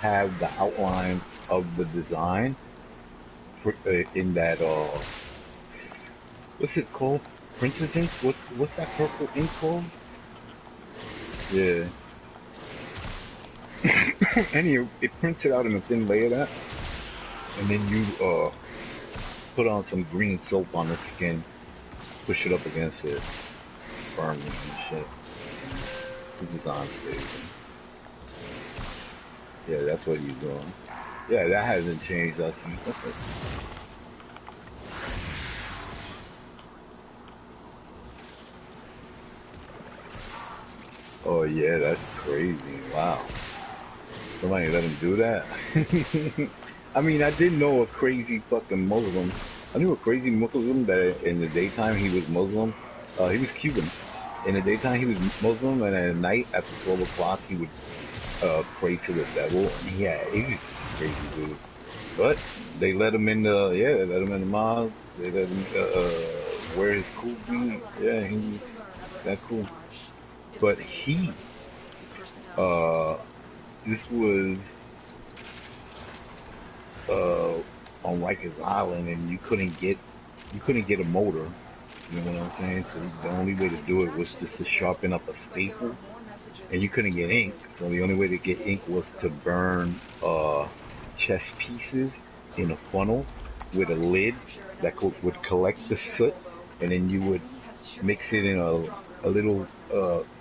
have the outline of the design in that what's it called? Princess ink? What's that purple ink called? Yeah. And it prints it out in a thin layer of that, and then you put on some green soap on the skin, push it up against it firmly and shit. The design stays. Yeah, that's what he's doing. Yeah, that hasn't changed. I see. Oh yeah, that's crazy. Wow. Somebody let him do that? I mean, I didn't know a crazy fucking Muslim. I knew a crazy Muslim that in the daytime he was Muslim. He was Cuban. In the daytime he was Muslim, and at night after 12 o'clock he would pray to the devil. And yeah, he was just crazy dude. But they let him in the they let him in the mosque. They let him wear his cool beat. Yeah, he was that cool. But he uh this was uh on Rikers Island, and you couldn't get a motor. You know what I'm saying? So the only way to do it was just to sharpen up a staple, and you couldn't get ink. So the only way to get ink was to burn chess pieces in a funnel with a lid that would collect the soot, and then you would mix it in a little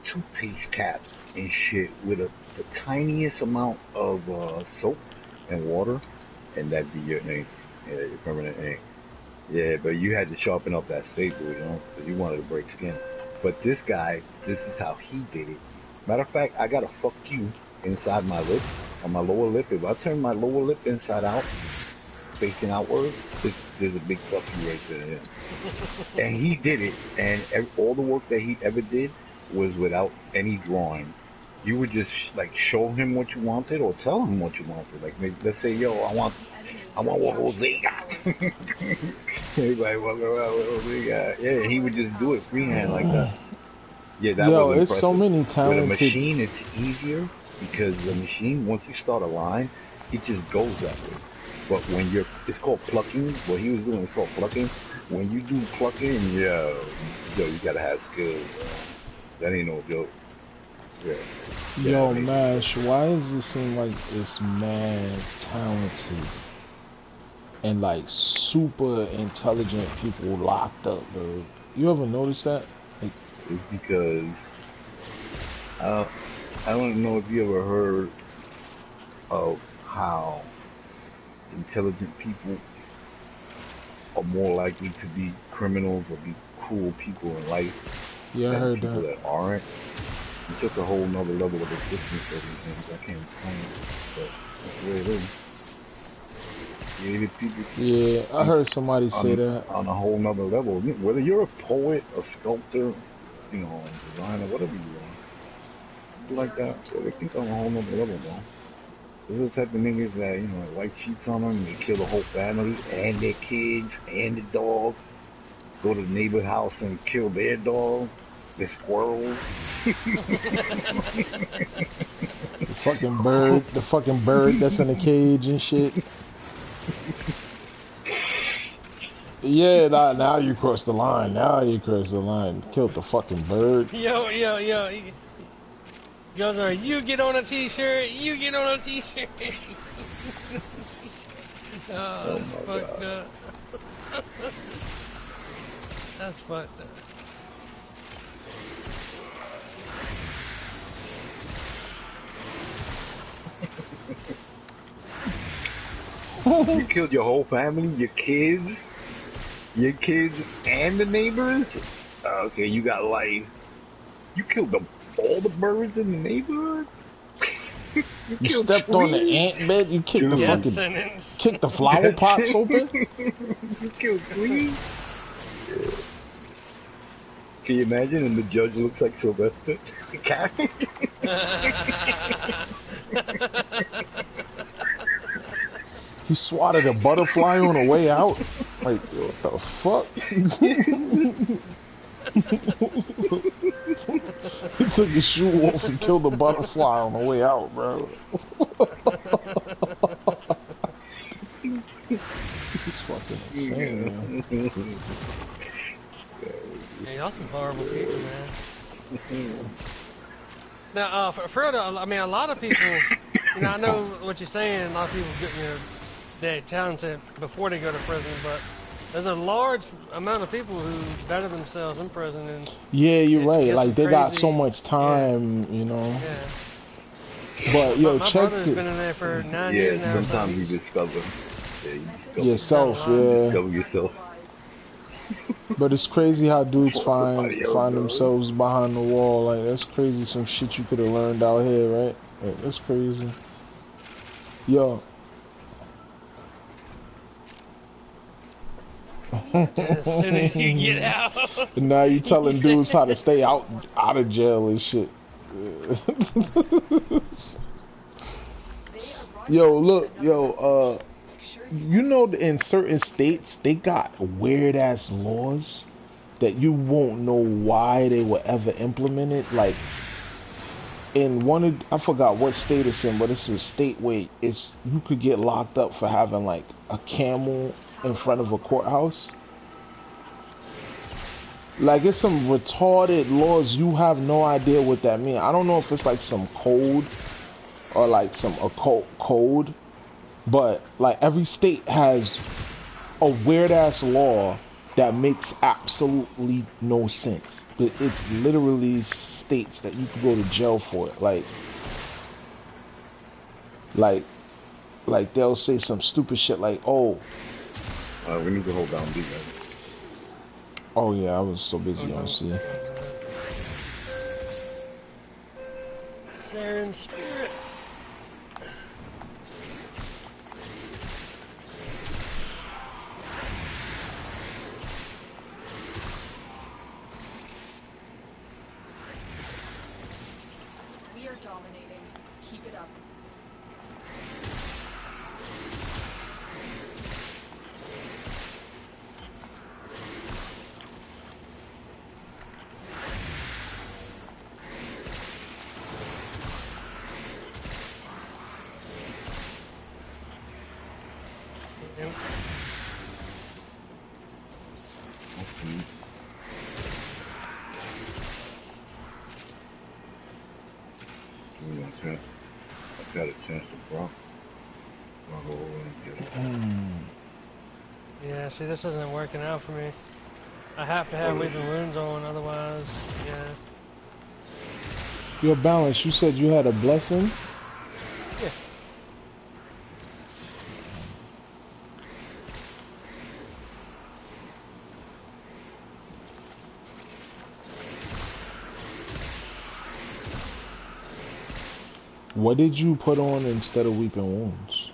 toothpaste cap and shit with the tiniest amount of soap and water, and that'd be your ink, yeah, your permanent ink. Yeah, but you had to sharpen up that staple, you know, because you wanted to break skin. But this guy, this is how he did it. Matter of fact, I got a fuck you inside my lip, on my lower lip. If I turn my lower lip inside out, facing outward, there's a big fuck you right there. Yeah. And he did it, and all the work that he ever did was without any drawing. You would just like show him what you wanted or tell him what you wanted. Like maybe, let's say, yo, I want what Jose got. Everybody walking around with Jose got. Yeah, he would just do it freehand like that. Yeah, that was Yo, it's so impressive. many With a talented. machine, it's easier because the machine, once you start a line, it just goes that way. But when it's called plucking. What he was doing is called plucking. When you do plucking, yo, you gotta have skills. That ain't no joke. Yeah, you gotta have Yo, amazing skills. Mash, why does it seem like it's mad talented and like super intelligent people locked up, bro? You ever notice that? Like, It's because uh, I don't know if you ever heard of how intelligent people are more likely to be criminals or be cruel people in life yeah, I than heard people that. that aren't. It's just a whole nother level of existence for these things. I can't explain it, but that's the way it is. Creative people Yeah, I think heard somebody say that. on a whole nother level. Whether you're a poet, a sculptor, you know, a designer, whatever you are, people like that, they think on a whole nother level, man. Those are the type of niggas that, you know, wife cheats on them, they kill the whole family and their kids and the dog. Go to the neighbor's house and kill their dog, their squirrels. The fucking bird that's in the cage and shit. Yeah, now you cross the line. Now you cross the line. Killed the fucking bird. Yo, sir, you get on a t-shirt, you get on a t-shirt. Oh, Oh that's my fucked god. up. That's fucked up. You killed your whole family, your kids and the neighbors? Okay, you got life. You killed all the birds in the neighborhood? You You killed stepped on the trees? ant bed. You Death Dude, sentence. kicked the flower that's pots it. open. You killed trees? Can you imagine? And the judge looks like Sylvester. Cat? He swatted a butterfly on the way out. Like, what the fuck? He took his shoe off and killed a butterfly on the way out, bro. Yeah, y'all some horrible people, man. Now, for real, I mean, a lot of people, you know, I know what you're saying. A lot of people get, you know, they're talented before they go to prison, but there's a large amount of people who better themselves in prison and Yeah, you're right. get some Like they got so crazy, much yeah, time, you know. yeah. But My, yo, my check brother's the been in there for 9 years Yeah, now, so sometimes you he's discover. Yeah, you discover. done a yourself, lot. You yeah. discover yourself. But it's crazy how dudes Before somebody else find does. themselves behind the wall. Like that's crazy. Some shit you could have learned out here, right? Like, that's crazy. Yo, As soon as you get out, now you you telling say, dudes how to stay out of jail and shit. Yo, look, yo, you know, in certain states they got weird ass laws that you won't know why they were ever implemented. Like in one of, I forgot what state it's in, but it's a state where it's you could get locked up for having like a camel in front of a courthouse. Like it's some retarded laws. You have no idea what that means. I don't know if it's like some code or like some occult code, but like every state has a weird ass law that makes absolutely no sense. But it's literally states that you could go to jail for it. Like, like they'll say some stupid shit like, We need to hold down B, man. oh yeah, I was so oh busy on no, C. they're in spirit. We are dominating. Keep it up. Yep. Okay. Give me a chance. I've got a chance to block. I'll go over and get it. Yeah, see, this isn't working out for me. I have to have weeping wounds on, otherwise, yeah. Your balance, you said you had a blessing? Yeah. What did you put on instead of weeping wounds?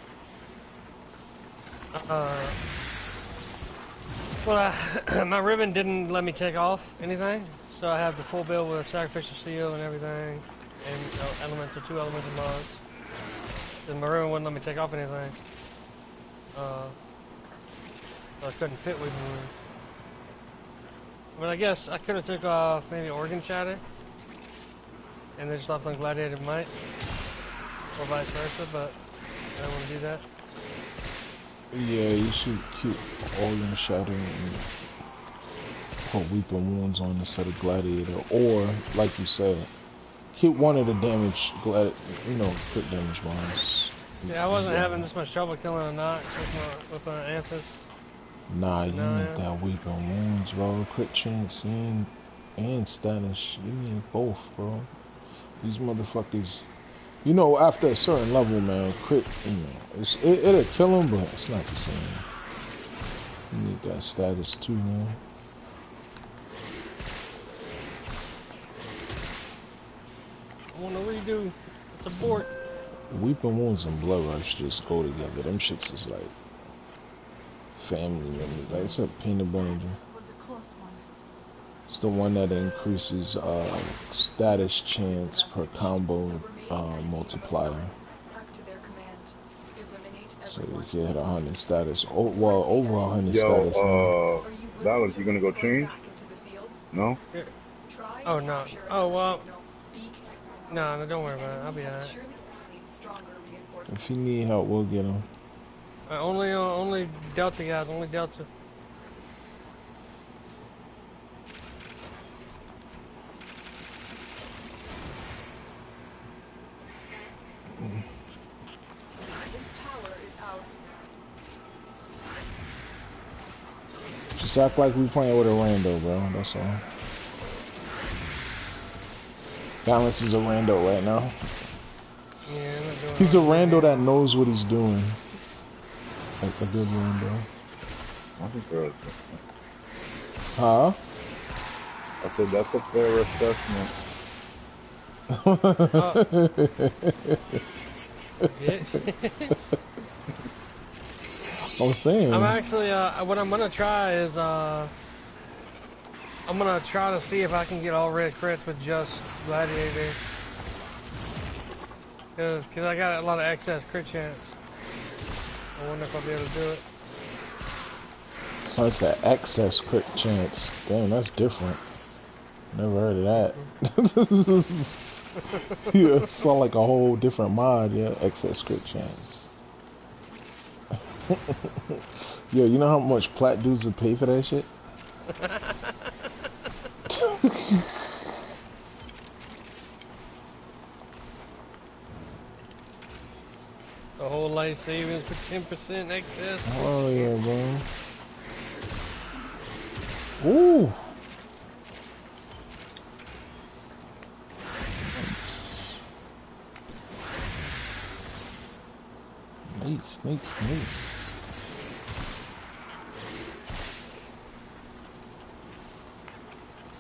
Well, my ribbon didn't let me take off anything, so I have the full build with sacrificial seal and everything, and elemental 2 elemental mods. The maroon wouldn't let me take off anything. So I couldn't fit weeping wounds. But I guess I could have took off maybe organ shatter, and then just left on gladiator might, or vice versa, but I don't want to do that. Yeah, you should keep organ shatter and put weeping wounds on instead of gladiator, or like you said, keep one of the damage crit damage ones. Yeah, I wasn't having this much trouble killing a Nox with an Anthus. Nah, you No, need yeah. that weeping wounds, bro. Crit chance and status. You need both, bro. These motherfuckers. You know, after a certain level, man, crit, it'll kill them, but it's not the same. You need that status too, man. I want to redo. It's abort. Weeping wounds and blood rush just go together. Them shits is like family members. Like it's a peanut butter. Was a close one. It's the one that increases status chance per combo multiplier. ArK to their command. Eliminate So you everyone. can hit 100 status. Oh, well, over 100 Yo, status now. Are you willing Balance, to you gonna go risk change? back into the field? No? Here. Try Oh, and no. capture Oh, another well. signal. Be careful. No, don't worry The about it. I'll be enemy has alright. surely rallied stronger reinforcements. If you need help, we'll get him. Only Delta guys. Only Delta. Just act like we playing with a rando, bro. That's all. Balance is a rando right now. Yeah, I'm not doing He's a all that. rando that knows what he's doing. Like a good rando. I think they're Huh? I said that's a fair assessment. Yeah. I'm saying. I'm actually, what I'm gonna try is, I'm gonna try to see if I can get all red crits with just Gladiator. Cause I got a lot of excess crit chance. I wonder if I'll be able to do it. So that's an excess crit chance. Damn, that's different. Never heard of that. Yeah, sound like a whole different mod, yeah. Excess crit chance. Yo, you know how much plat dudes would pay for that shit? The whole life savings for 10% excess. Oh yeah, bro. Ooh. Nice, nice, nice.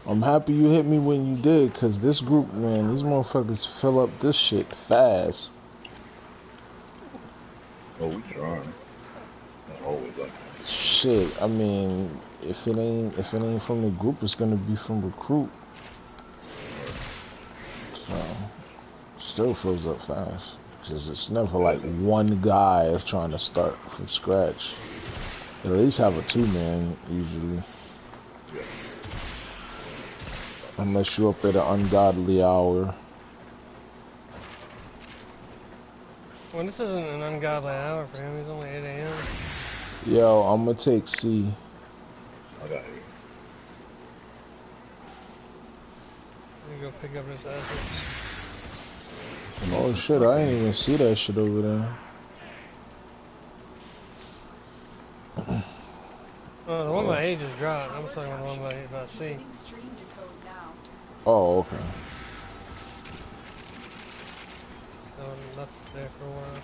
I'm happy you hit me when you did, cause this group, man, these motherfuckers fill up this shit fast. Oh, we trying. Not always like that. Shit, I mean, if it ain't from the group, it's gonna be from recruit. So, still fills up fast. Cause it's never like one guy is trying to start from scratch. At least have a 2-man usually. Yeah. Unless you're up at an ungodly hour. Well, this isn't an ungodly hour for him. He's only 8 a.m. Yo, I'm gonna take C. I got you. Let me go pick up this asset. Oh shit, I didn't even see that shit over there. Oh, the one by A just dropped. I'm talking about the one by C. Oh, okay. Left there for a while.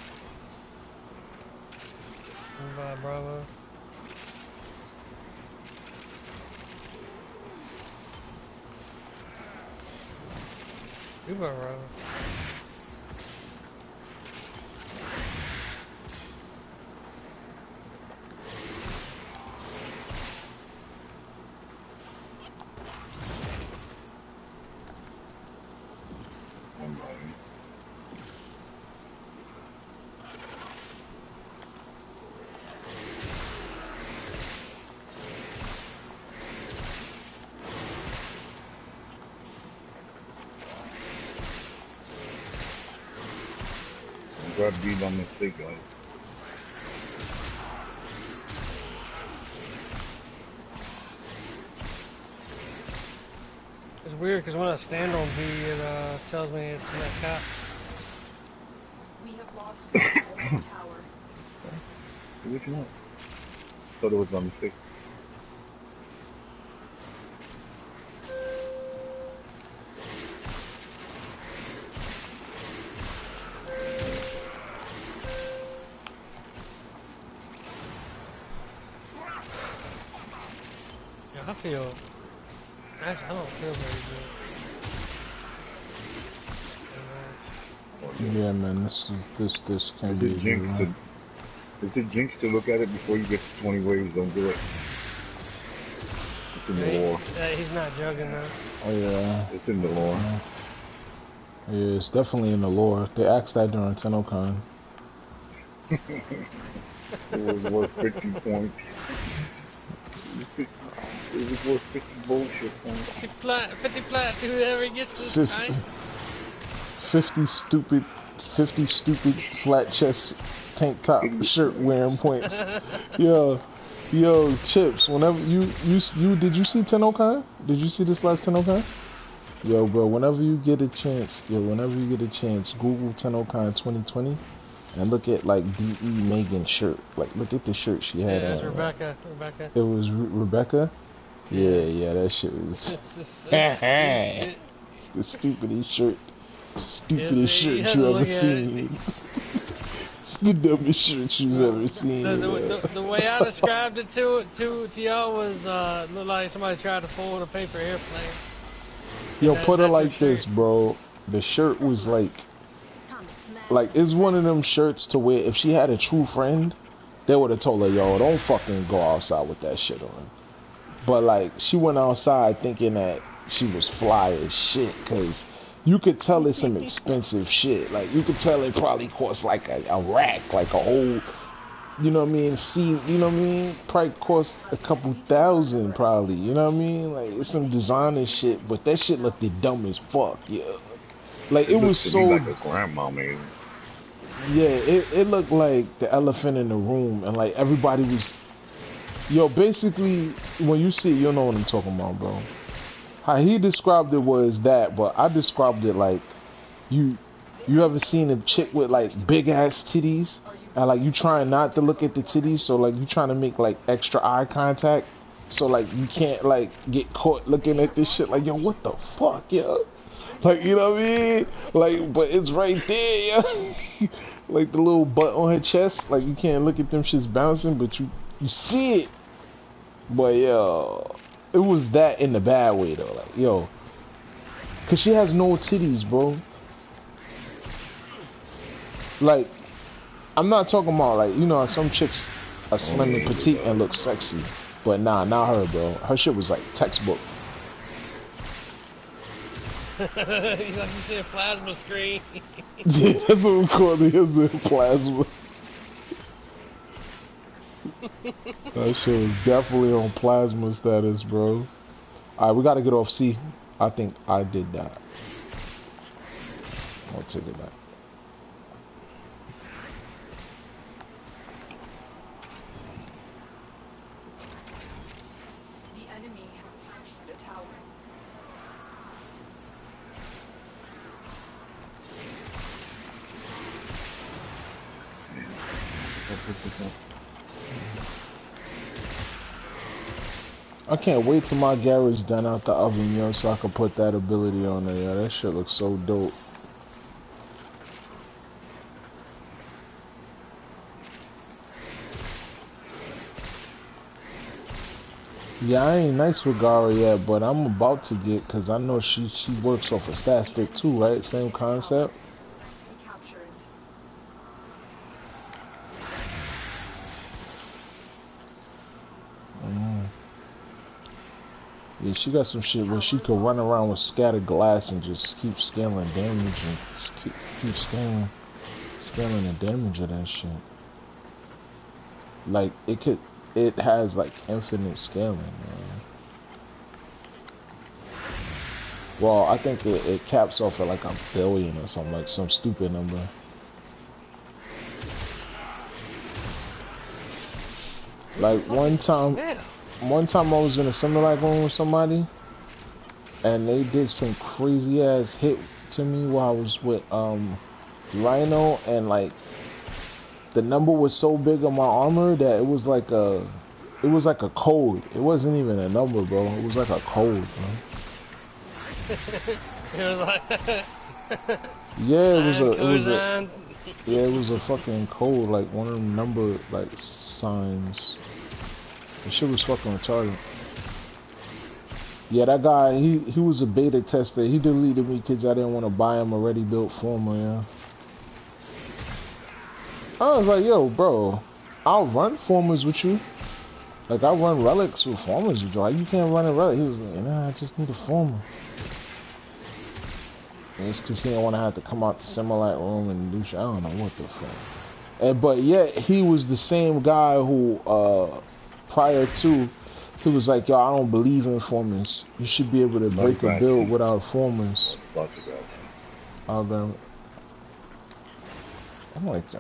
One by Bravo. Two by Bravo. Got beat by mistake, guys. It's weird because when I stand on B, it tells me it's in that cap. We have lost control of the tower. Do what you want. Thought it was by mistake. Yeah, I feel. Actually, I don't feel very good. Yeah, man, this can be a good one. It's a jinx to look at it before you get to 20 waves. Don't do it. It's in the lore. He's not joking though. Oh yeah. It's in the lore. Yeah, it's definitely in the lore. They asked that during TennoCon. It was worth 50 points. It was worth 50 bullshit points. 50 plat, whoever gets this, right? 50 stupid flat chest tank top shirt wearing points. Yo, Chips, whenever you did you see TennoCon? Did you see this last TennoCon? Yo, bro, whenever you get a chance, Google TennoCon 2020 And look at like DE Megan's shirt. Like look at the shirt she had Yeah, it's on. Rebecca. Rebecca. It was Rebecca. Yeah. Yeah, that shit was. It's just, It's the stupidest shirt. Stupidest you shirt have you to ever look at it. seen. It's the dumbest shirt you've ever seen. The way I described it to y'all was looked like somebody tried to fold a paper airplane. Yo, And put her that's her like this, shirt. bro. The shirt was like it's one of them shirts to where if she had a true friend, they would have told her, yo, don't fucking go outside with that shit on. But like she went outside thinking that she was fly as shit, cause you could tell it's some expensive shit. Like you could tell it probably cost like a rack, like a whole, you know what I mean? You know what I mean? Probably cost a couple thousand, probably. You know what I mean? Like it's some designer shit, but that shit looked dumb as fuck, yeah. Like It it was looks to me so, like a grandma made. yeah. It looked like the elephant in the room, and like everybody was, yo. Basically, when you see it, you'll know what I'm talking about, bro. How he described it was that, but I described it like you you ever seen a chick with like big ass titties and like you trying not to look at the titties, so like you trying to make like extra eye contact, so like you can't like get caught looking at this shit like, yo, what the fuck, yo? Like, you know what I mean? Like, but it's right there, yo. Like the little butt on her chest, like you can't look at them shits bouncing, but you see it. But yo, it was that in the bad way though, like yo, cause she has no titties, bro. Like, I'm not talking about like, you know, some chicks are Oh slim and yeah, petite you're and right. look sexy, but nah, not her, bro. Her shit was like textbook. Like you see a plasma screen. Yeah, that's what we call it. Is the plasma. That shit was definitely on plasma status, bro. All right, we gotta get off C. I think I did that. I'll take it back. The enemy has captured a tower. I can't wait till my Garrett's done out the oven, yo, so I can put that ability on there, yo. That shit looks so dope. Yeah, I ain't nice with Gara yet, but I'm about to get, cause I know she works off a stat stick too, right? Same concept. We captured. Yeah, she got some shit where she could run around with scattered glass and just keep scaling damage and just keep scaling the damage of that shit. Like it has like infinite scaling, man. Well, I think it caps off at like 1,000,000,000 or something, like some stupid number. Like one time I was in a Similac room with somebody, and they did some crazy ass hit to me while I was with Rhino, and like the number was so big on my armor that it was like a code. It wasn't even a number, bro. It was like a code, bro. It was like Yeah, it was a fucking code, like one of them number like signs. The shit was fucking retarded. Yeah, that guy, he was a beta tester. He deleted me because I didn't want to buy him a ready built former, yeah. I was like, yo, bro, I'll run formers with you. Like, I run relics with formers with you. Like, you can't run a relic. He was like, nah, I just need a former. And it's because he didn't want to have to come out the Similac room and do shit. I don't know what the fuck. But yet, he was the same guy who, prior to, he was like, yo, I don't believe in formers. You should be able to No, break a back. build without formers. About to go. I'm like, yo,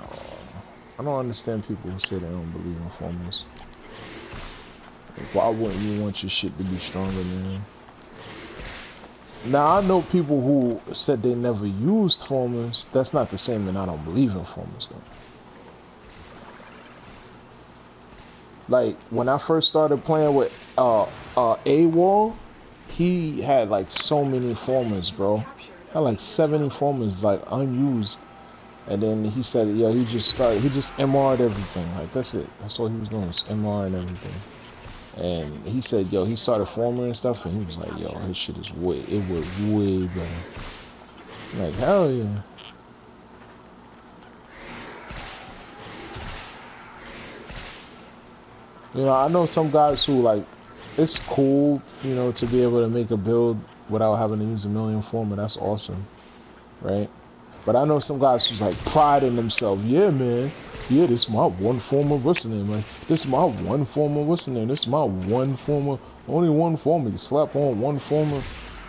I don't understand people who say they don't believe in formers. Like, why wouldn't you want your shit to be stronger, man? Now I know people who said they never used formers. That's not the same, and I don't believe in formers though. Like when I first started playing with AWOL, he had like so many formers, bro. Had like 70 formers like unused. And then he said, yo, he just MR'd everything. Like that's it. That's all he was doing was MR and everything. And he said, yo, he started forming and stuff, and he was like, yo, his shit is it was way better. Like, hell yeah. You know, I know some guys who, like, it's cool, you know, to be able to make a build without having to use a million former. That's awesome, right? But I know some guys who's, like, pride in themselves. Yeah, man. Yeah, this is my one former, what's the name? Like, this is my one former, what's the name? This is my one former, only one former. You slap on one former,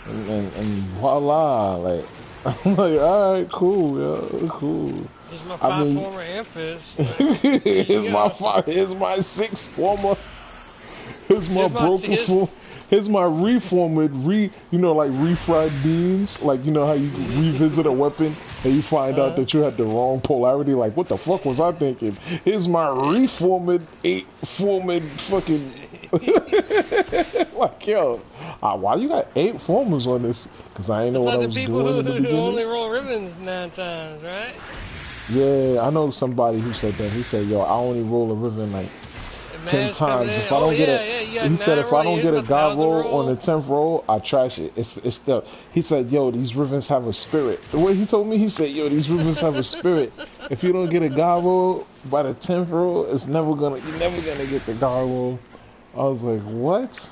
and voila. Like, I'm like, alright, cool, yo, cool. Here's my I 5 mean, former amphists. Like, here's my 6 former. Here's my Here's my- broken here's- form. Here's my reformed you know, like refried beans. Like, you know how you revisit a weapon and you find out that you had the wrong polarity. Like, what the fuck was I thinking? Here's my reformed 8 formed fucking. Like, yo, why you got 8 formers on this? Because I ain't know what I was doing in the who only beginning. roll ribbons 9 times, right? Yeah, I know somebody who said that. He said, yo, I only roll a ribbon like 10 times. If I don't get he said if I don't get a god roll on the 10th roll, I trash it. It's the. He said, yo, these rivens have a spirit. The way he told me, he said, yo, these rivens have a spirit. If you don't get a god roll by the 10th roll, you're never gonna get the god roll. I was like, what?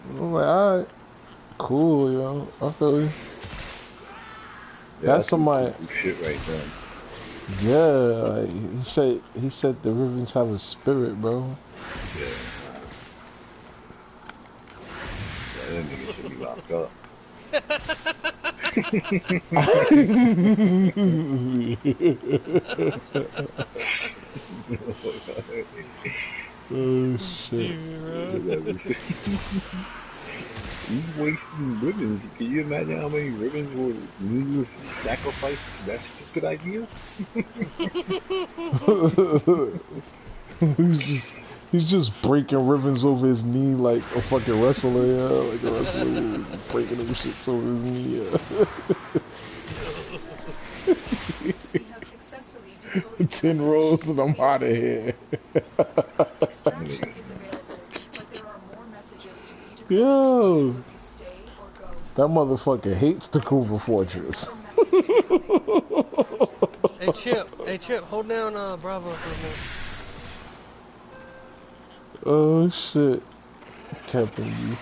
I was like, alright, cool, yo. I feel you. Yeah, That's somebody. some shit right there. Yeah, he said the rivens have a spirit, bro. Yeah. Yeah, that nigga should be locked up. Oh shit. He's wasting ribbons. Can you imagine how many ribbons were needless sacrificed to that stupid idea? he's just breaking ribbons over his knee like a fucking wrestler, yeah. Like a wrestler breaking them shits over his knee, yeah. 10 rolls and I'm out of here. Extraction is available, but there are more messages to be decoded. Yo, You stay or go. that motherfucker hates the Kuva Fortress. Hey Chip, hold down Bravo for a minute. Oh shit. Captain you.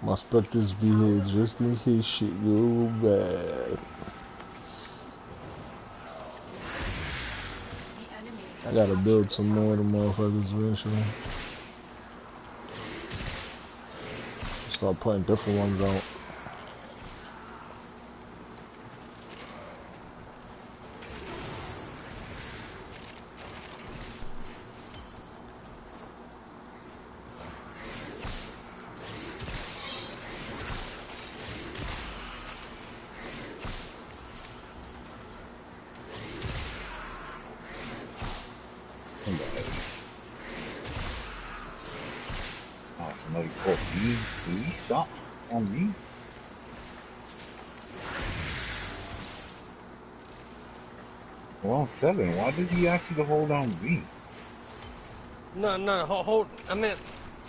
My specters be here just in case shit go bad. I gotta build some more of the motherfuckers eventually. Start putting different ones out. Oh, somebody called me. Please stop on me. Well, 7. Why did he ask you to hold on B? No, hold. I meant,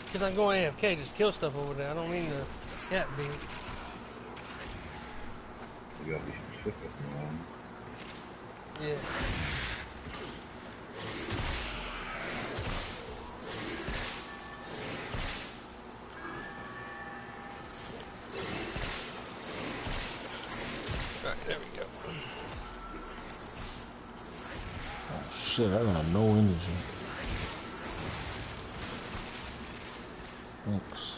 because I'm going AFK, just kill stuff over there. I don't mean to cat B. You gotta be specific, man. Yeah. Alright, there we go. Oh shit, I got no energy. Thanks.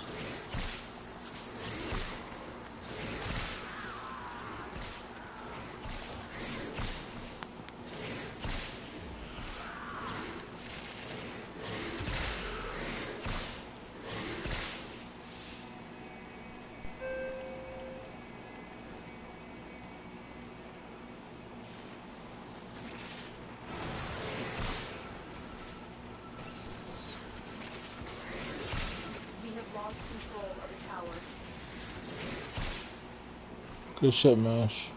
Good shit, Mash.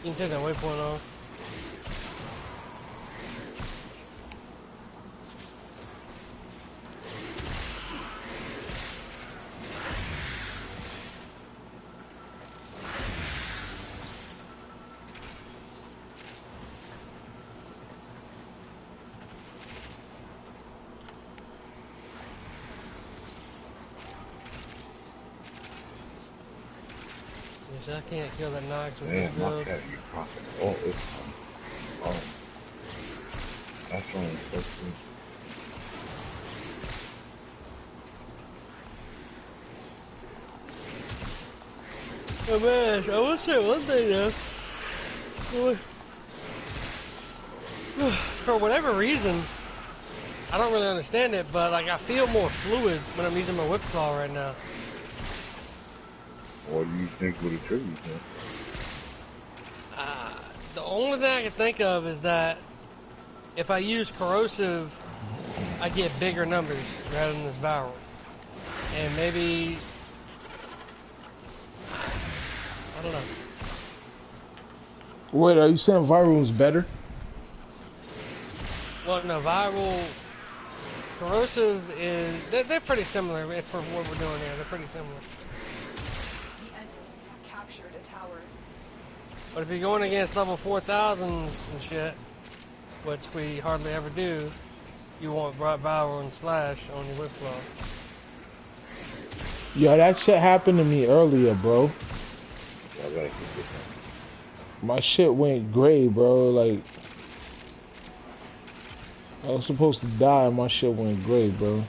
You can take that waypoint off. I can't kill that Nox with this Man, my build. cat, you profit. Oh, it's fun. Oh, that's fine. That's good. Oh man, I will say one thing though. For whatever reason, I don't really understand it, but like I feel more fluid when I'm using my whip claw right now. What do you think would attribute that? The only thing I can think of is that if I use corrosive, I get bigger numbers rather than this viral. And maybe, I don't know. Wait, are you saying viral is better? Well, no, viral, corrosive is, they're pretty similar for what we're doing here. They're pretty similar. The enemy have captured a tower. But if you're going against level 4000s and shit, which we hardly ever do, you want viral and slash on your whip claw. Yeah, that shit happened to me earlier, bro. I gotta keep this one. My shit went gray, bro. Like, I was supposed to die and my shit went gray, bro.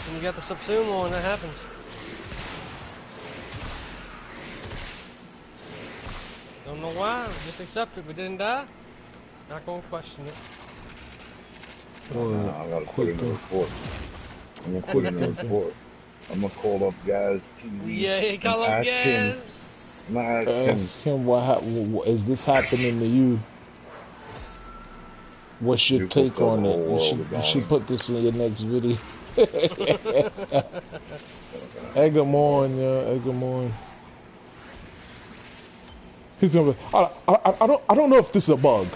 When you got the subsume on, that happens. Don't know why, just accept it. We didn't die. Not gonna question it. Well, I gotta put in a report. I'm gonna put in a report. I'm gonna call up guys TV. Yeah, call up guys. I'm gonna ask ask him what is this happening to you? What's your You take put on the it? whole You world should going. put this in your next video. Egg him on, yeah, egg him on. He's gonna be, I don't know if this is a bug.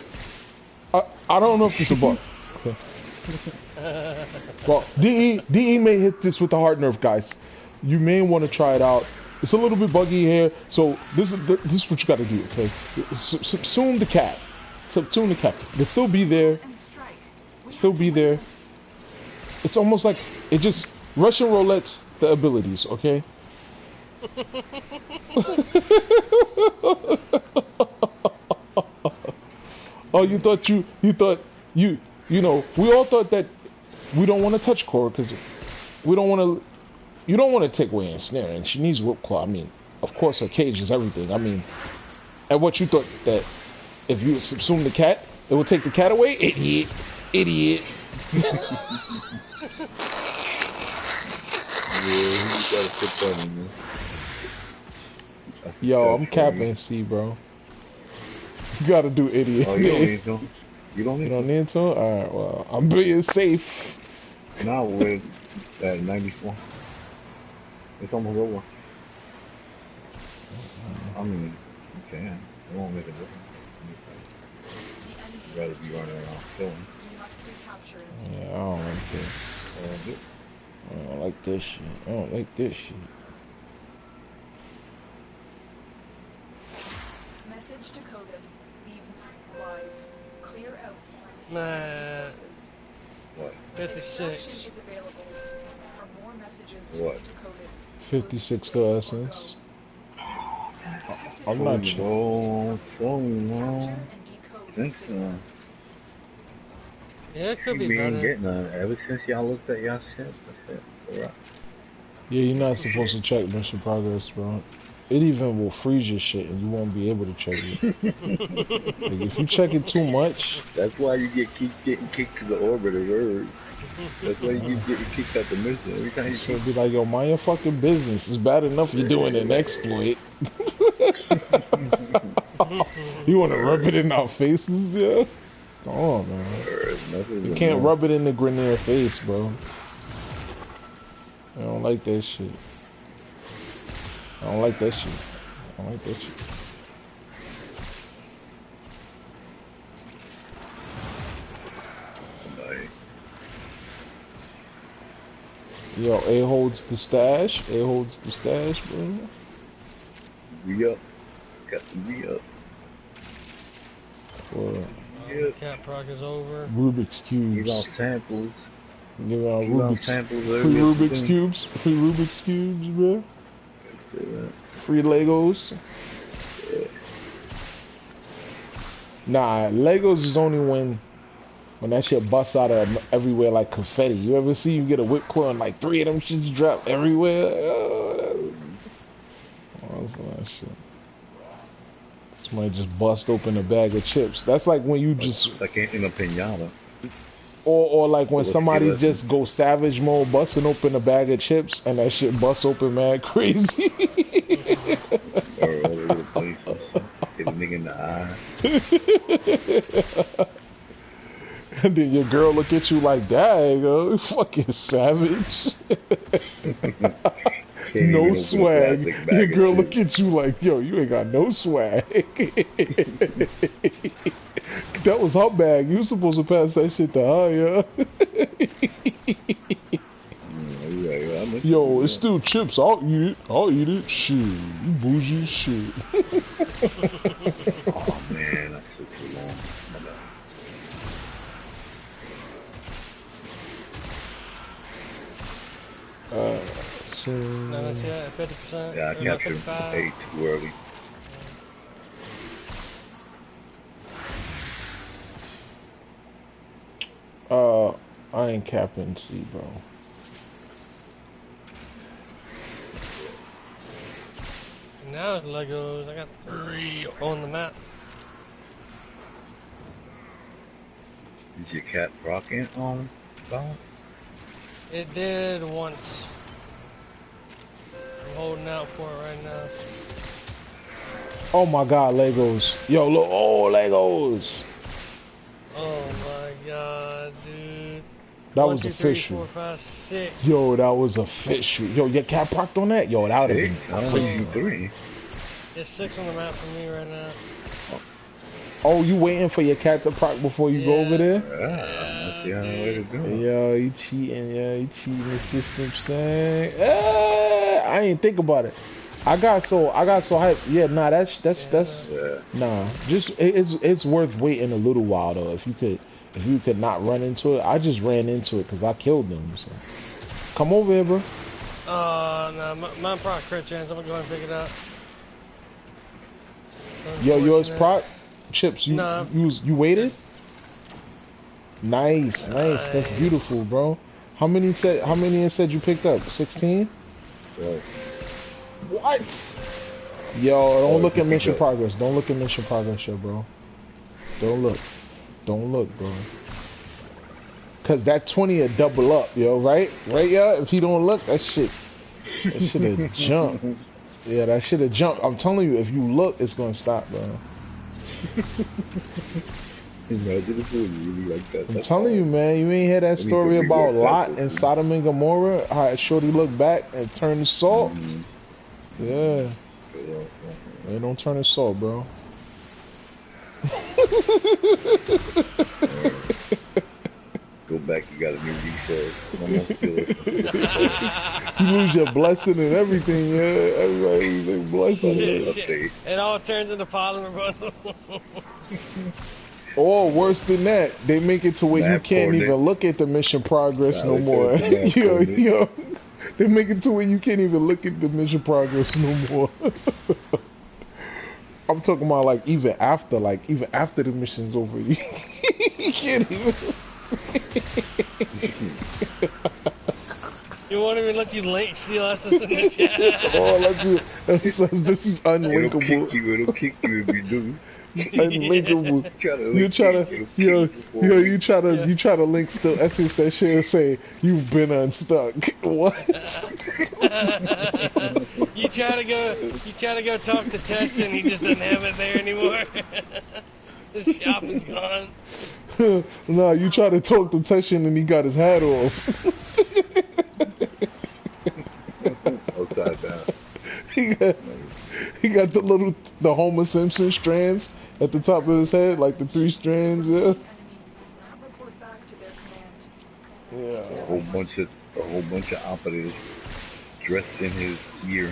I don't know if this is a bug. Okay. Well, DE may hit this with the hard nerve, guys. You may want to try it out. It's a little bit buggy here, so this is what you got to do. Okay, subsume the cat. Subsume the cat. It'll still be there. Still be there. It's almost like it just Russian roulette's the abilities. Okay. Oh, you thought you know, we all thought that we don't want to touch Cora because we don't want to, you don't want to take away ensnare, and she needs whip claw. I mean, of course her cage is everything. I mean, and what you thought that if you subsume the cat, it would take the cat away? Idiot. Yeah, you gotta put that in there. Yo, I'm capping C, bro. You gotta do idiot. Oh, you don't need to. You don't You need don't need to? Alright, well, I'm being safe. to. Now we're at 94. It's almost over. I mean, you can. It won't make a difference. You'd rather be running around killing. You must recapture it. Yeah, I don't like this. I don't like this shit. I don't like this shit. Message decoded. Leave live. Clear out. Man, Forces. What? 56. Extraction is available. For more messages to What? be decoded. 56 to essence. I'm not sure. Oh, so Capture no. and decode the Thanks, signal. Yeah, it could be We ain't better. getting none. Ever since y'all looked at y'all shit, that's it. Alright. Yeah, you're not supposed to check mission progress, bro. It even will freeze your shit and you won't be able to check it. Like, if you check it too much, That's why you keep getting kicked to the orbit of Earth. That's why you keep getting kicked out the mission. Every time you she'll be like, yo, mind your fucking business. It's bad enough you're doing an exploit. You want to rub it in our faces, yeah? Come on, man. You can't rub it in the Grenier face, bro. I don't like that shit. I don't like that shit. I don't like that shit. Yo, A holds the stash. A holds the stash, bro. Re-up. Got the re-up. Cat proc is over. Rubik's Cubes. Give out samples. Give out Rubik's samples. Free Rubik's Cubes. Free Rubik's Cubes, bro. Free Legos. Yeah. Nah, Legos is only when that shit busts out of everywhere like confetti. You ever see you get a whipcord and like 3 of them shits drop everywhere? Oh, that's that shit. Somebody just bust open a bag of chips. That's like when you just like in a pinata. Or like when somebody just go savage mode, busting open a bag of chips and that shit busts open mad crazy. Or all over the place. Hit a nigga in the eye. And then your girl look at you like, dang, you fucking savage. No swag. Your girl look at you like, yo, you ain't got no swag. That was her bag. You supposed to pass that shit to her, yeah. Yo, it's still chips. I'll eat it. I'll eat it. Shit. You bougie as shit. Oh, man. That's so too long. No, that's it. 50%. Yeah, I captured 8 too early. I ain't capping C, bro. Now it's Legos. I got 3 on the map. Is your cat rocking on balance? It did once. I'm holding out for it right now. Oh my god, Legos. Yo, look. Oh, Legos. Oh my god, dude. That 1, was 2, 3, official. 4, 5, 6. Yo, that was official. Yo, your cat procced on that? Yo, that would have been. I don't think you 3. There's 6 on the map for me right now. Oh, you waiting for your cat to proc before you go over there? Yeah, let's see how it's doing. Yo, you cheating, you cheating the system, saying. I ain't think about it. I got so hyped. Yeah, nah, that's nah. Just it's worth waiting a little while though. If you could not run into it. I just ran into it because I killed them. So come over here, bro. No, mine proc crit chance. I'm gonna go ahead and pick it up. Yo, yours proc chips. You waited. Nice. That's beautiful, bro. How many said you picked up? 16. Yeah. What? Yo, don't look at mission progress. Don't look at mission progress, yo, bro. Don't look, bro. Cause that 20 will double up, yo. Right, yo. If he don't look, that shit have jumped. Yeah, that shit have jumped. I'm telling you, if you look, it's gonna stop, bro. Imagine if it was really like that. I'm telling you, man. You ain't hear that story about Lot and Sodom and Gomorrah? How Shorty looked back and turned to salt? Yeah. Hey, don't turn to salt, bro. Go back, you got a new resource. You lose your blessing and everything, yeah. Everybody lose their blessing. Shit. It all turns into polymer, bro. Or worse than that, they make it to where you can't even look at the mission progress no more. Yo, they make it to where you can't even look at the mission progress no more. I'm talking about like even after the mission's over, you can't even. You won't even let you link steal us in the chat. Oh, let you. It says this is unlinkable. It'll kick you if you do. Unlinkable. Try to You link try me to, to the yo, page before yo, me. Yeah. you try to link still essence that shit and say you've been unstuck. What? You try to go talk to Tess and he just doesn't have it there anymore. His shop is gone. Nah, you try to talk to Teshin and he got his hat off. Upside down. he got he got the Homer Simpson strands at the top of his head, like the 3 strands. Yeah. Enemies. Report back to their command. Yeah. A whole bunch of operatives dressed in his gear,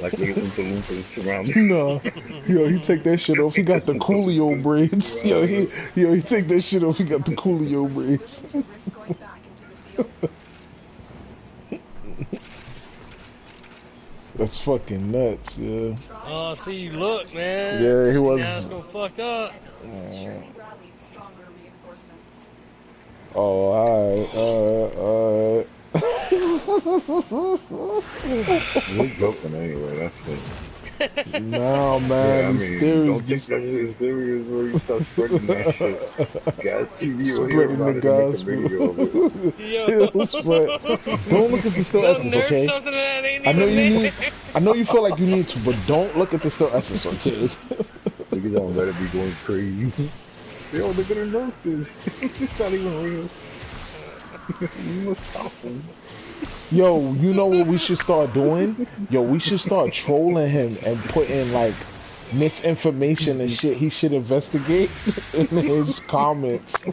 like little Oompa Loompas surrounding. No, yo, he take that shit off. He got the Coolio braids. He take that shit off. He got the Coolio braids. Willing to risk going back into the field? That's fucking nuts, yeah. Oh, see, you look, man. Yeah, he was. Now it's gonna fuck up. Enemies surely rallied stronger reinforcements. Oh, alright. We're joking anyway, that's it. Nah, Yeah, man, I these mean, theories don't be take that shit serious where you start spreading that shit. Guys, TV will hear spreading the about it and make a gospel. video of it. Yo. Spread. Don't look at the still Don't essence, nerf okay? something that ain't I know even you there. need. I know you feel like you need to, but don't look at the still essence, okay? Niggas don't let it be going crazy. Yo, they're gonna nerf this. It's not even real. You must stop them. Yo, you know what we should start doing? Yo, we should start trolling him and putting like misinformation and shit he should investigate in his comments.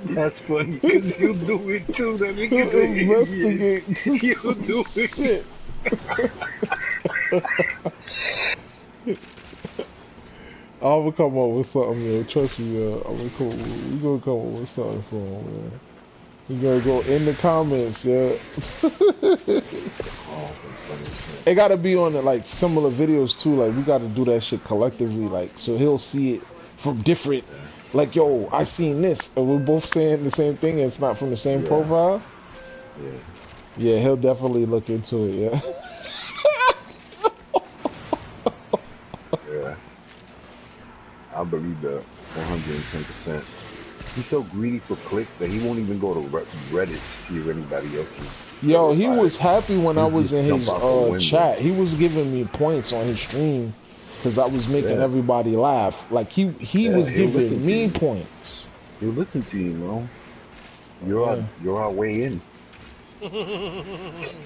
That's funny, cause you do it too, that nigga's an idiot. Investigate You do it. shit. I'm gonna come up with something, man. Trust me, we gonna come up with something for him, man. We gonna go in the comments, yeah. It gotta be on the, like, similar videos too. Like, we gotta do that shit collectively, like, so he'll see it from different. Like, yo, I seen this, and we're both saying the same thing, and it's not from the same profile. Yeah. Yeah, he'll definitely look into it. Yeah. Yeah. I believe that 110%. He's so greedy for clicks that he won't even go to Reddit to see if anybody else is. Yo, he was happy when I was in his jump out the window. chat. He was giving me points on his stream because I was making everybody laugh. Like he was he'll listen giving to me you. points. You listen to you, bro. You're our way in.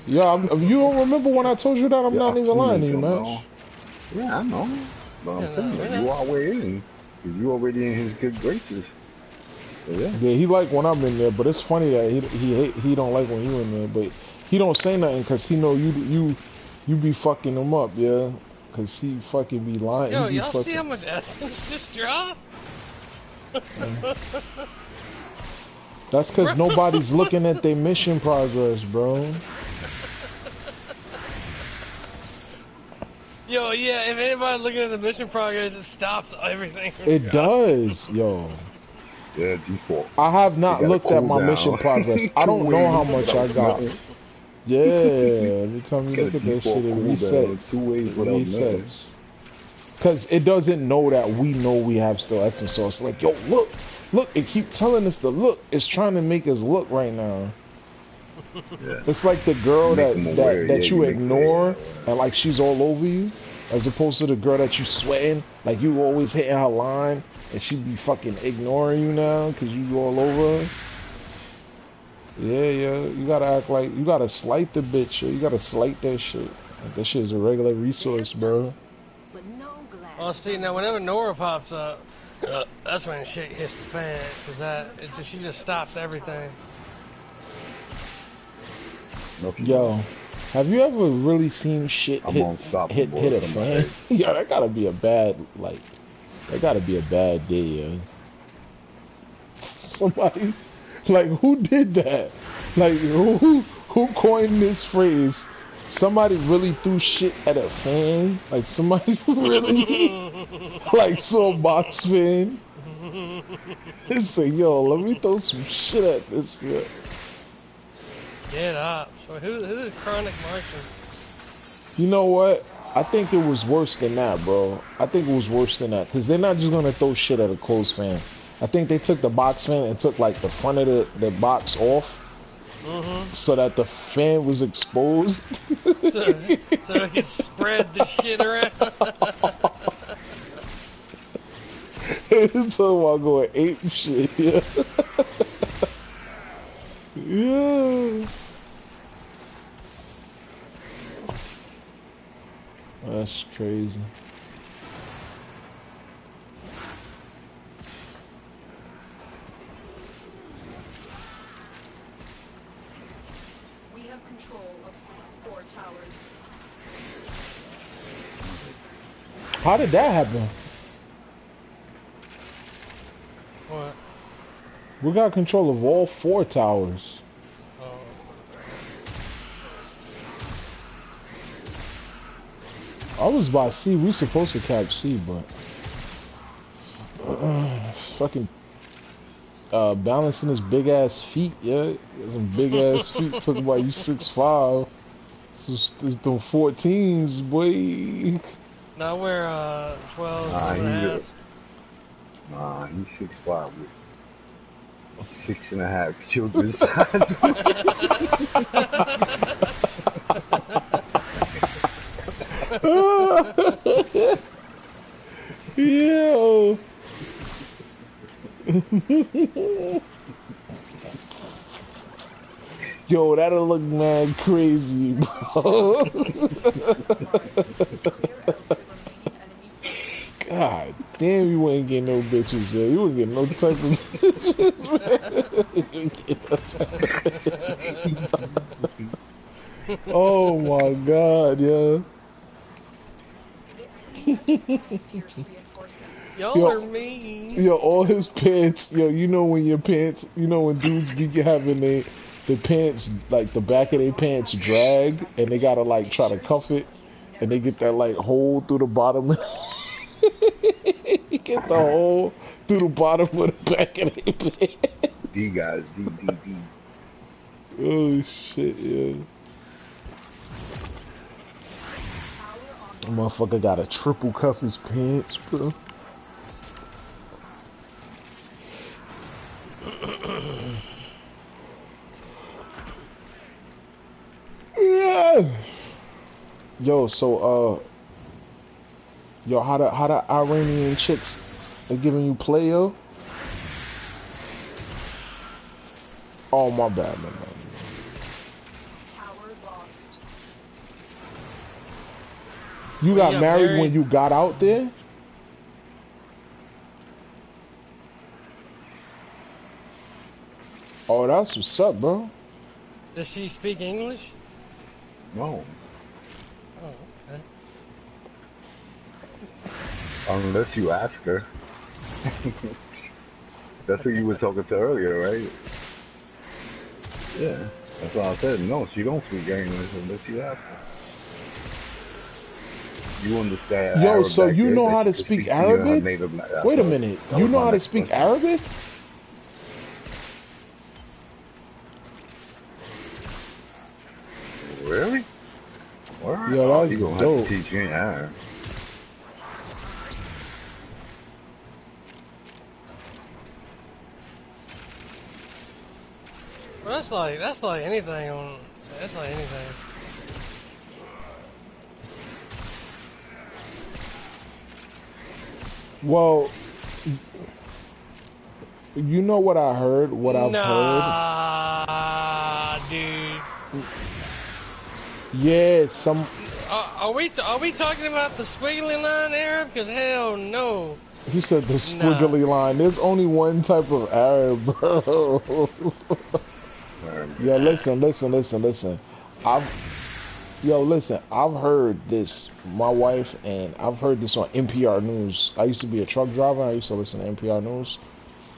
Yeah, you don't remember when I told you that? I'm Yeah, not even lying to you, know. man. Yeah, I know. But I'm saying that you are way in. Because you already in his good graces. So, yeah. Yeah, he like when I'm in there, but it's funny that he don't like when you in there. But he don't say nothing because he know you be fucking him up, yeah. Because he fucking be lying. Yo, He be y'all fucking... see how much essence just dropped? That's because nobody's looking at their mission progress, bro. Yo, yeah, if anybody's looking at the mission progress, it stops everything. It does, yo. Yeah, default. I have not gotta looked at cool my down. mission progress. I don't know how much I got. Yeah, every time you look at that shit, it resets. It resets. Because it doesn't know that we know we have still essence. So it's like, yo, look, it keep telling us to look. It's trying to make us look right now. Yeah. It's like the girl that you make ignore and like she's all over you, as opposed to the girl that you sweating, like you always hitting her line and she be fucking ignoring you now because you all over her. Yeah, you gotta act like you gotta slight the bitch. You gotta slight that shit. Like, that shit is a regular resource, bro. Oh, see, now whenever Nora pops up, that's when shit hits the fan, because she just stops everything. Yo, have you ever really seen shit hit a fan? Yo, that gotta be a bad, like, that gotta be a bad day, yo. Somebody, like, who did that? Like, who coined this phrase? Somebody really threw shit at a fan? Like, somebody really, like, saw a box fan? It's like, yo, let me throw some shit at this, yo. Get up. So who is Chronic Martian? You know what? I think it was worse than that, bro. I think it was worse than that because they're not just gonna throw shit at a closed fan. I think they took the box fan and took like the front of the box off so that the fan was exposed. So it could spread the shit around. Talking about going ape shit, yeah. Yeah. That's crazy. We have control of 4 towers. How did that happen? What? We got control of all 4 towers. Oh. I was by C. We supposed to cap C, but fucking balancing his big ass feet, yeah. Some big ass feet. Talking about you 6'5". It's them 14s, boy. Now we're 12 and a half. Nah, he's 6'5" with 6.5 children's size. Yo. Yo, that'll look mad crazy, bro. Clear out the remaining enemy forces. God damn, you ain't getting no bitches, yo. You ain't getting no type of bitches, man. Oh my god, yo. Fierce reinforcements. Y'all Yo. are mean. Yo, all his pants, yo, you know when your pants, you know when dudes be having the pants, like the back of their pants drag, and they gotta like try to cuff it, and they get that like hole through the bottom. You get the hole through the bottom of the back of their pants. D guys, D. Oh shit, yeah. Motherfucker gotta triple cuff his pants, bro. Yeah. Yo, so yo, how the Iranian chicks are giving you play, yo? Oh my bad, man. Tower lost. You Well, got yeah, married married. when you got out there? Oh, that's what's up, bro. Does she speak English? No, Oh, okay. unless you ask her. That's who you were talking to earlier, right? Yeah, that's what I said. No, she don't speak English unless you ask her. You understand Yo, Arabic so that you good know that how she to could speak speak to you in her Arabic? native language. Wait a minute. That You was know my how to next speak question. Arabic? Really? Word? Yo, Oh, that's you gonna have to dope. teach me Arabic. Well, that's like anything on. That's like anything. Well, you know what I heard? What I've heard? Nah, dude. Yeah, some. Are we talking about the squiggly line Arab? Cause hell no. He said the Nah. squiggly line. There's only one type of Arab, bro. Yo, listen. I've listen. I've heard this. My wife and I've heard this on NPR News. I used to be a truck driver. I used to listen to NPR News,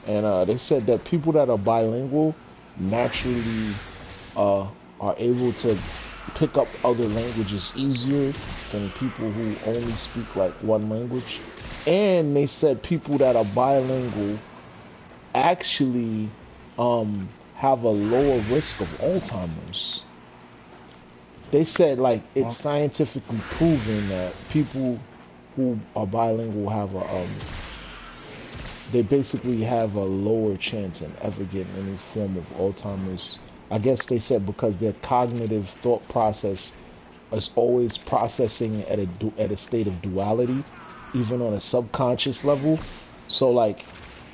and they said that people that are bilingual naturally are able to pick up other languages easier than people who only speak like one language. And they said people that are bilingual actually have a lower risk of Alzheimer's. They said like it's Well, scientifically proven that people who are bilingual have a they basically have a lower chance in ever getting any form of Alzheimer's. I guess they said because their cognitive thought process is always processing at a state of duality, even on a subconscious level. So like,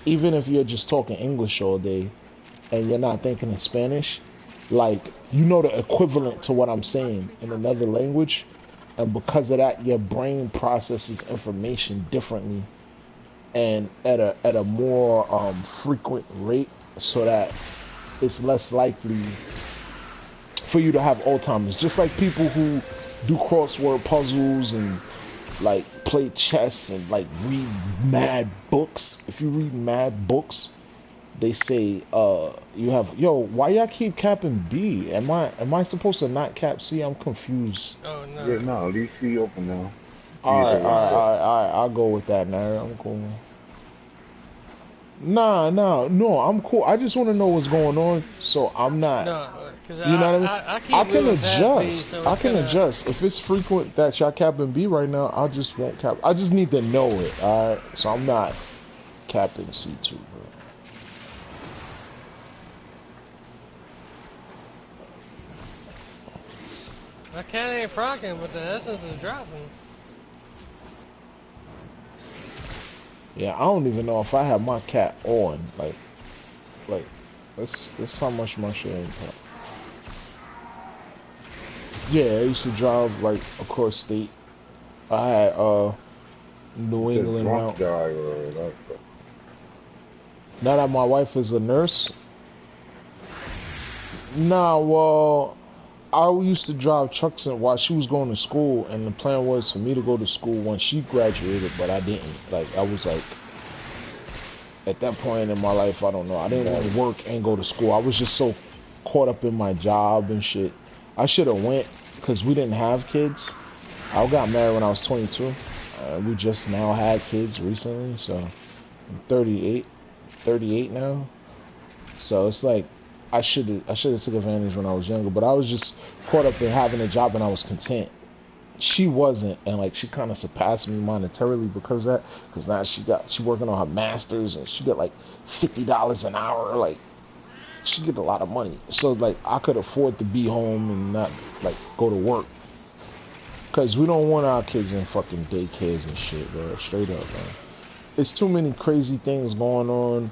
even if you're just talking English all day and you're not thinking in Spanish, like you know the equivalent to what I'm saying in another language, and because of that, your brain processes information differently and at a more frequent rate, so that it's less likely for you to have Alzheimer's. Just like people who do crossword puzzles and like play chess and like read mad books. If you read mad books, they say you have why y'all keep capping B? Am I supposed to not cap C? I'm confused. Oh yeah, no. no, these see open now. C is Alright, already alright, booked. alright, alright, I'll go with that now. I'm cool. Nah, nah, no, I'm cool. I just want to know what's going on, so I'm not. No, because You know what I mean? I I keep can moving past B, adjust. so I it's can gonna. adjust. If it's frequent that y'all capping B right now, I just won't cap. I just need to know it. All right. So I'm not capping C2, bro. I can't ain't frocking, but the essence is dropping. Yeah, I don't even know if I have my cap on. Like, that's how much my shit ain't cap. Yeah, I used to drive like across state. I had New It's a England drunk route. driver. That's Now that my wife is a nurse, nah, well, I used to drive trucks and while she was going to school, and the plan was for me to go to school when she graduated, but I didn't. Like, I was like, at that point in my life, I don't know. I didn't want right. to work and go to school. I was just so caught up in my job and shit. I should have went because we didn't have kids. I got married when I was 22. We just now had kids recently, so I'm 38 now. So it's like I should have took advantage when I was younger, but I was just caught up in having a job and I was content. She wasn't, and like she kind of surpassed me monetarily because of that. Because now she working on her masters and she get like $50 an hour. Like she get a lot of money, so like I could afford to be home and not like go to work. Cause we don't want our kids in fucking daycares and shit, bro. Straight up, man. It's too many crazy things going on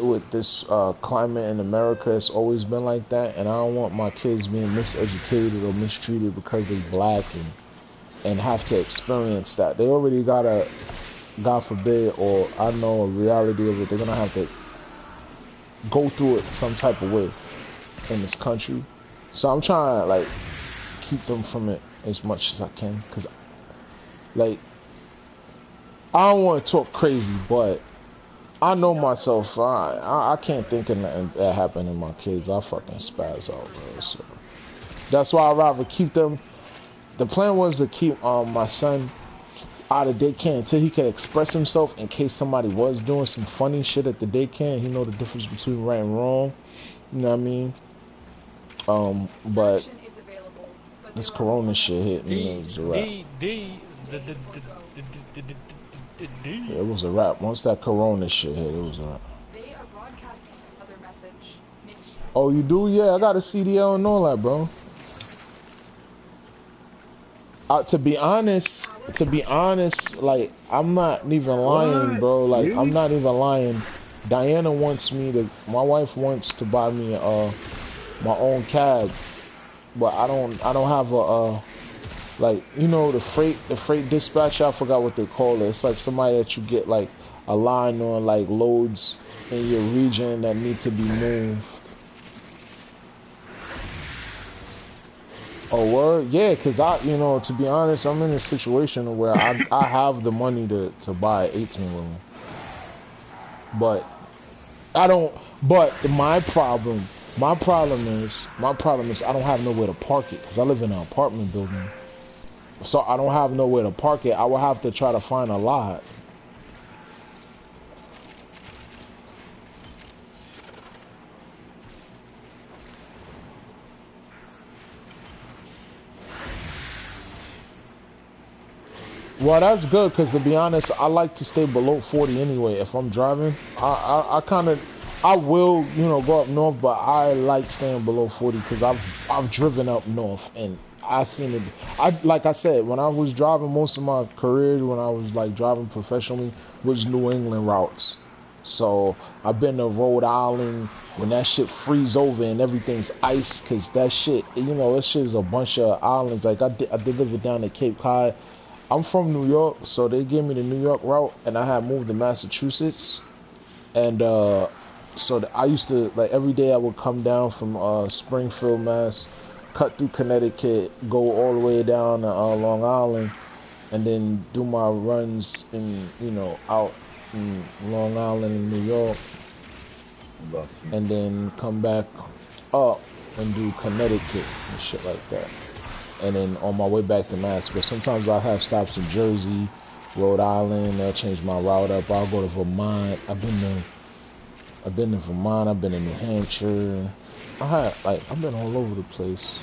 with this climate in America. It's always been like that, and I don't want my kids being miseducated or mistreated because they black and have to experience that. They already got a, God forbid, or I know a reality of it. They're gonna have to go through it some type of way in this country. So I'm trying to like keep them from it as much as I can, cause like I don't want to talk crazy, but I know myself. I can't think of nothing that happened to my kids. I fucking spaz out, bro. So that's why I'd rather keep them. The plan was to keep my son out of daycare until he could express himself in case somebody was doing some funny shit at the daycare. He know the difference between right and wrong. You know what I mean? But this corona shit hit me, and it was a wrap. D. It was a wrap. Once that corona shit hit, it was a wrap. They are broadcasting another message. Oh, you do? Yeah, I got a CDL and all that, bro. To be honest, like I'm not even lying, What? bro. Like I'm Really? not even lying. Diana wants me to. My wife wants to buy me my own cab, but I don't have a like the freight dispatcher. I forgot what they call it. It's like somebody that you get like a line on like loads in your region that need to be moved. Oh, word? Yeah, because to be honest, I'm in a situation where I have the money to buy an 18 wheeler. But I don't, but my problem is I don't have nowhere to park it because I live in an apartment building. So I don't have nowhere to park it. I will have to try to find a lot. Well, that's good because to be honest, I like to stay below 40 anyway. If I'm driving, I kind of, I will, you know, go up north, but I like staying below 40 because I've driven up north and I seen it. I like I said, when I was driving, most of my career when I was like driving professionally was New England routes. So I've been to Rhode Island when that shit freeze over and everything's ice because that shit, you know, that shit is a bunch of islands. Like I delivered down to Cape Cod. I'm from New York, so they gave me the New York route, and I had moved to Massachusetts, and I used to like every day I would come down from Springfield, Mass, cut through Connecticut, go all the way down to Long Island, and then do my runs in out in Long Island and New York, and then come back up and do Connecticut and shit like that. And then on my way back to Mass, but sometimes I'll have stops in Jersey, Rhode Island. I'll change my route up. I'll go to Vermont. I've been to Vermont. I've been to New Hampshire. I've been all over the place.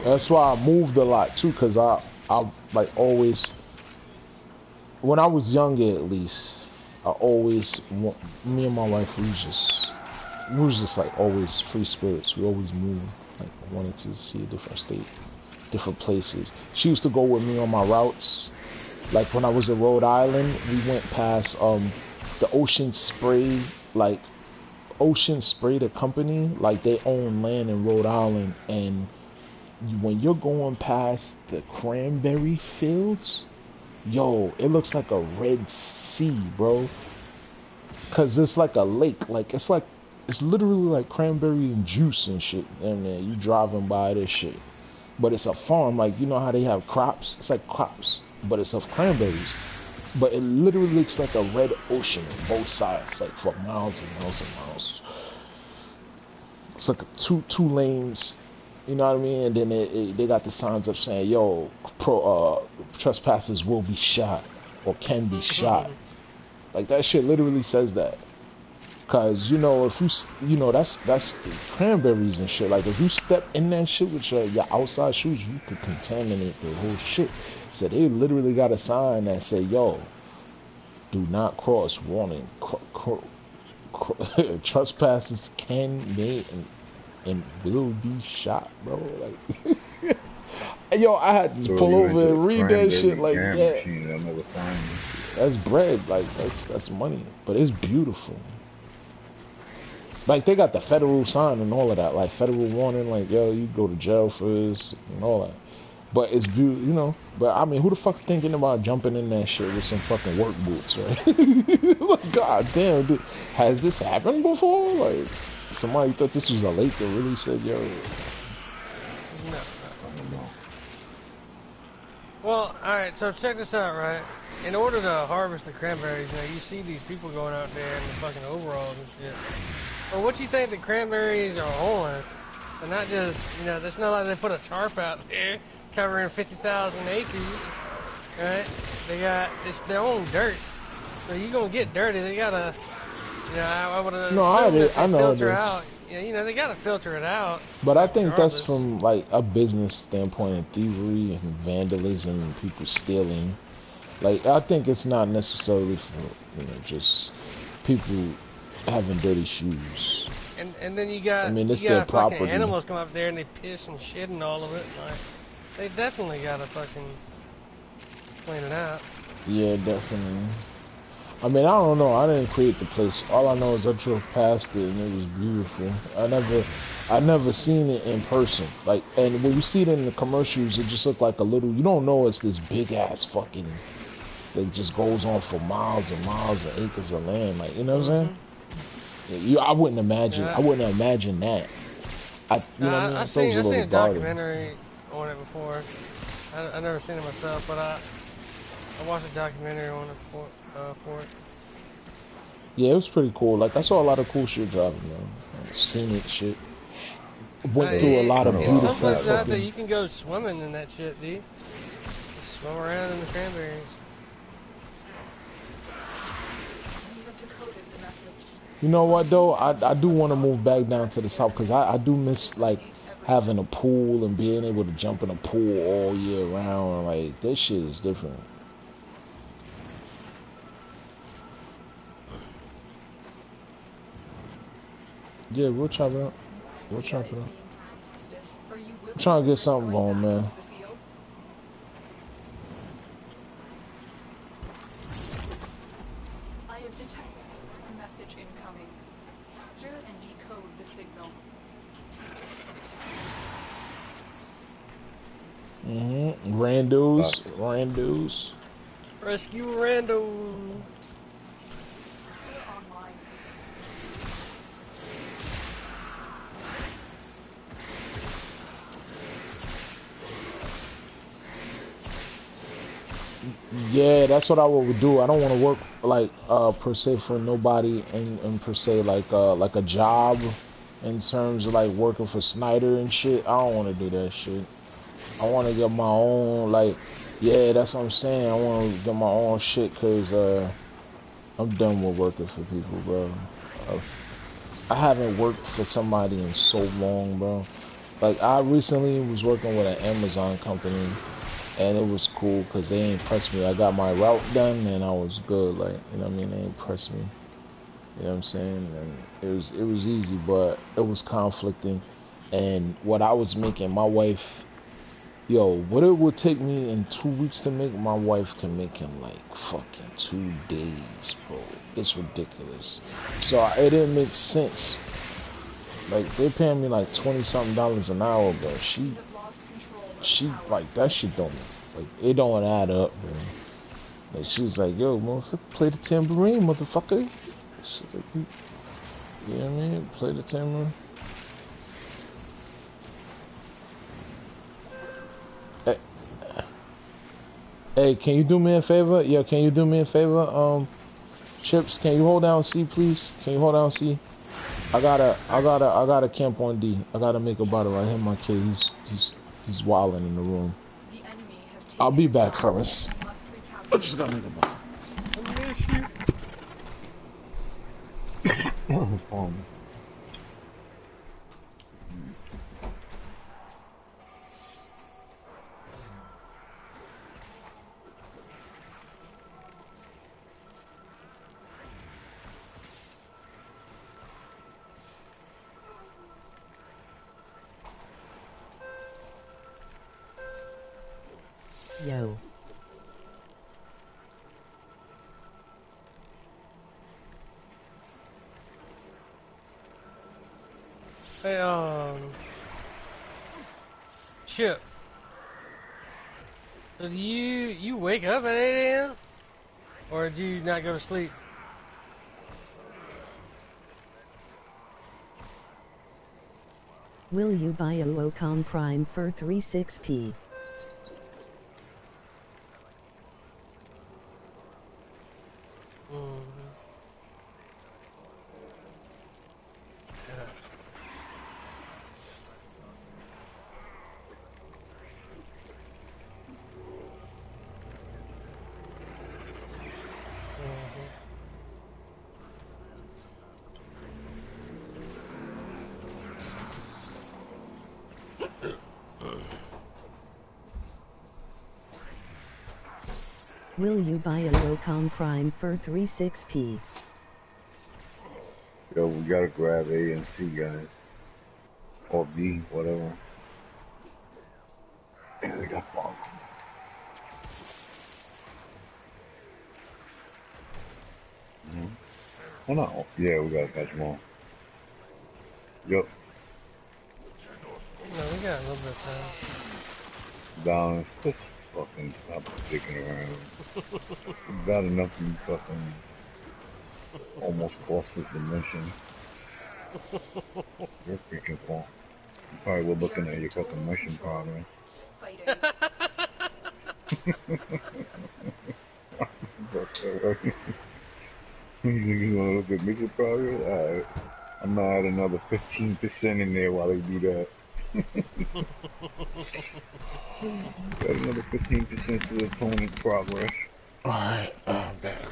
That's why I moved a lot too, cause I like always. When I was younger, at least, me and my wife, we was just like always free spirits. We always moved. Like wanted to see a different state, different places. She used to go with me on my routes. Like when I was in Rhode Island, we went past the Ocean Spray, the company, like they own land in Rhode Island, and when you're going past the cranberry fields, yo, it looks like a Red Sea, bro. Cause it's like a lake, it's literally like cranberry and juice and shit. And man, you driving by this shit. But it's a farm, like you know how they have crops? It's like crops, but it's of cranberries. But it literally looks like a red ocean on both sides, like for miles and miles and miles. It's like two lanes, you know what I mean? And then they got the signs up saying, yo, trespassers will be shot or can be shot. Like that shit literally says that. Cause you know if that's cranberries and shit. Like if you step in that shit with your outside shoes, you could contaminate the whole shit. So they literally got a sign that say, "Yo, do not cross. Warning: trespassers can may and will be shot, bro." Like, yo, I had to pull over and read that shit. Like, yeah, that's bread. Like that's money, but it's beautiful. Like, they got the federal sign and all of that, like, federal warning, like, yo, you go to jail for this and all that. But it's beautiful, you know. But, I mean, who the fuck thinking about jumping in that shit with some fucking work boots, right? Like, god damn, dude, has this happened before? Like, somebody thought this was a lake that really said, yo. No. Well, alright, so check this out, right? In order to harvest the cranberries, you know, you see these people going out there in the fucking overalls and shit. Well, what do you think the cranberries are on? They're not just, you know, it's not like they put a tarp out there covering 50,000 acres, right? It's their own dirt. So you're gonna get dirty. They gotta, you know, I would have I know filter this. out. Yeah, you know, they gotta filter it out. But I think that's from, like, a business standpoint and thievery and vandalism and people stealing. Like, I think it's not necessarily for, you know, just people having dirty shoes. And then you got, it's their property. Fucking animals come up there and they piss and shit and all of it. Like, they definitely gotta fucking clean it out. Yeah, definitely. I mean, I don't know. I didn't create the place. All I know is I drove past it and it was beautiful. I never seen it in person. Like, and when you see it in the commercials, it just looked like a little. You don't know it's this big ass fucking that just goes on for miles and miles and acres of land. Like, you know what I'm saying? I wouldn't imagine. Yeah. I wouldn't imagine that. I've seen a documentary on it before. I never seen it myself, but I watched a documentary on it for it. Yeah, it was pretty cool. Like, I saw a lot of cool shit driving, man. Scenic shit. Went through a lot of beautiful. Some places out there you can go swimming in that shit, dude. Just swim around in the cranberries. You know what though? I do want to move back down to the south because I do miss, like, having a pool and being able to jump in a pool all year round, like this shit is different. Yeah, we'll chop it up. We'll chop it up. I'm trying to get something going, man. I have detected a message incoming. Capture and decode the signal. Randos. Rescue Rando. Online. Yeah, that's what I would do. I don't want to work like per se for nobody and per se like a job in terms of like working for Snyder and shit. I don't want to do that shit. I want to get my own like yeah, that's what I'm saying. I want to get my own shit cuz I'm done with working for people, bro. I haven't worked for somebody in so long, bro. Like I recently was working with an Amazon company. And it was cool because they ain't pressed me. I got my route done and I was good. Like, you know what I mean? They ain't pressed me. You know what I'm saying? And it was easy, but it was conflicting. And what I was making, my wife, yo, what it would take me in 2 weeks to make, my wife can make in like fucking 2 days, bro. It's ridiculous. So it didn't make sense. Like they're paying me like $20-something an hour, bro. She like that shit don't like it don't add up, bro. Like she's like, yo, motherfucker, play the tambourine, motherfucker. She's like, you know what I mean? Play the tambourine. Hey, hey, can you do me a favor? Yeah, can you do me a favor? Chips, can you hold down C, please? Can you hold down C? I gotta camp on D. I gotta make a butter. I hear my kid. He's wilding in the room. I'll be back, fellas. I just gotta make a butter. Yo. Hey, Chip. So do you wake up at 8 a.m. or do you not go to sleep? Will you buy a Wacom Prime for 36p? Will you buy a Wacom Prime for 36p? Yo, we gotta grab A and C, guys. Or B, whatever. And we got fog. Oh no. Yeah, we gotta catch them all. Yup. No, we got a little bit of time. Down. Just fucking stop dicking around. Bad enough you fucking almost cost us the mission. You're freaking fault. You probably were looking at your fucking mission progress. You wanna look at mission progress? Alright. I'm gonna add another 15% in there while they do that. Got another 15% to the opponent's progress. Alright, I'm back.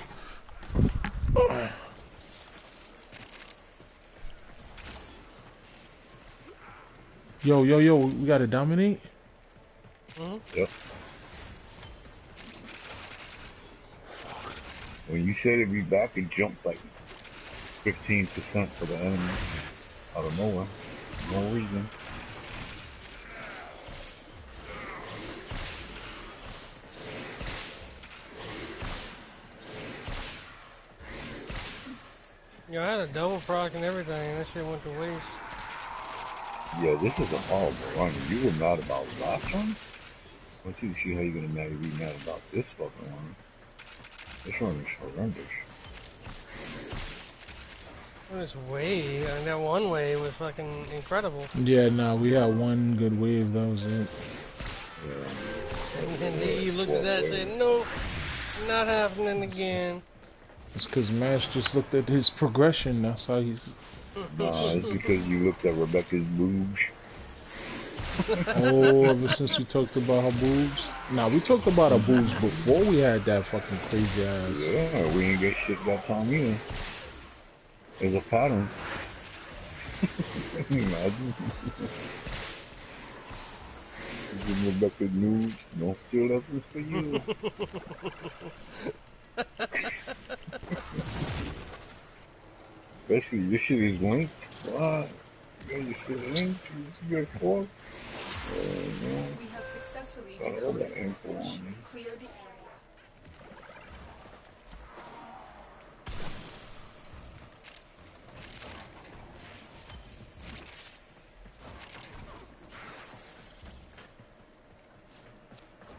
Yo, we gotta dominate? Mm-hmm. Yep. When you said it'd be back, it jumped like 15% for the enemy out of nowhere. No reason. Yo, I had a double proc and everything, and that shit went to waste. Yeah, this is a horrible run. You were mad about last run? I want you to see how you're gonna be mad about this fucking one. This one is horrendous. This wave, I mean, that one wave was fucking incredible. Yeah, nah, we had one good wave, that was it. Yeah. And then you looked at that and said, nope, not happening again. It's cause Mash just looked at his progression, that's how he's... Nah, it's because you looked at Rebecca's boobs. Oh, ever since we talked about her boobs? Nah, we talked about her boobs before we had that fucking crazy ass. Yeah, we ain't get shit that time either. There's a pattern. Imagine. Rebecca's nudes, no steal lessons for you. Especially this shit is linked. What? You got your shit linked? You got four? No. We have successfully Got all decoded that the info message. on me. Clear the area.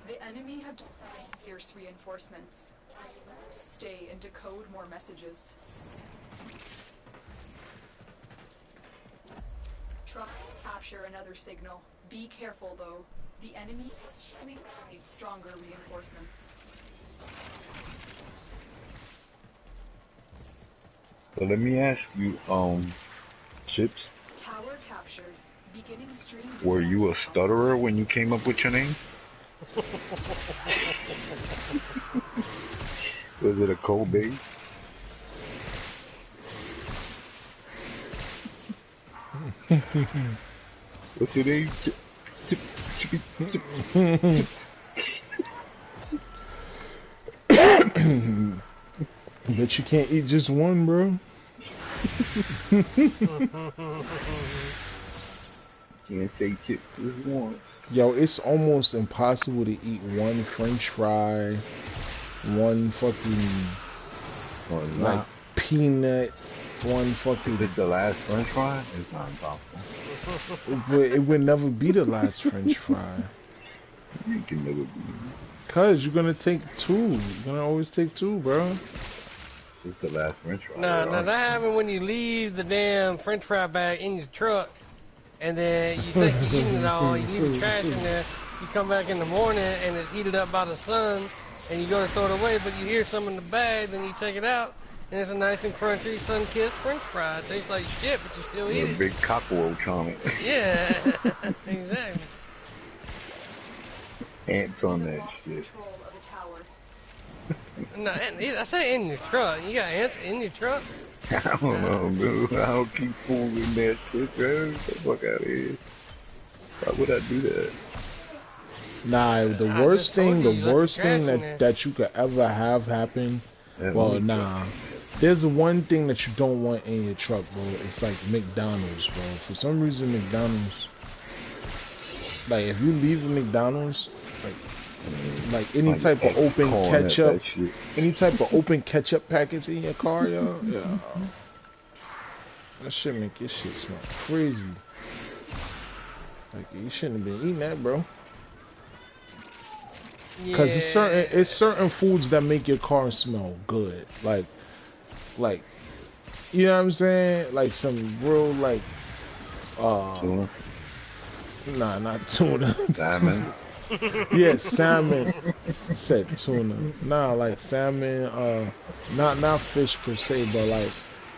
The enemy have deployed fierce reinforcements. Stay and decode more messages. Try to capture another signal. Be careful though. The enemy is surely need stronger reinforcements. So let me ask you, Chips, Tower captured. Beginning stream. were you a stutterer when you came up with your name? Was it a Kobe? What's your name? Bet you can't eat just one, bro. Can't say chips just once. Yo, it's almost impossible to eat one French fry, one fucking Or not. like peanut, one fucking. Is it the last French fry? It's not impossible. But it would never be the last French fry. You can never be. Cause you're gonna take two. You're gonna always take two, bro. It's the last French fry. Nah, right? that happened when you leave the damn French fry bag in your truck, and then you think you're eating it all, you leave the trash in there, you come back in the morning and it's heated up by the sun, and you go to throw it away, but you hear some in the bag, then you take it out, and it's a nice and crunchy, sun-kissed French fry. It tastes like shit, but you still eat With a it. big cockroach on it. Yeah, exactly. Ants on We have that lost shit. control of a tower. No, I say in your truck. You got ants in your truck? I don't know, dude. I don't keep fooling that shit, man. Get the fuck out of here. Why would I do that? Nah, the I worst just told thing, you, the you left worst the trash thing in there. that you could ever have happen. That Well, was- nah. There's one thing that you don't want in your truck, bro. It's like McDonald's, bro. For some reason, McDonald's. Like, if you leave a McDonald's, like any Like type of open corn at ketchup, that shit. any type of open ketchup packets in your car, yo, yeah. That shit make your shit smell crazy. Like, you shouldn't have been eating that, bro. Cause it's certain foods that make your car smell good. Like, you know what I'm saying? Like some real like, Tuna, nah, not tuna. salmon. Yeah, salmon. Said tuna. Nah, like salmon. Not fish per se, but like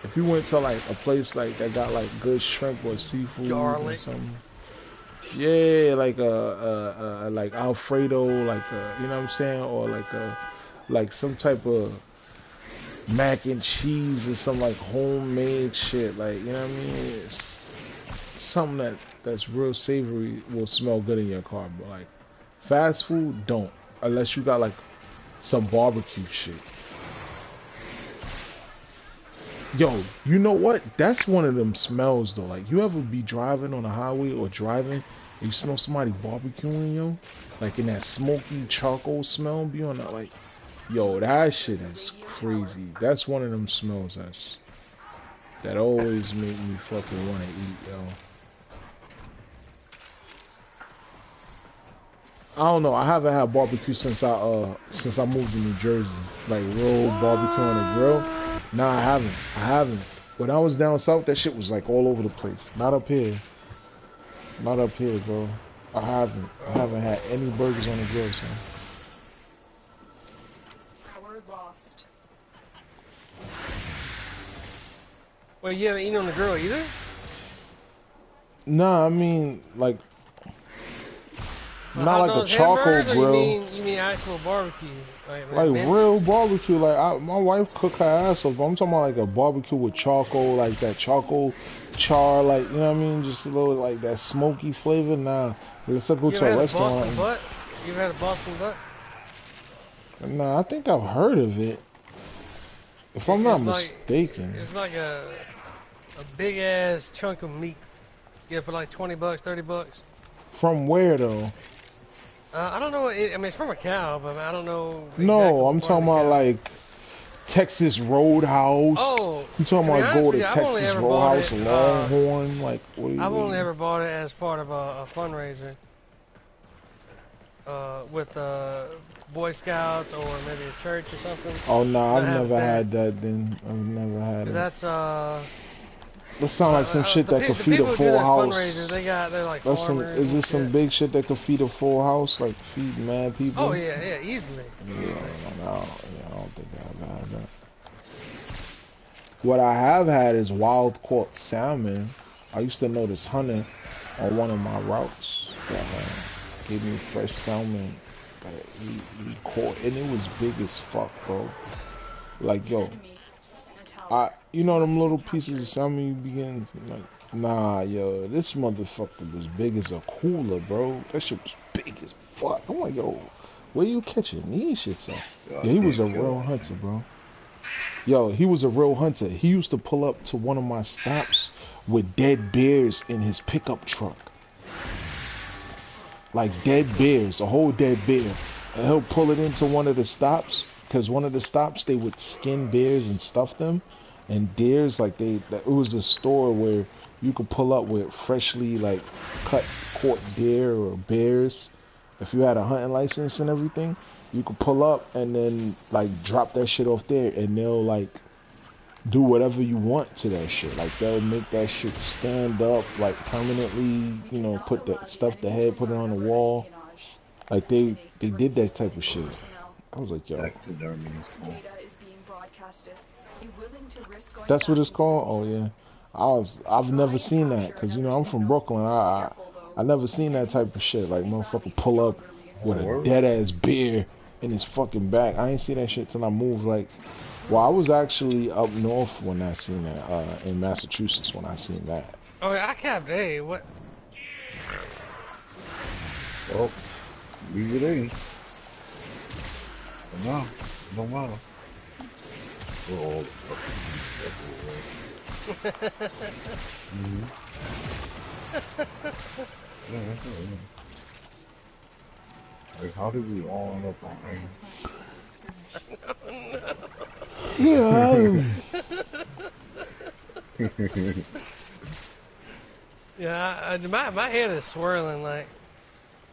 if you went to like a place like that got like good shrimp or seafood or Garlic. something. Yeah, like like Alfredo, like you know what I'm saying, or like some type of mac and cheese or some like homemade shit, like you know what I mean. something that's real savory will smell good in your car, but like fast food don't, unless you got like some barbecue shit. Yo, you know what? That's one of them smells though. Like you ever be driving on the highway or driving and you smell somebody barbecuing, yo? Like in that smoky charcoal smell be on that, like, yo, that shit is crazy. That's one of them smells that always make me fucking wanna eat, yo. I don't know. I haven't had barbecue since I moved to New Jersey. Like real barbecue on the grill. Nah, I haven't. I haven't. When I was down south, that shit was like all over the place. Not up here. Not up here, bro. I haven't. I haven't had any burgers on the grill, son. Power lost. Well, you haven't eaten on the grill either? Nah, I mean like Well, not hot like a dogs, charcoal hamburgers, or grill. you mean actual barbecue? Like mince? real barbecue. Like my wife cook her ass off. But I'm talking about like a barbecue with charcoal, like that charcoal char, like, you know what I mean? Just a little like that smoky flavor. Nah, let's go You to ever a had a restaurant. Boston butt? You ever had a Boston butt? Nah, I think I've heard of it. If I'm not mistaken. It's like a big ass chunk of meat. Get it for like $20, $30. From where though? I don't know. I mean, it's from a cow, but I don't know. No, exactly I'm talking about like Texas Roadhouse. Oh, You talking about go to I've only Texas ever bought Roadhouse, it, Longhorn? Like, what do you? I've only ever bought it as part of a fundraiser with Boy Scouts or maybe a church or something. Oh no, But I've I never haven't had that. Then I've never had it. That's That sound like some shit that could the feed a people who do full that house. fundraiser, they're like That's some. farmers Is and this some shit. big shit that could feed a full house? Like feed mad people? Oh yeah, easily. Yeah, I don't think I've had that. What I have had is wild caught salmon. I used to know this hunter on one of my routes that gave me fresh salmon that he caught, and it was big as fuck, bro. Like, yo, you know them little pieces of salmon you begin like, nah, yo, this motherfucker was big as a cooler, bro. That shit was big as fuck. I'm like, yo, where you catching these shits at? Yeah, he was a real hunter, bro. Yo, he was a real hunter. He used to pull up to one of my stops with dead bears in his pickup truck. Like dead bears, a whole dead bear. And he'll pull it into one of the stops, because one of the stops they would skin bears and stuff them. And deers, like it was a store where you could pull up with freshly like caught deer or bears. If you had a hunting license and everything, you could pull up and then like drop that shit off there, and they'll like do whatever you want to that shit. Like they'll make that shit stand up like permanently, you know, put the stuff the head, put it on the wall. Like they did that type of shit. I was like, yo, Taxidermy. that's what it's called. Oh yeah, I've never seen that, because you know I'm from Brooklyn. I never seen that type of shit. Like motherfucker pull up with a dead ass bear in his fucking back. I ain't seen that shit till I moved. Like, well, I was actually up north when I seen that, in Massachusetts when I seen that. Oh yeah, I capped. Hey, what? Well, leave it in. But no, no matter. We're all Like, how did we all end up on Yeah. Yeah, my head is swirling. Like,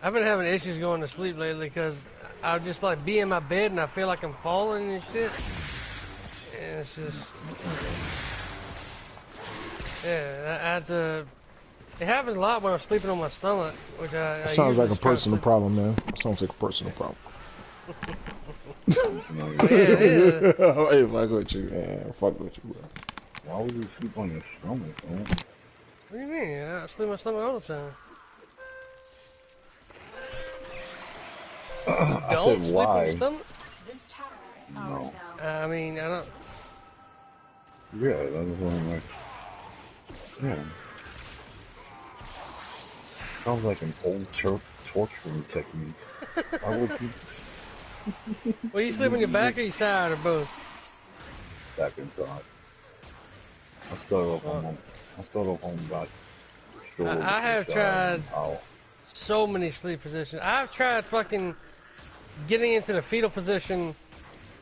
I've been having issues going to sleep lately because I'll just like be in my bed and I feel like I'm falling and shit. And it's just, yeah, I had to. It happens a lot when I'm sleeping on my stomach, which I Sounds like a usually try to personal sleep. problem, man. Sounds like a personal problem. Yeah, it is. Hey, fuck with you, man. Fuck with you, bro. Why would you sleep on your stomach, man? What do you mean? I sleep on my stomach all the time. I Don't said sleep why? on your stomach? This tower is ours now. I mean, I don't. Yeah, that's what I'm like. Yeah. Sounds like an old torturing technique. Why would you Well, you sleep on your back or your side or both? back inside? I started off Well, on I started off on about shoulder I to have the side tried and how so many sleep positions. I've tried fucking getting into the fetal position,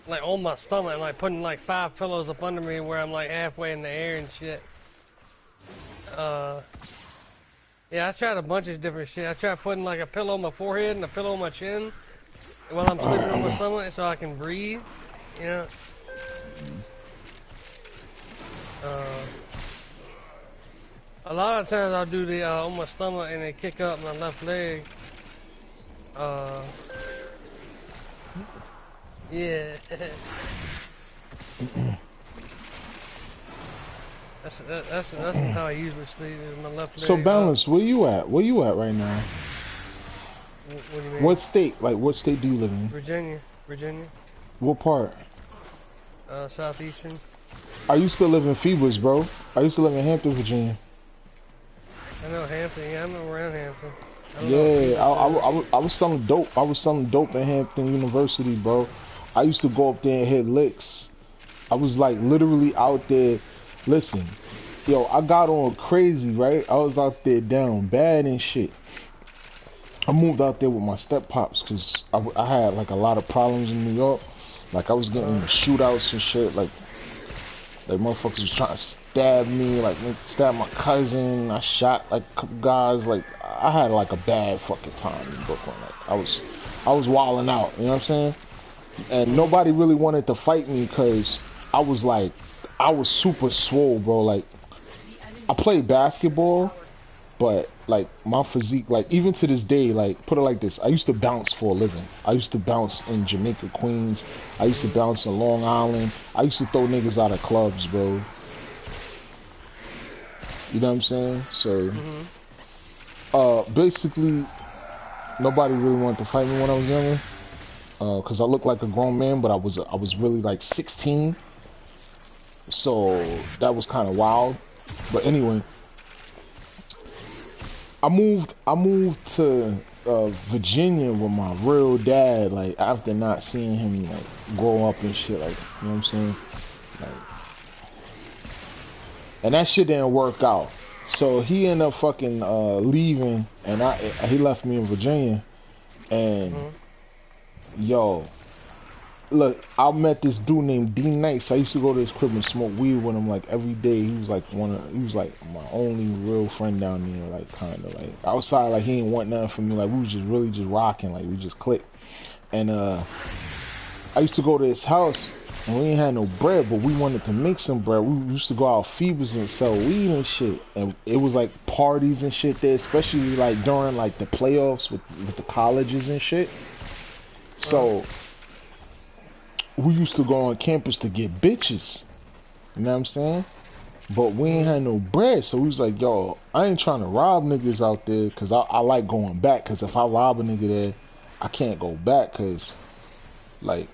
like on my stomach, and like putting like 5 pillows up under me where I'm like halfway in the air and shit. Yeah, I tried a bunch of different shit. I tried putting like a pillow on my forehead and a pillow on my chin while I'm sleeping on my stomach so I can breathe, you know. A lot of times I'll do the on my stomach and then kick up my left leg. Yeah. that's how I usually sleep, is my left So leg up. Balance, where you at? Where you at right now? What do you mean? What state? Like, what state do you live in? Virginia. What part? Southeastern. I used to live in Phoebus, bro. I used to live in Hampton, Virginia. I know Hampton. Yeah, I'm around Hampton. I don't know Yeah, if I was selling dope. I was selling dope at Hampton University, bro. I used to go up there and hit licks. I was like literally out there. Listen, yo, I got on crazy, right? I was out there down bad and shit. I moved out there with my step pops because I had like a lot of problems in New York. Like I was getting into shootouts and shit. Like motherfuckers was trying to stab me, like stab my cousin. I shot like a couple guys. Like I had like a bad fucking time in Brooklyn. Like I was wilding out. You know what I'm saying? And nobody really wanted to fight me because I was like, I was super swole, bro. Like I played basketball, but like my physique, like even to this day, like put it like this, I used to bounce for a living. I used to bounce in Jamaica, Queens. I used to bounce in Long Island. I used to throw niggas out of clubs, bro. You know what I'm saying? So, basically, nobody really wanted to fight me when I was younger, cause I looked like a grown man, but I was really like 16. So that was kind of wild. But anyway. I moved to Virginia with my real dad, like after not seeing him like grow up and shit, like you know what I'm saying? Like, and that shit didn't work out. So he ended up fucking leaving, and he left me in Virginia. And yo, look, I met this dude named D Nice. I used to go to his crib and smoke weed with him like every day. He was like my only real friend down there, like kinda like outside, like he ain't want nothing from me. Like we was just really just rocking, like we just clicked. And I used to go to his house and we ain't had no bread, but we wanted to make some bread. We used to go out Phoebus and sell weed and shit. And it was like parties and shit there, especially like during like the playoffs with the colleges and shit. So we used to go on campus to get bitches. You know what I'm saying? But we ain't had no bread, so we was like, yo, I ain't trying to rob niggas out there, because I like going back, because if I rob a nigga there, I can't go back, because, like,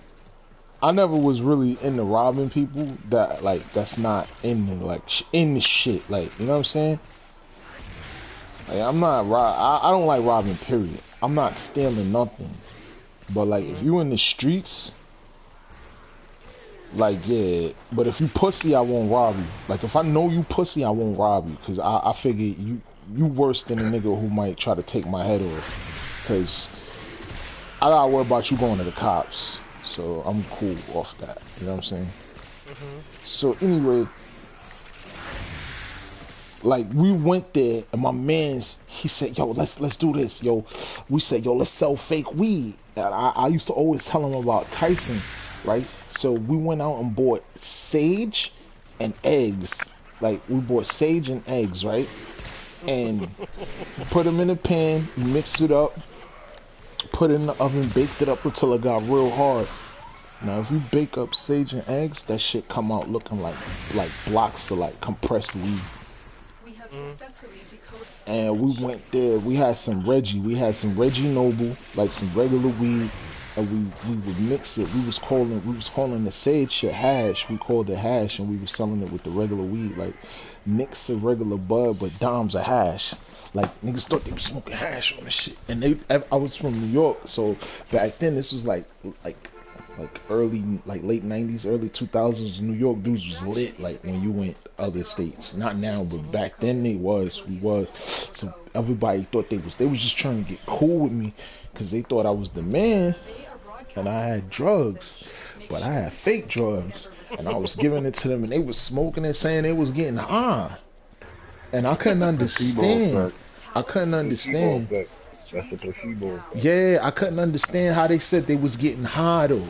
I never was really into robbing people that, like, that's not in the, like, in the shit, like, you know what I'm saying? Like, I'm not, I don't like robbing, period. I'm not stealing nothing. But, like, if you in the streets, like, yeah, but if you pussy, I won't rob you. Like, if I know you pussy, I won't rob you. Because I figure you worse than a nigga who might try to take my head off. Because I gotta worry about you going to the cops. So I'm cool off that. You know what I'm saying? So anyway, like, we went there, and my man's, he said, yo, let's do this. Yo, we said, yo, let's sell fake weed. And I used to always tell him about Tyson, right? So we went out and bought sage and eggs. Like, we bought sage and eggs, right? And put them in a pan, mixed it up, put it in the oven, baked it up until it got real hard. Now, if you bake up sage and eggs, that shit come out looking like blocks of, like, compressed weed. We have successfully decoded. And we went there, we had some Reggie Noble, like some regular weed, we would mix it. We was calling the sage shit hash. We called it hash, and we was selling it with the regular weed. Like Nick's a regular bud, but Dom's a hash. Like niggas thought they was smoking hash on the shit, and I was from New York, so back then this was like early, like late 90s, early 2000s. New York dudes was lit. Like when you went other states, not now, but back then we was. So everybody thought they was just trying to get cool with me, cause they thought I was the man, and I had drugs, but I had fake drugs, and I was giving it to them, and they was smoking it, saying they was getting high. And I couldn't understand. I couldn't understand. That's a placebo effect. Yeah, I couldn't understand how they said they was getting high though.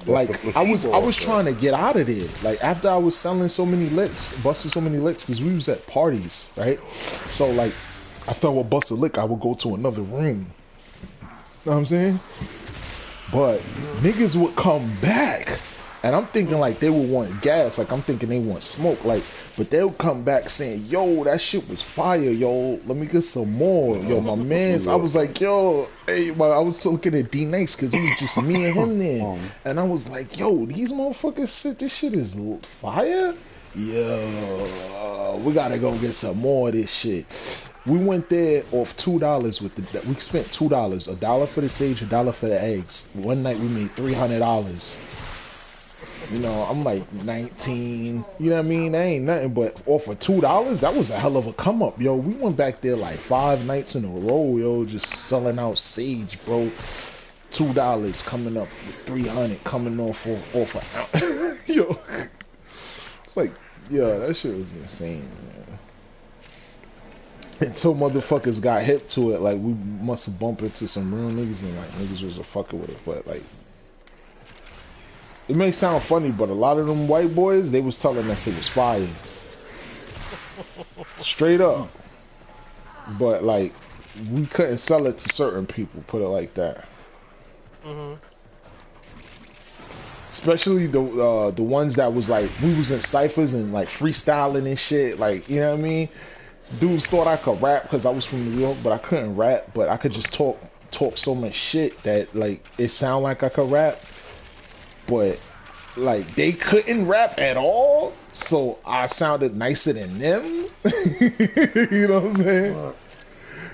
Like I was trying to get out of there. Like after I was selling so many licks, busting so many licks, because we was at parties, right? So like after I would bust a lick, I would go to another room. You know what I'm saying? But niggas would come back. And I'm thinking like they would want gas, like I'm thinking they want smoke, like, but they'll come back saying, yo, that shit was fire, yo, let me get some more. Yo, my mans, I was like, yo, hey, I was looking at D-Nice because it was just me and him there. And I was like, yo, these motherfuckers said this shit is fire? Yo, we gotta go get some more of this shit. We went there off $2 with the, we spent $2, $1 for the sage, $1 for the eggs. One night we made $300. You know, I'm like 19, you know what I mean? That ain't nothing, but off of $2, that was a hell of a come up, yo. We went back there like 5 nights in a row, yo, just selling out sage, bro. $2 coming up with 300 coming off an yo. It's like, yeah, that shit was insane, man. Until motherfuckers got hip to it, like we must have bumped into some real niggas and like niggas was a fucker with it, but like, it may sound funny, but a lot of them white boys, they was telling us it was fire. Straight up. But, like, we couldn't sell it to certain people, put it like that. Especially the ones that was, like, we was in ciphers and, like, freestyling and shit. Like, you know what I mean? Dudes thought I could rap because I was from New York, but I couldn't rap. But I could just talk so much shit that, like, it sound like I could rap. But like they couldn't rap at all, so I sounded nicer than them. You know what I'm saying?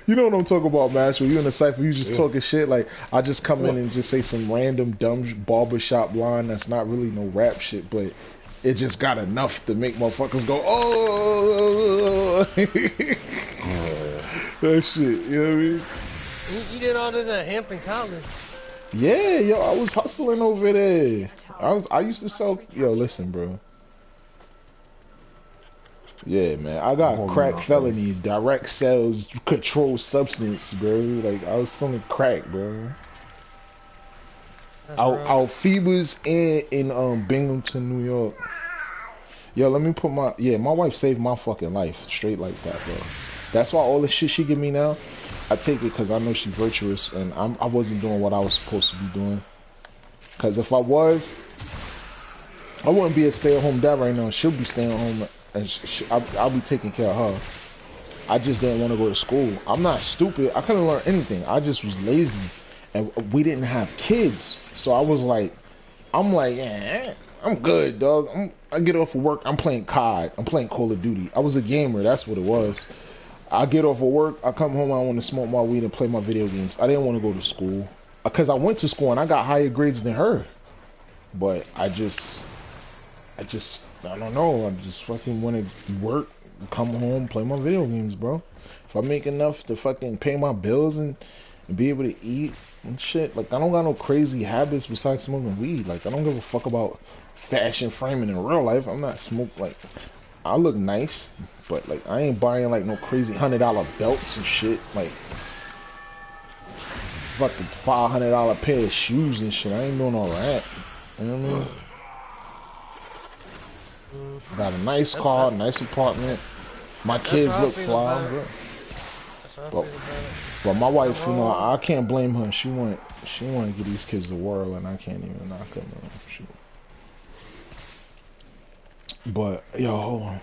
You know what I'm talking about, Mash? When you in a cypher, you just talking shit. Like I just come in and just say some random dumb barbershop line that's not really no rap shit, but it just got enough to make motherfuckers go, oh, that shit. You know what I mean? You did all this at Hampton College. Yeah, yo, I was hustling over there. I used to sell. Yo, listen, bro. Yeah, man, I got crack felonies, direct sales, controlled substance, bro. Like I was selling crack, bro. Out Phoebus and in Binghamton, New York. Yo, let me put my wife saved my fucking life, straight like that, bro. That's why all the shit she give me now, I take it because I know she's virtuous, and I wasn't doing what I was supposed to be doing. Because if I was, I wouldn't be a stay-at-home dad right now. She'll be staying home, and I'll be taking care of her. I just didn't want to go to school. I'm not stupid. I couldn't learn anything. I just was lazy, and we didn't have kids. So I was like, I'm good, dog. I get off of work. I'm playing COD. I'm playing Call of Duty. I was a gamer. That's what it was. I get off of work, I come home, I want to smoke my weed and play my video games. I didn't want to go to school. Because I went to school and I got higher grades than her. But I don't know. I just fucking want to work, come home, play my video games, bro. If I make enough to fucking pay my bills and be able to eat and shit. Like, I don't got no crazy habits besides smoking weed. Like, I don't give a fuck about fashion framing in real life. I'm not like, I look nice, but like I ain't buying like no crazy $100 belts and shit. Like fucking $500 pair of shoes and shit. I ain't doing all that. You know what I mean? Got a nice car, nice apartment. My kids look fly, bro. But my wife, you know, I can't blame her. She want to give these kids the world, and I can't even knock her. Shit. But yo, hold on.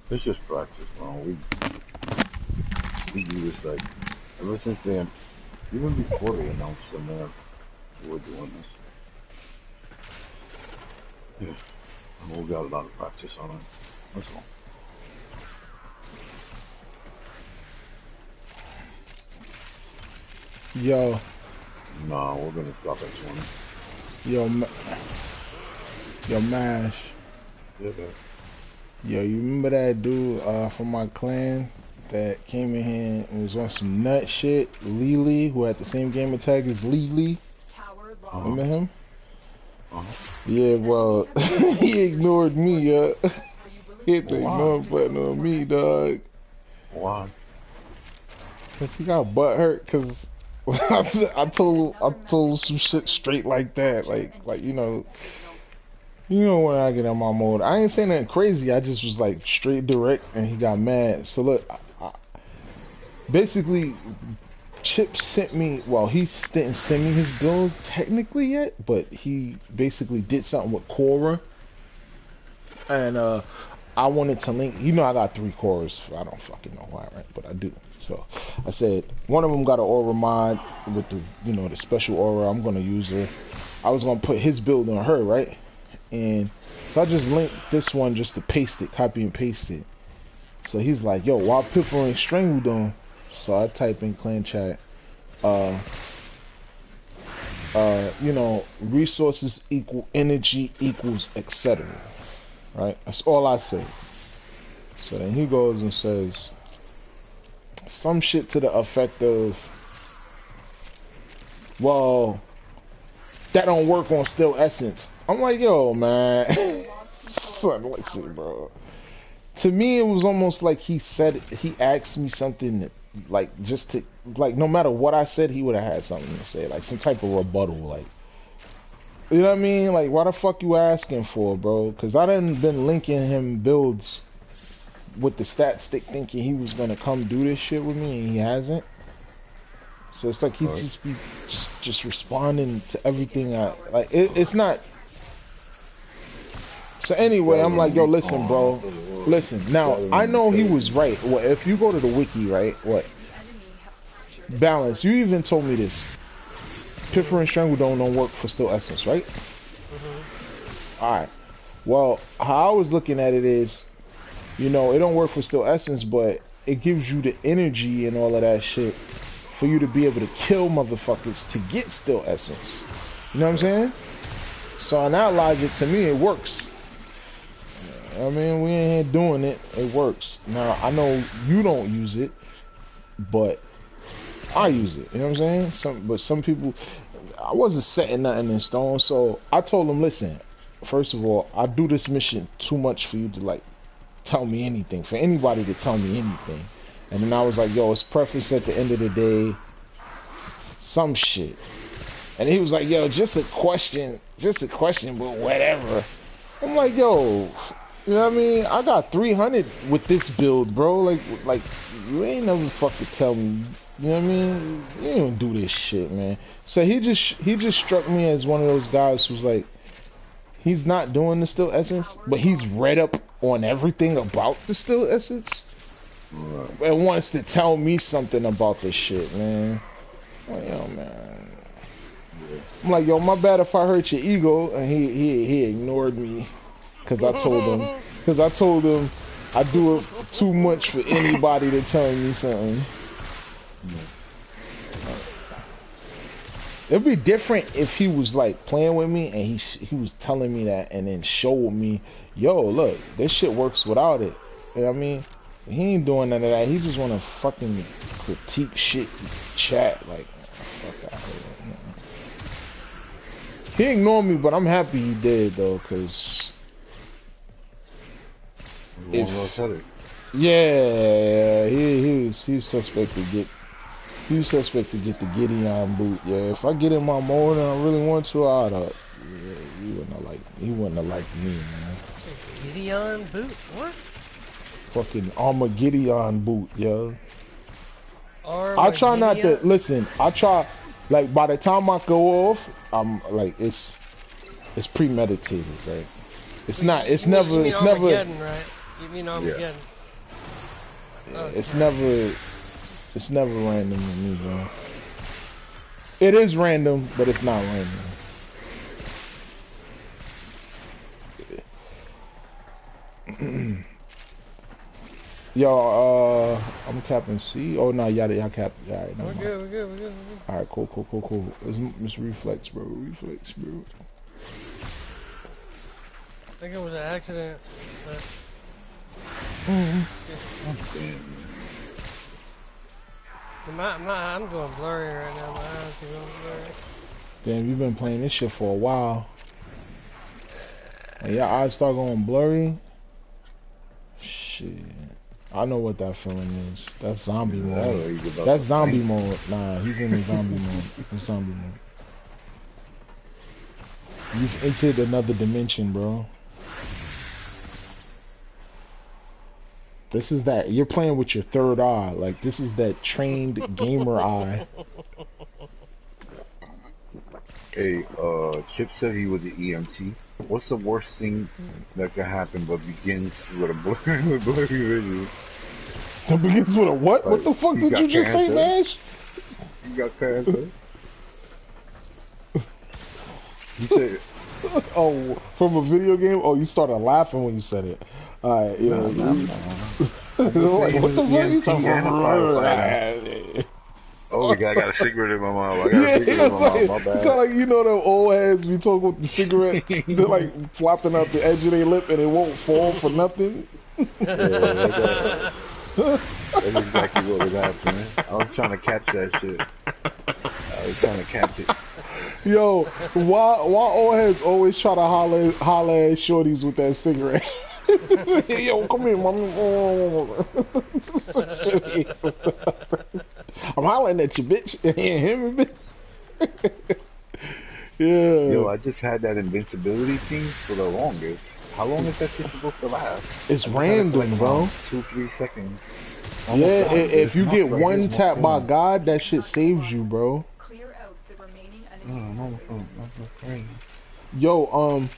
It's just practice, man. We do this like ever since then, even before they announced the map, we're doing this. Yeah, and we got a lot of practice on it. That's all. Yo, Nah, we're gonna stop at 20. yo, yo, Mash. Yeah, man. Yo, you remember that dude from my clan that came in here and was on some nut shit? Lily, who had the same gamer tag as Lily. Tower Remember lost. him? Uh-huh. Yeah, well, he ignored me, yeah. Are you willing He to hit the stay ignore and button decode on more me, messages? dog. Why? Cause he got butt hurt. Cause I told some shit straight like that, like you know when I get in my mode, I ain't saying nothing crazy. I just was like straight direct, and he got mad. So look, basically, Chip sent me. Well, he didn't send me his build technically yet, but he basically did something with Cora, and I wanted to link. You know, I got 3 cores. I don't fucking know why, right? But I do. So I said one of them got an aura mod with the the special aura. I'm gonna use her. I was gonna put his build on her, right? And so I just linked this one just to paste it, copy and paste it. So he's like, "Yo, why Piffle ain't strangled on?" So I type in clan chat, resources equal energy equals etc. Right? That's all I say. So then he goes and says some shit to the effect of, well, that don't work on Still Essence. I'm like, yo, man. Son, listen, bro. To me, it was almost like he asked me something that, like, just to, like, no matter what I said, he would have had something to say, like, some type of rebuttal, like, you know what I mean? Like, why the fuck you asking for, bro? Because I done been linking him builds with the stat stick thinking he was gonna come do this shit with me, and he hasn't. So it's like he Right. just be just responding to everything I like. It's not. So anyway, I'm like, yo, listen, bro, listen. Now I know he was right. Well, if you go to the wiki, right? What balance? You even told me this. Piffer and Strangle don't work for Still Essence, right? All right. Well, how I was looking at it is, it don't work for Still Essence, but it gives you the energy and all of that shit for you to be able to kill motherfuckers to get Still Essence. You know what I'm saying? So on that logic, to me, it works. I mean, we ain't here doing it. It works. Now, I know you don't use it, but I use it. You know what I'm saying? Some people, I wasn't setting nothing in stone, so I told them, listen, first of all, I do this mission too much for you to, like, tell me anything, for anybody to tell me anything. And then I was like, yo, it's preface at the end of the day, some shit. And he was like, yo, just a question, but whatever. I'm like, yo, you know what I mean? I got 300 with this build, bro. Like you ain't never fucking tell me, you know what I mean? You don't do this shit, man. So he just struck me as one of those guys who's like, he's not doing the Still Essence, but he's read up on everything about the Still Essence. Right. And wants to tell me something about this shit, man. Like, yo, man. I'm like, yo, my bad if I hurt your ego. And he ignored me. Cause I told him I do it too much for anybody to tell me something. It'd be different if he was like playing with me and he was telling me that and then showed me, yo, look, this shit works without it. You know what I mean? He ain't doing none of that. He just wanna fucking critique shit, chat, like, fuck out here. He ignored me, but I'm happy he did though, cause yeah, he was suspect to get the Gideon boot. Yeah, if I get in my mode and I really want to, I'd he wouldn't have liked me, man. Gideon boot? What? Fucking Armageddon boot, yo. I try Armageddon? not to listen. I try, like, by the time I go off, I'm like, it's premeditated, right? It's not. It's never. You mean It's never. Armageddon, right? You mean Armageddon? It's never random to me, bro. It is random, but it's not random. Yo, I'm capping C. Oh no, y'all cap. Alright, We're good, we're good, we're good. Alright, cool. It's Miss Reflex, bro. Reflex, bro. I think it was an accident. But... I'm going blurry right now. My eyes are going blurry. Damn, you've been playing this shit for a while. And your eyes start going blurry. Shit. I know what that feeling is. That's zombie mode. That's zombie mode. Nah, he's in the zombie mode. It's zombie mode. You've entered another dimension, bro. This is that. You're playing with your third eye. Like, this is that trained gamer eye. Hey, Chip said he was an EMT. What's the worst thing that could happen but begins with a blurry vision? It begins with a what? Like, what the fuck did you just say, Nash? You got cancer. You said... Oh, from a video game? Oh, you started laughing when you said it. Alright, yeah. No. Like, what the fuck you talking about? Oh, I got a cigarette in my mouth. I got a cigarette in my mouth. My bad. It's not like, you know, them old heads be talking with the cigarettes. They're like flopping out the edge of their lip and it won't fall for nothing. Yeah, that's exactly what was happening. I was trying to catch that shit. I was trying to catch it. Yo, why old heads always try to holler at shorties with that cigarette? Yo, come here, mommy. I'm hollering at you, bitch. You hear me, bitch? Yeah. Yo, I just had that invincibility thing for the longest. How long is that shit supposed to last? It's random, bro. 2-3 seconds. Yeah, if you get one tap by God, that shit saves you, bro. Clear out the remaining enemy forces. Yo,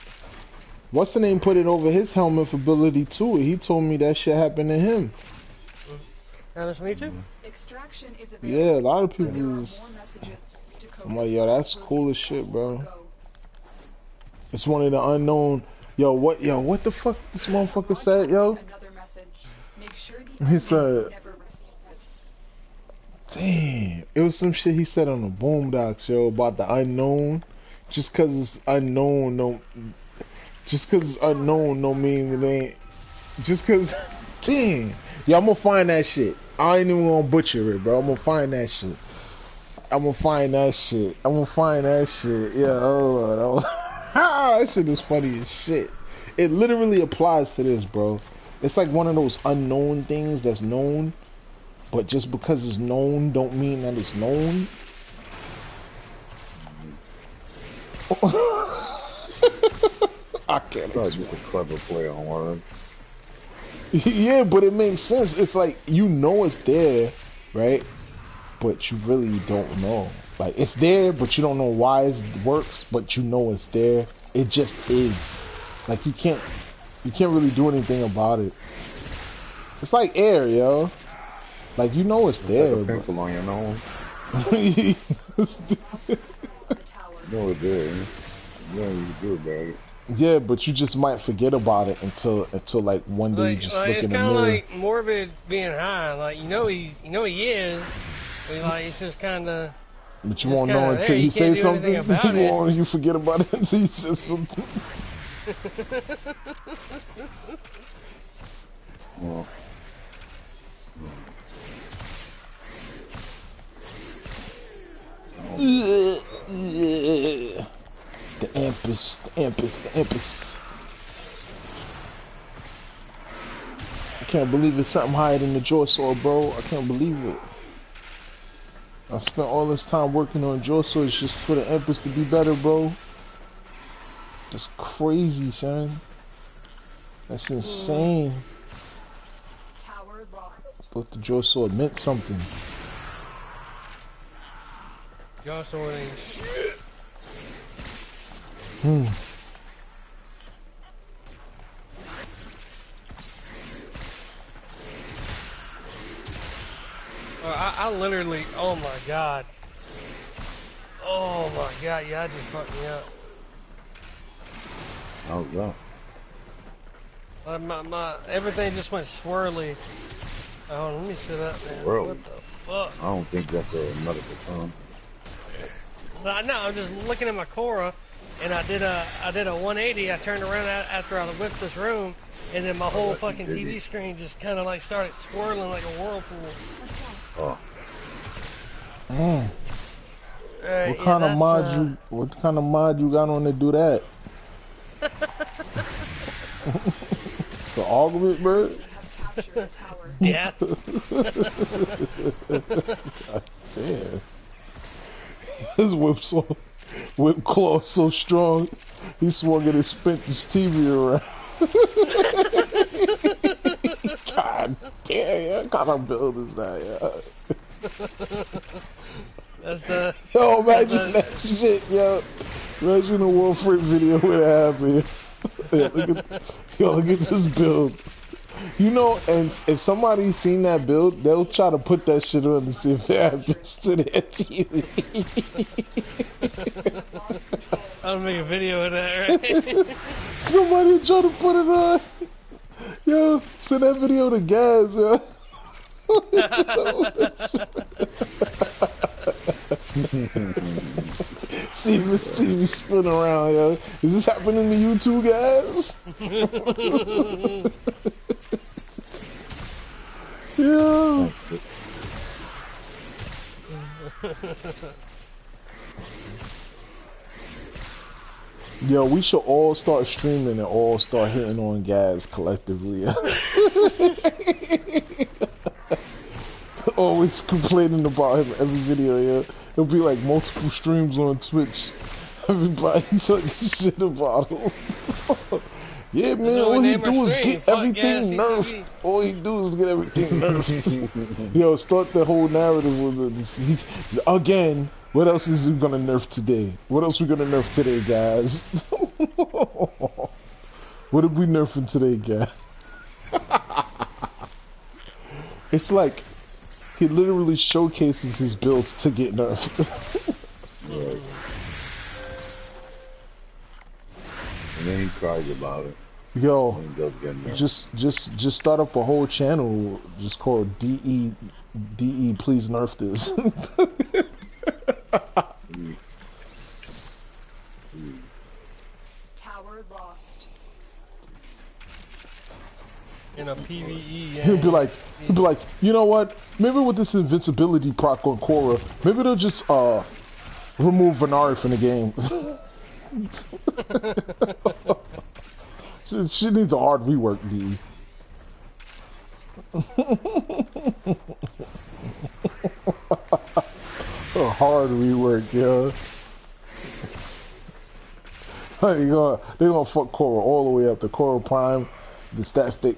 what's the name put it over his helmet ability too? He told me that shit happened to him. That's me too. Extraction is available. Yeah, a lot of people is... I'm like, yo, that's cool as shit, bro. It's one of the unknown... Yo, what the fuck this motherfucker said, yo? He said... Damn, it was some shit he said on the Boondocks, yo, about the unknown. Just cause it's unknown don't mean it ain't. Just cause, damn. Yo, I'm gonna find that shit. I ain't even gonna butcher it, bro. I'm gonna find that shit. Yeah, oh, that shit is funny as shit. It literally applies to this, bro. It's like one of those unknown things that's known, but just because it's known don't mean that it's known. I can't explain. Just a clever play on words. Yeah, but it makes sense. It's like, you know it's there, right? But you really don't know. Like, it's there, but you don't know why it works, but you know it's there. It just is. Like, you can't really do anything about it. It's like air, yo. Like, you know it's there. Like a pimple on your nose. No, it did. You know what you do about it. Yeah, but you just might forget about it until like one day you just look in the mirror. It's kind of like Morbid being high. Like, you know he is, but like it's just kind of. But you won't know until he says something. You forget about it until he says something. Well. Yeah. The Ampus. I can't believe it's something higher than the Joy Sword, bro. I can't believe it. I spent all this time working on Joy Swords just for the Ampus to be better, bro. That's crazy, son. That's insane. Tower lost. Thought the Joy Sword meant something. Joy Sword ain't shit. I literally, oh my god. Oh my god, yeah, that just fucked me up. How's that? Everything just went swirly. Oh, let me sit up, man. Swirly? What the fuck? I don't think that's a medical term. No, I'm just looking at my Cora, and I did a 180. I turned around after I whipped this room, and then my whole fucking TV screen just kind of like started swirling like a whirlpool. Oh. Right, What kind of mod you got on to do that? It's an argument, bro. Yeah. Damn. His whip claw so strong, he swung it and spent his TV around. God damn, what kind of build is that, That's yo, imagine that shit, yo. Imagine a Warframe video where that happened. Look at this build. You know, and if somebody's seen that build, they'll try to put that shit on to see if it happens to their TV. I'll make a video of that, right? Somebody try to put it on. Yo, send that video to Gaz, yo. See this TV spin around, yo. Is this happening to you too, guys? Yeah. Yo, we should all start streaming and all start hitting on guys collectively. Always complaining about him every video, yeah. It'll be like multiple streams on Twitch. Everybody talking shit about him. Yeah, man, all he do is get everything nerfed. All he do is get everything nerfed. Yo, start the whole narrative with it. Again, what else is he gonna nerf today? What else we gonna nerf today, guys? What are we nerfing today, guys? It's like he literally showcases his builds to get nerfed. Right. And then he cries about it. Yo, When he does get nerfed. just start up a whole channel just called DE please nerf this. Tower lost. In a PvE game. He'll be like, you know what? Maybe with this invincibility proc on Korra, maybe they'll just remove Venari from the game. She needs a hard rework, D. A hard rework, yeah. They're gonna fuck Korra all the way up to Korra Prime. The stat stick,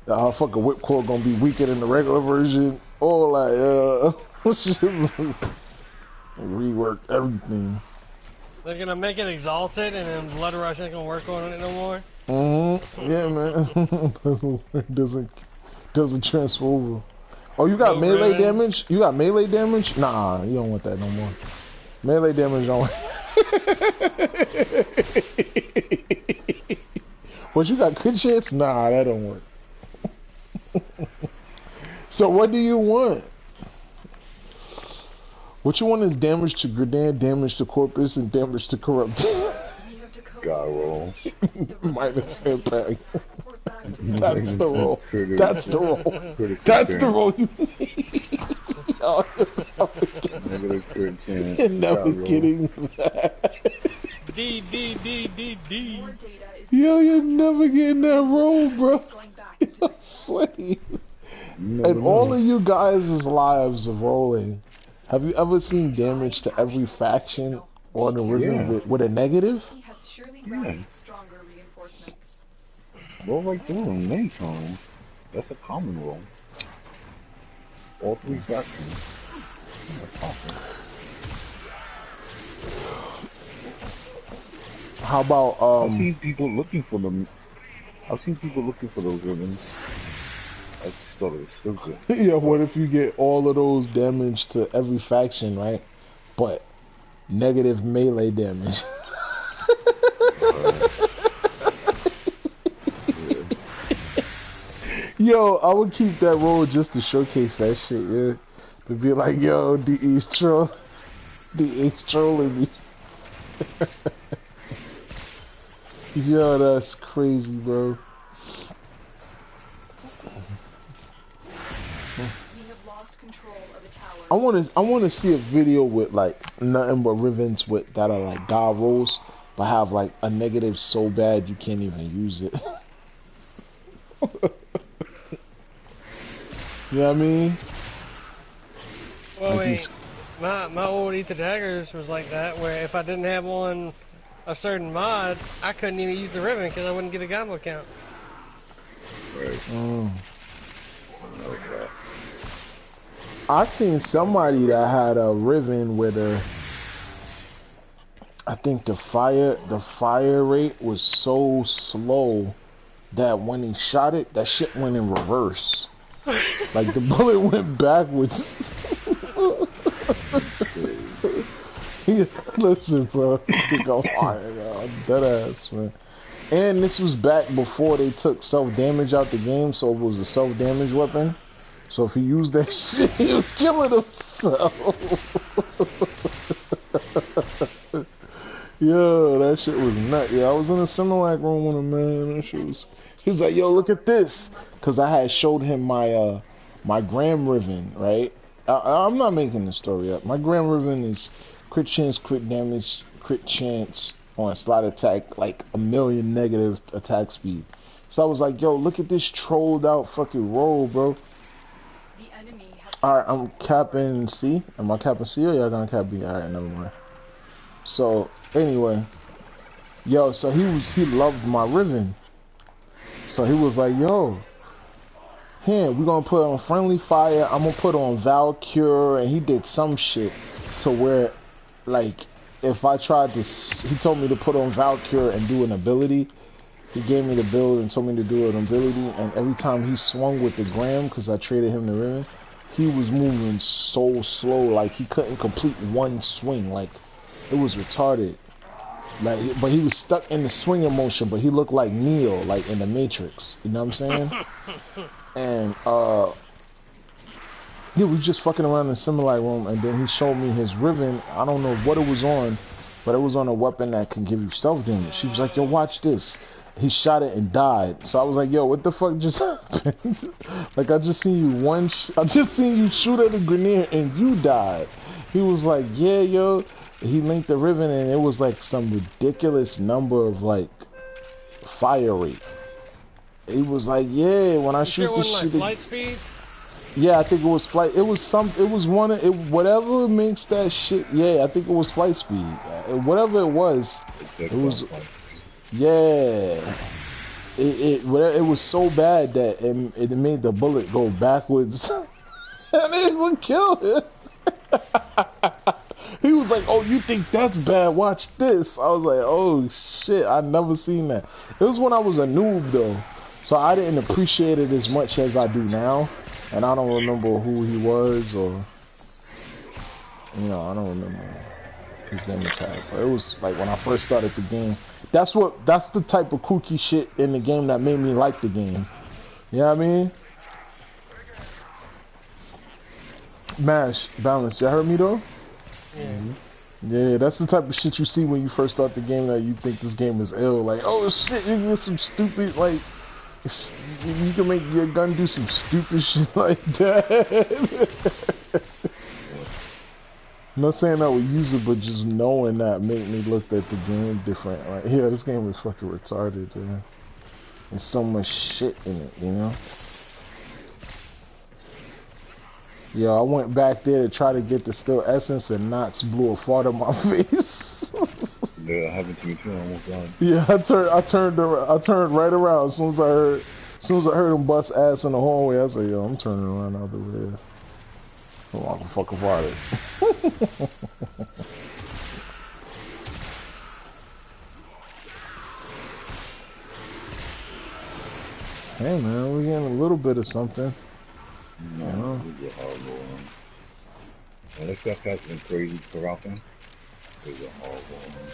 fucking whip core gonna be weaker than the regular version. All that, rework everything. They're gonna make it exalted, and then Blood Rush ain't gonna work on it no more. Yeah, man. doesn't transfer over. Oh, you got melee really? damage? You got melee damage? Nah, you don't want that no more. Melee damage don't. What, you got crit chance? Nah, that don't work. So what do you want? What you want is damage to Grenade, damage to Corpus, and damage to Corrupt. God roll. Minus impact. That's the roll. Critical. That's the roll. Critical That's the chance. roll you need. Oh, Negative crit chance. you're never God roll. getting that. D. More data is Yo, you're never getting that roll, bro. going back into You're slave. Never And all know. of you guys' lives of rolling, have you ever seen damage to every faction on the river Yeah. with a negative? He has surely rallied stronger reinforcements. Roll right there on many times. That's a common roll. All three factions. That's awesome. How about I've seen people looking for them. I've seen people looking for those ribbons. Like thought it was stupid. Yeah, what But, if you get all of those damage to every faction, right? But negative melee damage. uh, yeah. Yo, I would keep that roll just to showcase that shit, yeah. To be like, yo, DE's troll, DE's trolling me. Yo, that's crazy, bro. We have lost control of a tower. I wanna see a video with like nothing but Rivens with that are like god rolls, but have like a negative so bad you can't even use it. You know what I mean? Well, Like wait, these, my old Eat the Daggers was like that, where if I didn't have one a certain mod, I couldn't even use the ribbon because I wouldn't get a gobble count. Right. mm. I know that. I seen somebody that had a Riven with a. I think the fire rate was so slow that when he shot it, that shit went in reverse. Like the bullet went backwards. Yeah, listen, bro. I think I'm fired. Dead ass, man. And this was back before they took self-damage out the game, so it was a self-damage weapon. So if he used that shit, he was killing himself. Yo, that shit was nuts. Yeah, I was in a Similac room with him, man. That shit was. He was like, "Yo, look at this," because I had showed him my my Gram Riven, right? I'm not making the story up. My Gram Riven is crit chance, crit damage, crit chance on slot attack, like a million negative attack speed. So I was like, "Yo, look at this trolled out fucking roll, bro." The enemy have All right, I'm capping C. Am I capping C or y'all gonna cap B? All right, never mind. So anyway, yo, so he loved my Riven. So he was like, yo, here, we're gonna put on friendly fire, I'm gonna put on Valkyr, and he did some shit to where, like, if I tried to, he told me to put on Valkyr and do an ability. He gave me the build and told me to do an ability, and every time he swung with the Gram, because I traded him the Riven, he was moving so slow, like he couldn't complete one swing, like, it was retarded. Like, but he was stuck in the swinging motion, but he looked like Neo, like in the Matrix. You know what I'm saying? And yeah, we just fucking around in the Similac room, and then he showed me his Riven. I don't know what it was on, but it was on a weapon that can give you self damage. She was like, "Yo, watch this." He shot it and died. So I was like, "Yo, what the fuck just happened?" Like, I just seen you I just seen you shoot at a grenade and you died. He was like, "Yeah, yo." He linked the Riven and it was like some ridiculous number of like fire rate. He was like, "Yeah, when I You shoot sure it this wasn't shit." like flight speed? Yeah, I think it was flight. It was some. It was one of it. Whatever makes that shit. Yeah, I think it was flight speed. Whatever it was, it was. Yeah. It was so bad that it made the bullet go backwards, and it would kill him. He was like, "Oh, you think that's bad? Watch this." I was like, "Oh shit, I never seen that." It was when I was a noob though, so I didn't appreciate it as much as I do now, and I don't remember who he was or, I don't remember his name tag. But it was like when I first started the game. That's the type of kooky shit in the game that made me like the game. You know what I mean? Mash, balance. You heard me though? Yeah. Yeah, that's the type of shit you see when you first start the game that you think this game is ill. Like, oh shit, you can get some stupid, like, you can make your gun do some stupid shit like that. I'm not saying I would use it, but just knowing that made me look at the game different. Like, yeah, this game is fucking retarded, man. There's so much shit in it, you know? Yo, I went back there to try to get the still essence and knots blew a fart in my face. Yeah, that happened to me too. I almost died. Yeah, I turned right around as soon as I heard him bust ass in the hallway. I said, "Yo, I'm turning around out the way. I'm like a fucking farted." Hey man, we're getting a little bit of something. You No, know? it was a horrible one. Well, this stuff has been crazy corrupting. It was a horrible one.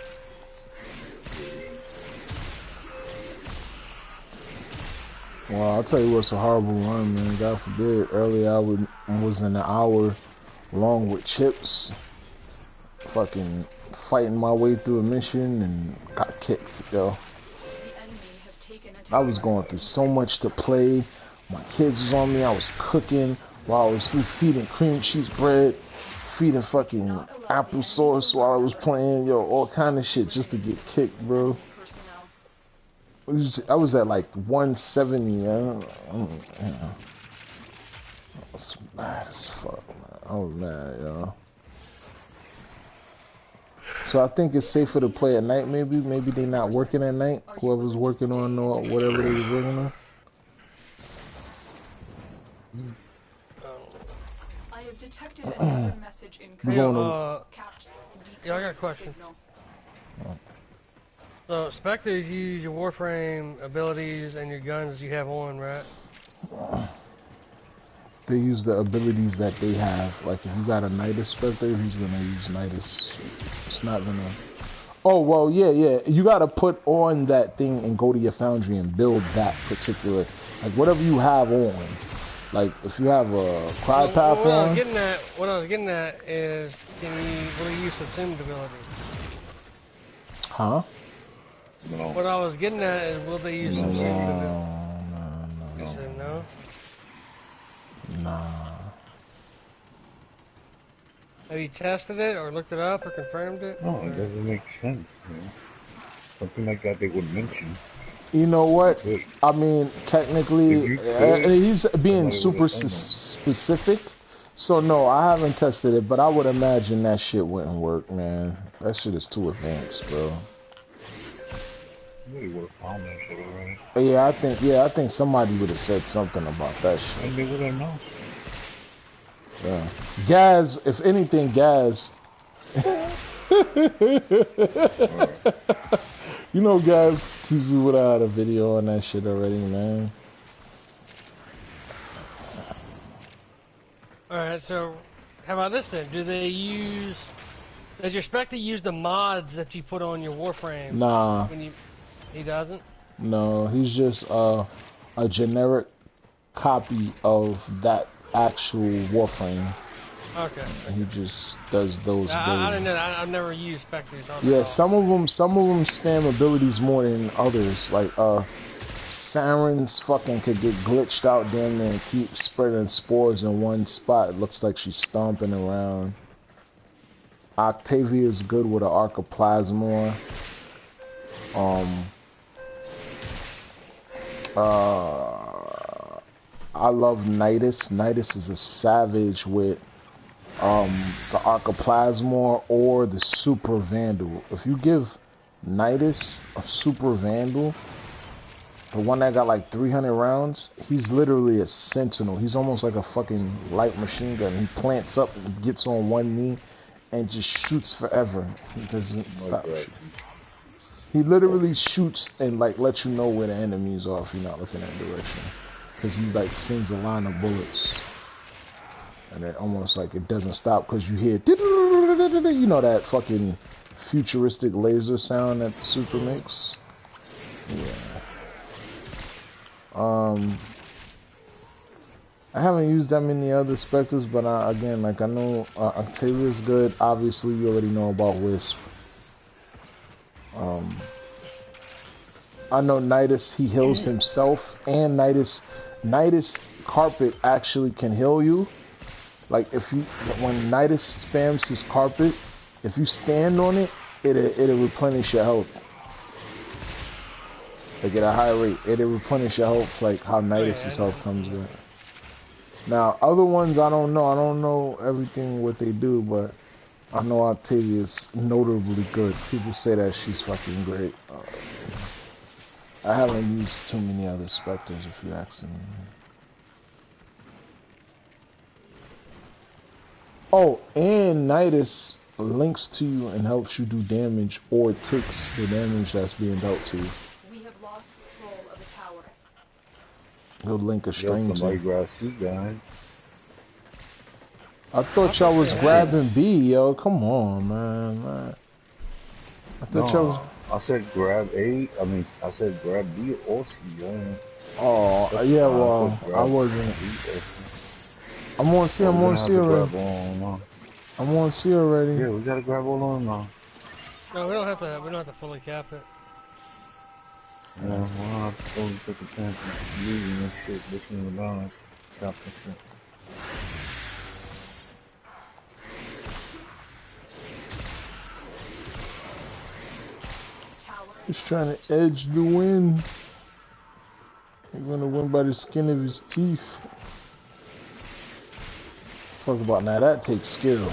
Well, I'll tell you what's a horrible run, man. God forbid. Earlier was in an hour long with chips, fucking fighting my way through a mission and got kicked, yo. The enemy have taken a I was tower. going through so much to play. My kids was on me. I was cooking while I was feeding cream cheese bread, feeding fucking applesauce while I was playing, yo, all kind of shit just to get kicked, bro. Personnel. I was at like 170, yeah. That's bad as fuck, man. I was mad, yo. So I think it's safer to play at night, maybe. Maybe they not working at night. Whoever's working on or whatever they was working on. I have detected another message in We Hey, going to capped. yeah, I got a question. So, Spectres use your Warframe abilities and your guns you have on, right? they use the abilities that they have. Like if you got a Nidus Spectre, he's gonna use Nidus. It's not gonna. Oh well, yeah. You gotta put on that thing and go to your foundry and build that particular, like whatever you have on. Like if you have a cry path what I on. was getting at is, will you use subsumed ability? Huh? No, What I was getting at is, will they use subsumed ability? You No. said no? Nah. Have you tested it, or looked it up, or confirmed it? no, it doesn't make sense. You know? Something like that they would mention. You know what? But I mean, technically, if you could, he's being somebody would super have done that. specific. So no, I haven't tested it, but I would imagine that shit wouldn't work, man. That shit is too advanced, bro. Somebody would have found that shit already. I think somebody would have said something about that shit. And they would have known. Yeah. Gaz, if anything, Gaz. You know, Gaz TV would have had a video on that shit already, man. Alright, so, how about this then? Does your Spectre use the mods that you put on your Warframe? Nah. He doesn't? No, he's just a generic copy of that actual Warframe. Okay. And he just does those I abilities. didn't know that. I've never used Spectres. Yeah, some of them spam abilities more than others. Like Saren's fucking could get glitched out damn near and keep spreading spores in one spot. It looks like she's stomping around. Octavia is good with an ArK of Plasma. I love Nidus. Nidus is a savage with the ArK of Plasma or the Super Vandal. If you give Nidus a Super Vandal, the one that got like 300 rounds, he's literally a sentinel. He's almost like a fucking light machine gun. He plants up, gets on one knee, and just shoots forever. He doesn't stop shooting. He literally shoots and like lets you know where the enemies are if you're not looking that direction. Because he like sends a line of bullets. And it almost like it doesn't stop because you hear, you know, that fucking futuristic laser sound that the Super makes. Yeah. I haven't used that many other Spectres, but again, like I know Octavia's good. Obviously, you already know about Wisp. I know Nidus, he heals himself, and Nidus carpet actually can heal you. Like when Nidus spams his carpet, if you stand on it, it'll replenish your health. Like at a high rate, it'll replenish your health like how Nidus's health comes back. Now, other ones I don't know. I don't know everything what they do, but I know Octavia's notably good. People say that she's fucking great. I haven't used too many other Spectres, if you ask me. Oh, and Nidus links to you and helps you do damage or takes the damage that's being dealt to you. We have lost control of the tower. He'll link a string to somebody you. grab C, guys. I thought y'all was grabbing B, yo. Come on, man. I thought y'all was. No, I said grab A. I mean, I said grab B or C. Oh, That's yeah. fine. I Well, said I grab wasn't. B or C. I'm on C. But I'm we're on gonna have C to already. grab all now. I'm on C already. Yeah, we gotta grab all on now. No, we don't have to. We don't have to fully cap it. Yeah, we're gonna have to totally take a chance of losing this shit, listening to down, stop this shit. He's trying to edge the win. He's gonna win by the skin of his teeth. Talk about now that takes skill.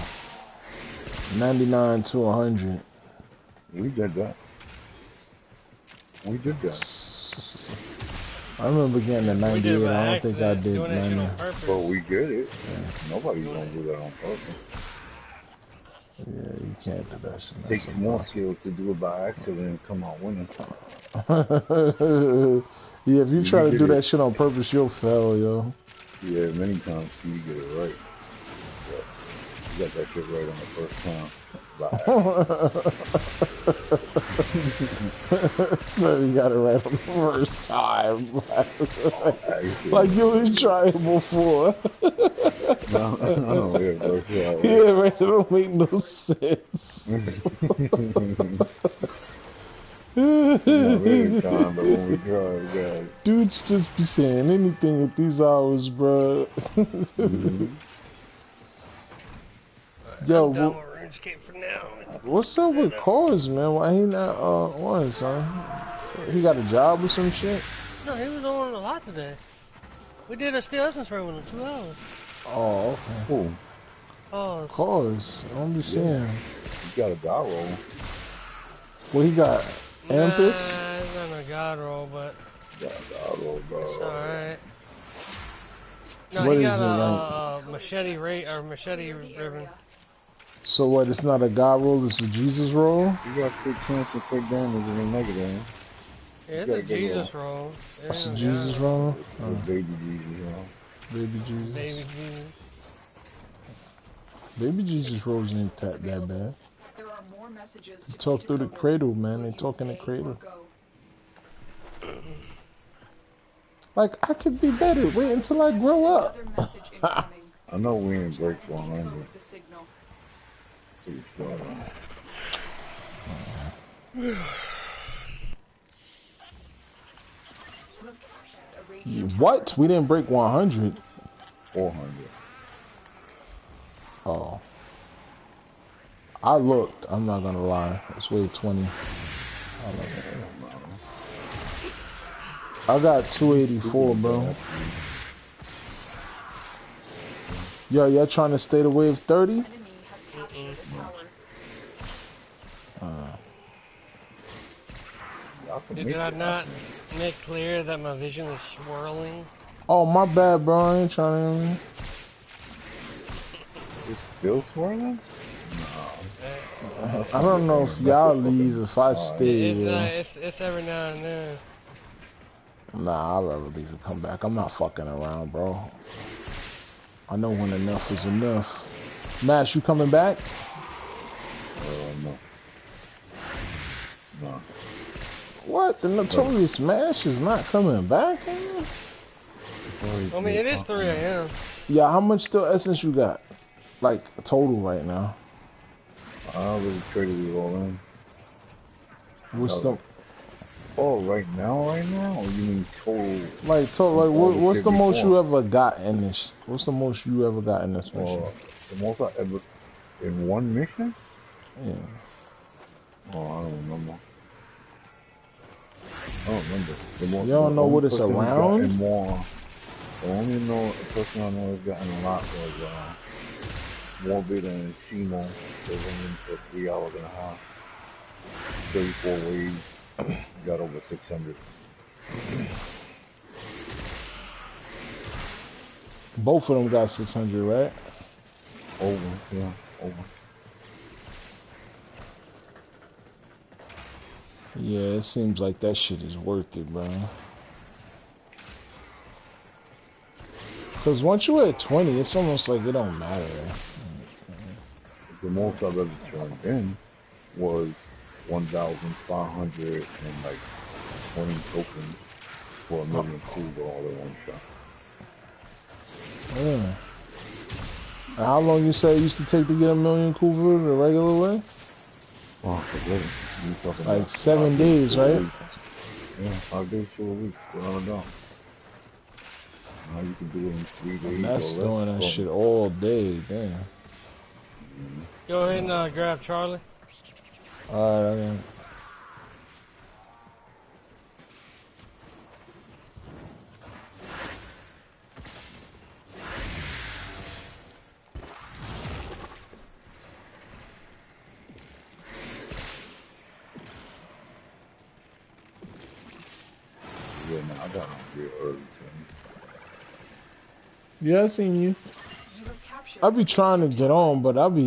99 to 100. We did that. We did that. I remember getting a We did 98. it by I don't think I accident, did doing that shit 90. on purpose. But we did it. Yeah. Nobody's gonna do that on purpose. Yeah, you can't do that shit. It That's takes a more bust. skill to do it by accident and come out winning. Yeah, if you try to did do it. that shit on purpose, you'll fail, yo. Yeah, many times you get it right. But you got that shit right on the first time. By accident. So you got it right on the first time. Accident. Like you was trying before. No, yeah, first time. Yeah, right. It don't make no sense. Not really time, but when we drive, guys. Dudes just be saying anything at these hours, bro. Yo, I'm done with RuneScape for now. what's up with Cause, man? Why he not on, son? He got a job or some shit? No, he was on a lot today. We did a Steel Essence run in 2 hours. Oh, okay. Cool. Oh, Cause, I don't be seeing. You got a god roll. What he got? Amethyst? nah, it's not a god roll, but You got a god roll, it's bro. alright. No, What he is got it, a machete machete ribbon. So what, it's not a God roll, it's a Jesus roll? You got quick chance to take damage in the negative. Yeah, it's a Jesus roll. It's a Yeah, Jesus God. roll? It's baby Jesus, Baby Jesus. Baby Jesus. Baby Jesus rolls ain't that bad. There are more messages to Talk through the decoded. cradle, man. Will They you talk in the stay or cradle. go? Like, I could be better. Wait until I grow up. Another message incoming. I know we ain't break And 100. decode the signal. Pretty sure. You have captured a radiant What? We didn't break 100. 400. Oh. I looked. I'm not gonna lie. It's way 20. I got 284, bro. Yo, y'all trying to stay the wave 30? enemy has captured a tower. Did I not make clear that my vision is swirling? Oh, my bad, bro. I ain't trying to. It's still swirling? I don't know if y'all leave if I stay here. It's every now and then. Nah, I'd rather leave and come back. I'm not fucking around, bro. I know when enough is enough. Mash, you coming back? No. No. What? The notorious Mash is not coming back, man? I mean, it is 3 a.m. Yeah, how much still essence you got? Like, total right now? I already traded it all in. What's the... Oh, right now? Or you mean total? Like, what's the most you ever got in this? What's the most you ever got in this mission? The most I ever... In one mission? Yeah. Oh, I don't remember. I don't remember. You don't know what it's around? The only person I know has gotten a lot was Morbid and Simo. They went in for 3 hours and a half. 34 waves. Got over 600. Both of them got 600, right? Over, yeah, over. Yeah, it seems like that shit is worth it, bro. Cause once you at 20, it's almost like it don't matter. The most I've ever turned in was 1,520 tokens for a million cougar all in one shot. Yeah. And how long you say it used to take to get a million Kuva the regular way? Oh, forget it. You talking Like about 7 days, to a right? week. Yeah, 5 days to a week, without a doubt. Now you can do it in 3 And days or that's less. doing that So, shit all day, damn. Go ahead and grab Charlie. Alright, I mean, yeah, man, I got on real early. yeah, I seen you. You have captured I be trying to another get tower. on, but I be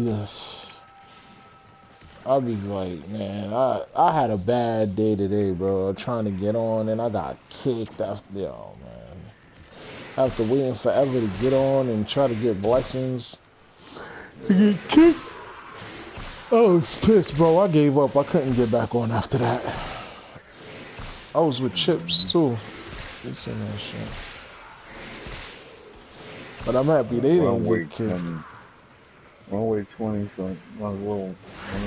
like, man, I had a bad day today, bro. Trying to get on, and I got kicked after. Yo, man, after waiting forever to get on and try to get blessings to get kicked. I was pissed, bro. I gave up. I couldn't get back on after that. I was with Chips too. They seen that shit. But I'm happy they didn't Runway get kicked. 20. Runway 20, so might as well run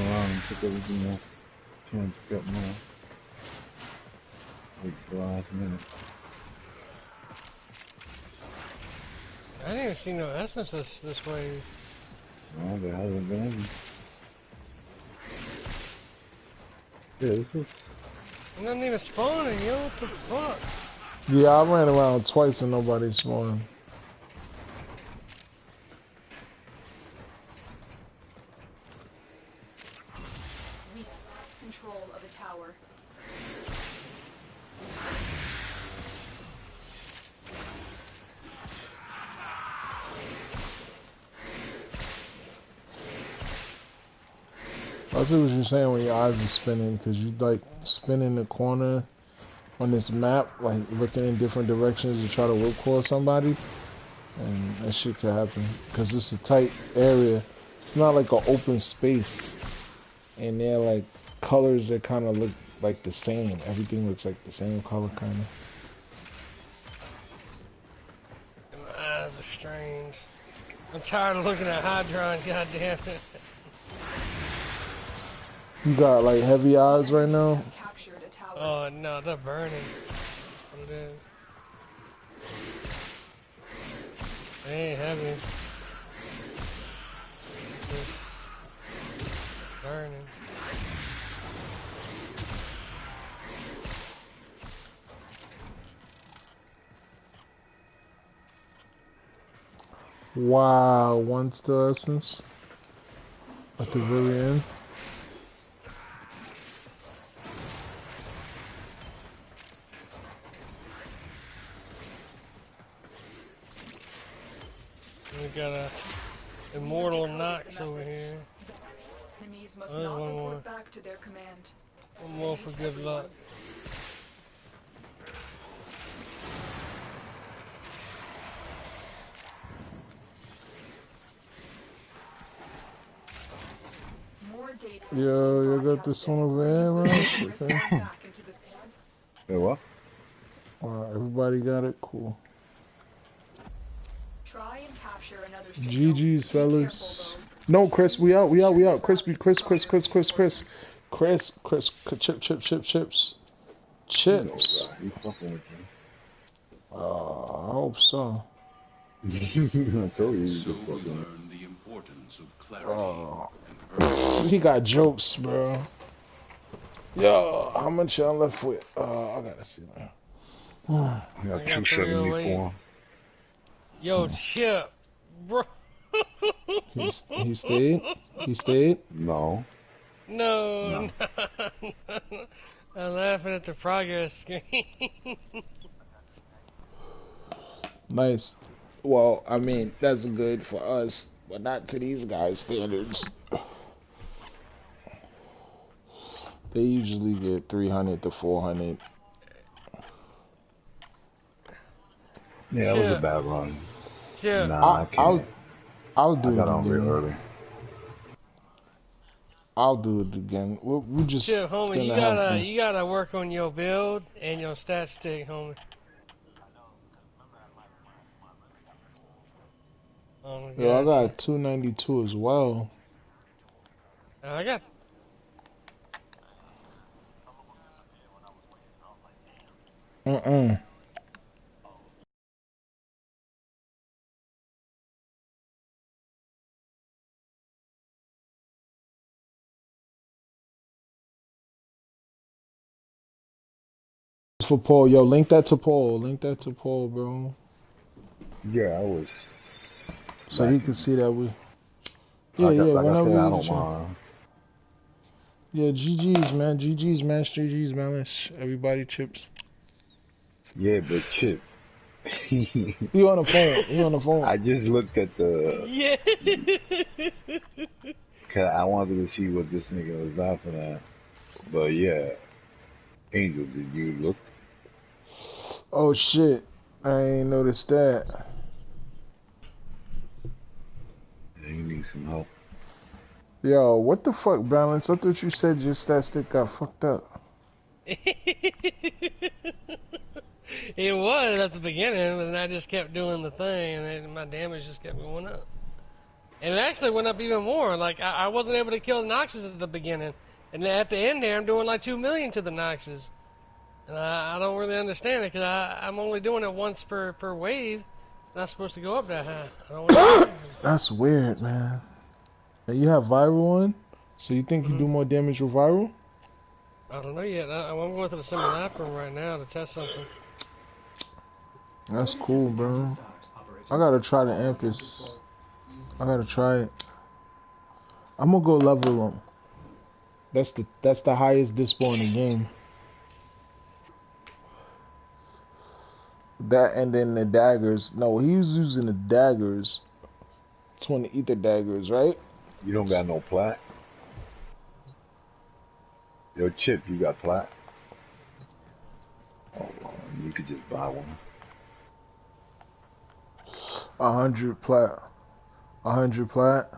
around and pick everything else. Chance to get more. Wait for the last minute. I didn't even see no essence this way. No, there hasn't been any. Yeah, this is. Nothing even spawning, yo. What the fuck? Yeah, I ran around twice and nobody spawned. We have lost control of a tower. I see what you're saying when your eyes are spinning, because you like spinning the corner on this map, like looking in different directions to try to whip core somebody, and that shit could happen because it's a tight area. It's not like an open space, and they're like colors that kind of look like the same. Everything looks like the same color, kind of. My eyes are strange. I'm tired of looking at Hydron, goddamn it. You got like heavy eyes right We now. have captured a tower. Oh no, they're burning. What it is. They ain't heavy. Just burning. Wow, one still essence at the very end. We got a immortal Nox over here. Enemies must There's not one report more. back to their command. One more for good luck. More data. Yo, you got this one over here, man. Okay. Back into the field. Hey, what? Everybody got it? Cool. Try and capture another signal. GG's, Be fellas. careful, No, Chris, we out, we out, we out. Crispy, Chris, chips. You know Chips. that. He's fucking with I hope so. you. I told you he's So just we fucking with learn the importance of clarity Oh, and urgency. he got jokes, bro. Yo, how much y'all left with? I gotta see that. I I got got 308. 274. Yo, Chip, bro. He stayed. He stayed. No. No, No. no. I'm laughing at the progress screen. Nice. Well, I mean, that's good for us, but not to these guys' standards. They usually get 300 to 400. Yeah, it was a Chip, bad run. Chip, Nah, I can't. I'll I do got it on real again. early. I'll do it again. We just Chip, homie, gonna have fun. you gotta work on your build and your stat stick, homie. Oh my Yo, I gosh. got 292 as well. I got Mm-mm. For Paul, yo, link that to Paul. Link that to Paul, bro. Yeah, I was So he can slacking. see that we. Yeah, yeah. Like I Whenever said, I you get a don't chance. mind. Yeah, GG's, man. GG's, man. GG's, man. Everybody chips. Yeah, but Chip, He on the phone. He on the phone. I just looked at the. yeah. Cause I wanted to see what this nigga was laughing at. But yeah, Angel, did you look? Oh shit. I ain't noticed that. Yeah, you need some help. Yo, what the fuck, Balance? I thought you said your stat stick got fucked up. It was at the beginning, but then I just kept doing the thing, and then my damage just kept going up. And it actually went up even more. Like, I wasn't able to kill the Noxus at the beginning. And then at the end there, I'm doing like 2 million to the Noxus. And I don't really understand it, because I'm only doing it once per wave. Not supposed to go up that high. I don't understand. That's weird, man. And you have viral on? So you think you Hmm. do more damage with viral? I don't know yet. I'm going to the simulacrum right now to test something. That's cool, bro. I gotta try the Ampus. I gotta try it. I'm gonna go level him. That's the highest dispo in the game. That and then the daggers. No, he was using the daggers. 20 ether daggers, right? You don't got no plat? Yo, Chip, you got plat? Oh, well, you could just buy one. 100 plat. 100 plat.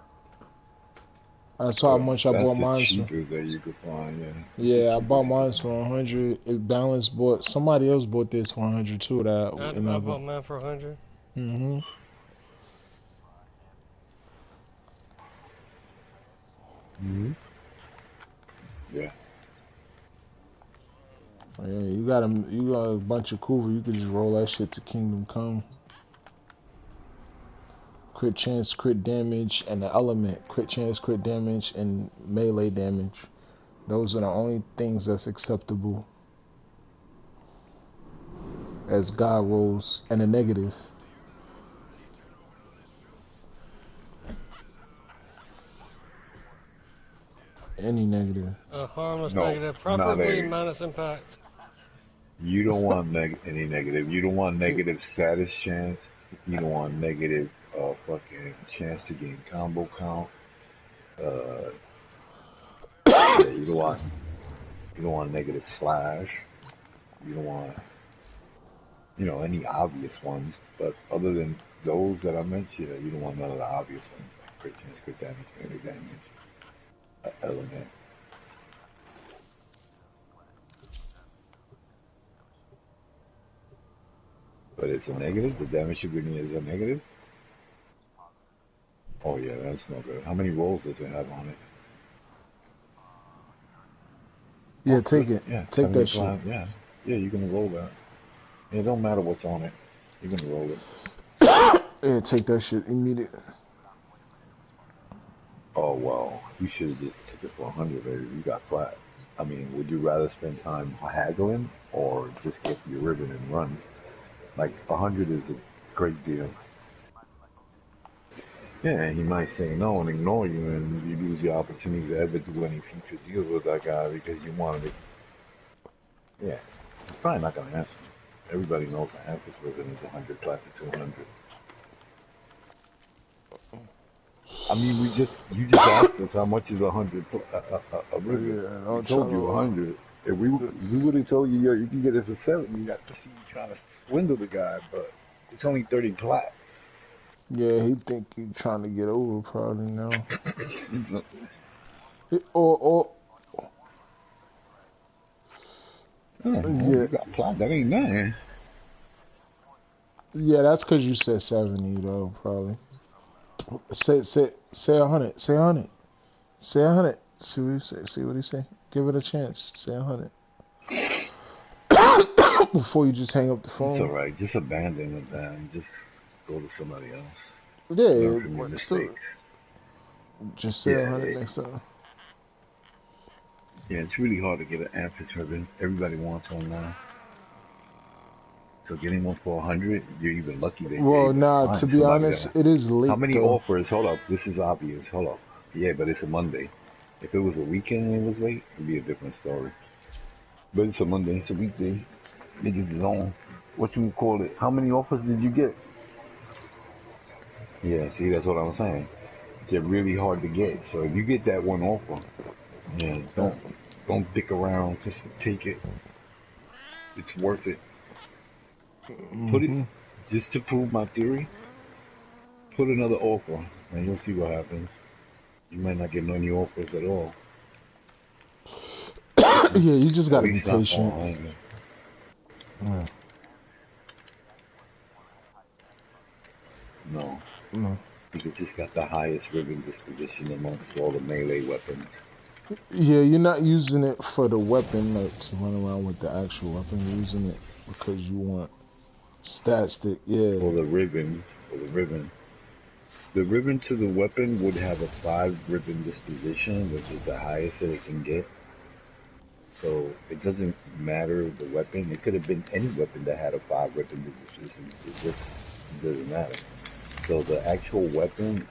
That's how much I That's bought the mine for. cheapest that you could find, yeah. That's the Yeah, I cheapest bought you could mine find. for 100. It balanced bought somebody else bought this for 100 too. And I I bought go. mine for 100. Mhm. Mm-hmm. Yeah. Yeah, you got a bunch of Coover. You could just roll that shit to Kingdom Come. Crit chance, crit damage, and the element. Crit chance, crit damage, and melee damage. Those are the only things that's acceptable as God rolls, and a negative. Any negative. A harmless No, negative, not preferably a. minus impact. You don't want any negative. You don't want Yeah, negative status chance. You don't want negative fucking chance to gain combo count. Uh, yeah, you don't want negative slash. You don't want any obvious ones. But other than those that I mentioned, you don't want none of the obvious ones like crit chance, crit damage, melee damage, element. But it's a negative. The damage you're getting is a negative. Oh yeah, that's no good. How many rolls does it have on it? yeah, Oh, take good. it. Yeah, Take that shit. 75. Yeah, yeah, you can roll that. It don't matter what's on it. You can roll it. Yeah, take that shit immediately. Oh well, you should have just took it for 100, baby. You got flat. I mean, would you rather spend time haggling or just get your ribbon and run? Like 100 is a great deal. Yeah, and he might say no and ignore you, and you lose the opportunity to ever do any future deals with that guy because you wanted it. Yeah, he's probably not gonna answer. Everybody knows the Ampus ribbon is 100 flat to 200. I mean, you just asked us how much is 100 a ribbon. Yeah, We don't try told you to. 100. If we would have told you, yo, you can get it for 70, you got to see you trying to swindle the guy, but it's only 30 plat. Yeah, he think he trying to get over probably now. Or Yeah, well, yeah, you got plot. That ain't nothing. yeah. That's because you said 70 though. Probably. Say 100. Say 100. Say 100. See what he say. See what he say. Give it a chance. Say 100 before you just hang up the It's all phone. right. Just abandon it, man. Just go to somebody else. Learn Yeah, from your but still, mistakes. just say Yeah, 100 next time. yeah. It's really hard to get an Amphish ribbon. Everybody wants one now. So getting one for 100, you're even lucky that you're Well, able to nah. To find be somebody honest, that. it is How late many though. offers? Hold up. This is obvious. Hold up. Yeah, but it's a Monday. If it was a weekend and it was late, it'd be a different story. But it's a Monday. It's a weekday. Niggas is on. What you call it? How many offers did you get? Yeah, see, that's what I'm saying. They're really hard to get. So if you get that one offer, yeah, don't dick around. Just take it. It's worth it. Put it Mm-hmm. just to prove my theory. Put another offer, and you'll see what happens. You might not get any offers at all. Yeah, you just At gotta be least not patient. for 100. Yeah. No, No. because it's got the highest ribbon disposition amongst all the melee weapons. Yeah, you're not using it for the weapon, like to run around with the actual weapon. You're using it because you want stat stick. Yeah. For the ribbon. The ribbon to the weapon would have a 5 ribbon disposition, which is the highest that it can get. So it doesn't matter the weapon. It could have been any weapon that had a 5 ribbon disposition. It just doesn't matter. So the actual weapon,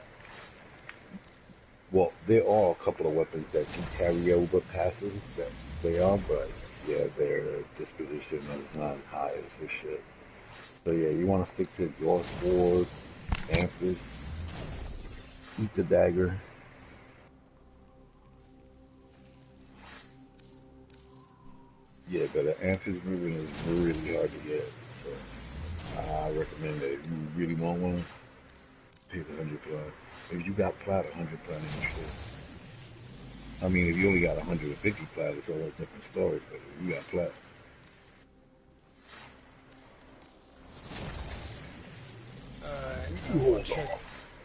well, there are a couple of weapons that can carry over passes that they are, but yeah, their disposition is not as high as this shit. So yeah, you want to stick to your sword, Amphis, eat the dagger. Yeah, but an Amphis ribbon is really hard to get. So I recommend that if you really want one, pay the 100 plat. If you got plat, 100 plat ain't shit. I mean, if you only got 150 plat, it's a whole different story. But if you got plat, Alright, I'm gonna check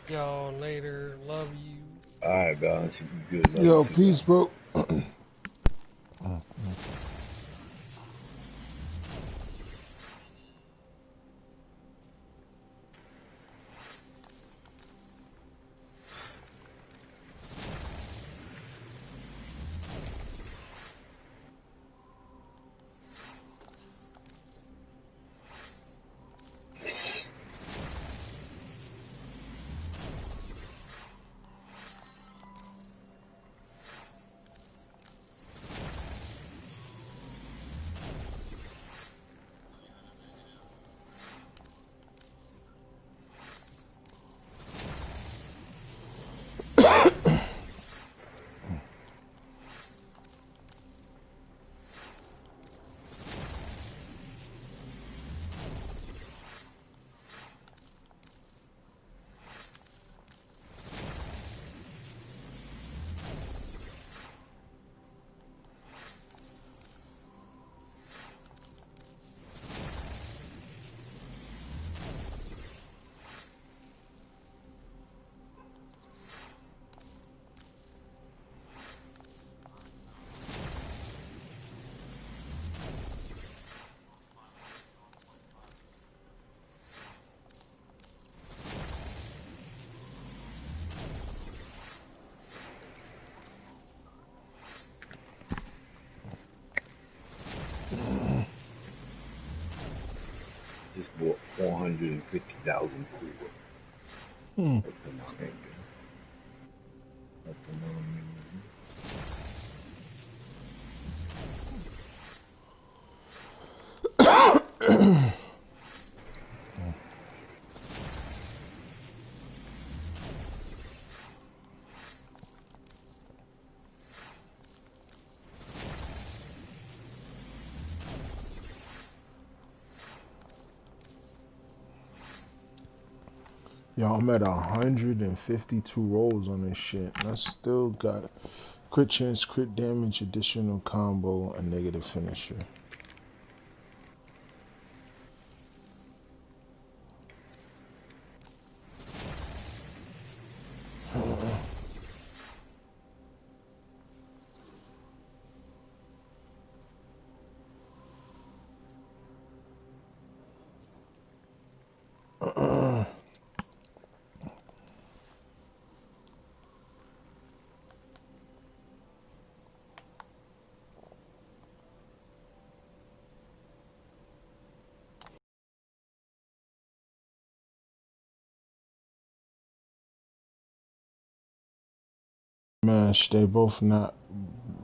y'all later. Love you. alright, balance, you be good. Love you Yo, too, peace, man. bro. Just bought 450,000 for it. Hmm. That's the money. That's the money. Yo, I'm at 152 rolls on this shit. And I still got crit chance, crit damage, additional combo, a negative finisher. Mash, they both not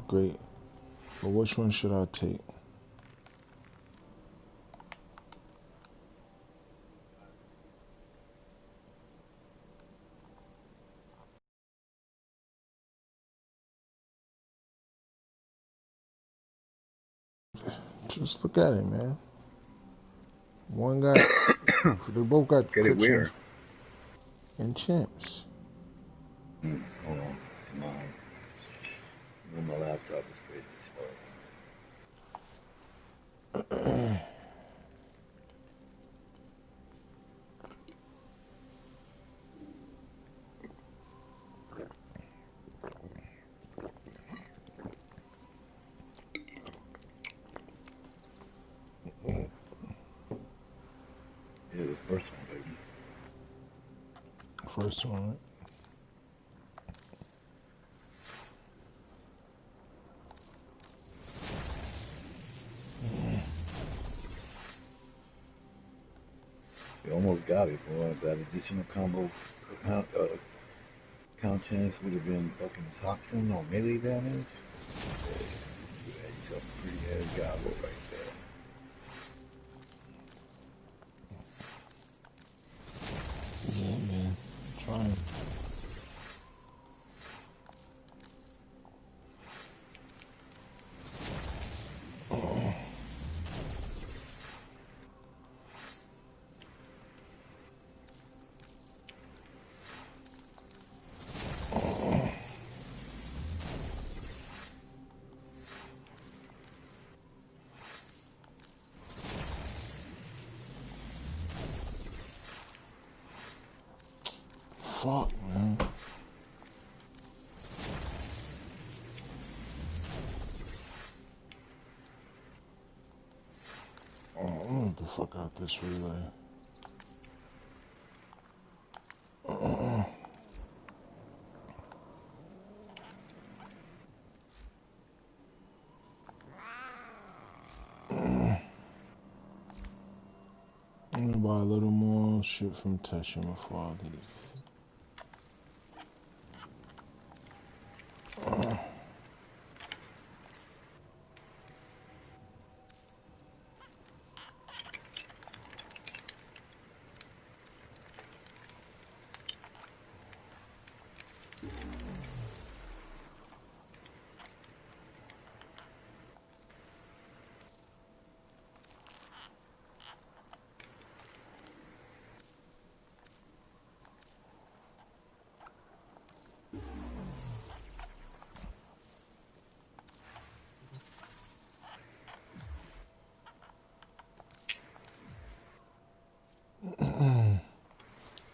great. But which one should I take? Just look at it, man. One got, they both got Get it crit chance where? and chance. Hold on. It's mine. My laptop is crazy slow. Yeah, the first one, baby. First one, right? You almost got it, boy. That additional combo count chance would have been fucking toxin or melee damage. Yeah, you had yourself a pretty ass gobble right there. Yeah, man. I'm trying. Fuck, man. Oh, I'm gonna get the fuck out this relay. I'm gonna buy a little more shit from Tesha before I leave.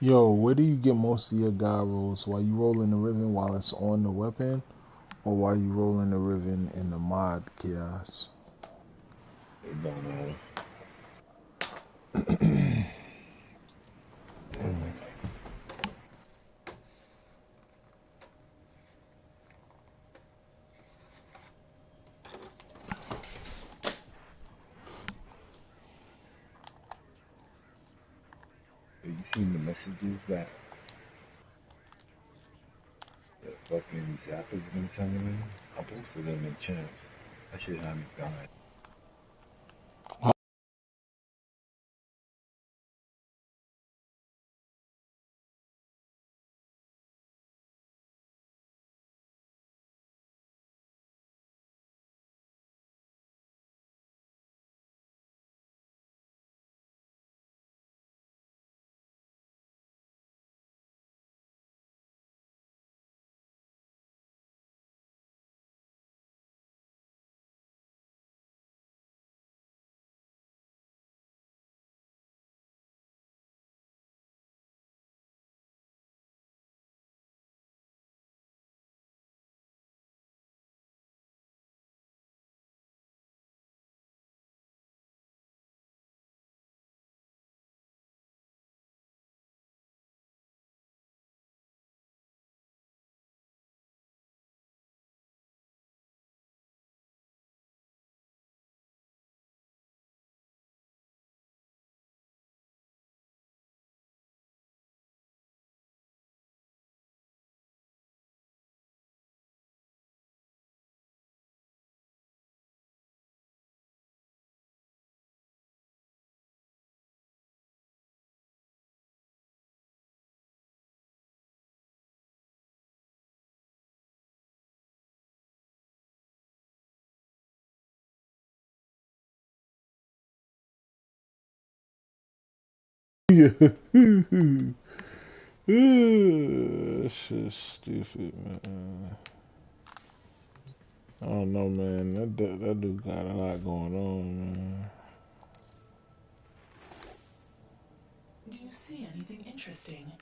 Yo, where do you get most of your guy rolls? While you rolling the Riven while it's on the weapon? Or while you rolling the Riven in the mod chaos? It don't matter. Have you seen the messages that fucking Zappa's been sending me? I posted them in champs. That shit had me dying. Shit's stupid, man. I don't know, man. That dude got a lot going on, man. Do you see anything interesting?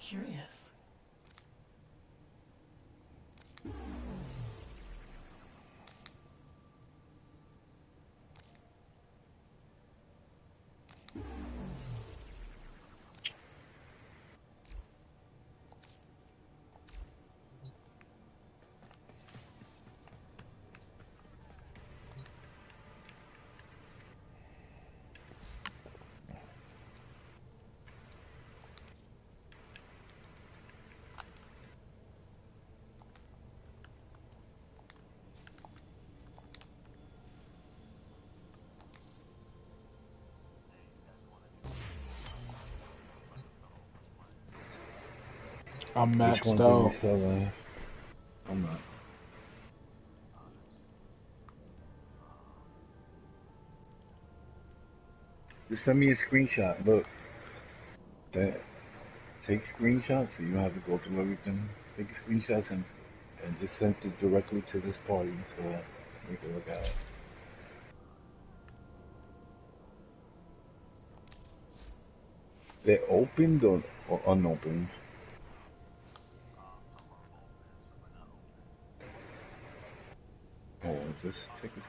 Curious. I'm Which maxed ones are you out. selling? I'm not. Just send me a screenshot. Look, that, take screenshots so you don't have to go through everything. Take screenshots and just send it directly to this party so that we can look at it. They're opened or unopened? Oh, just take a.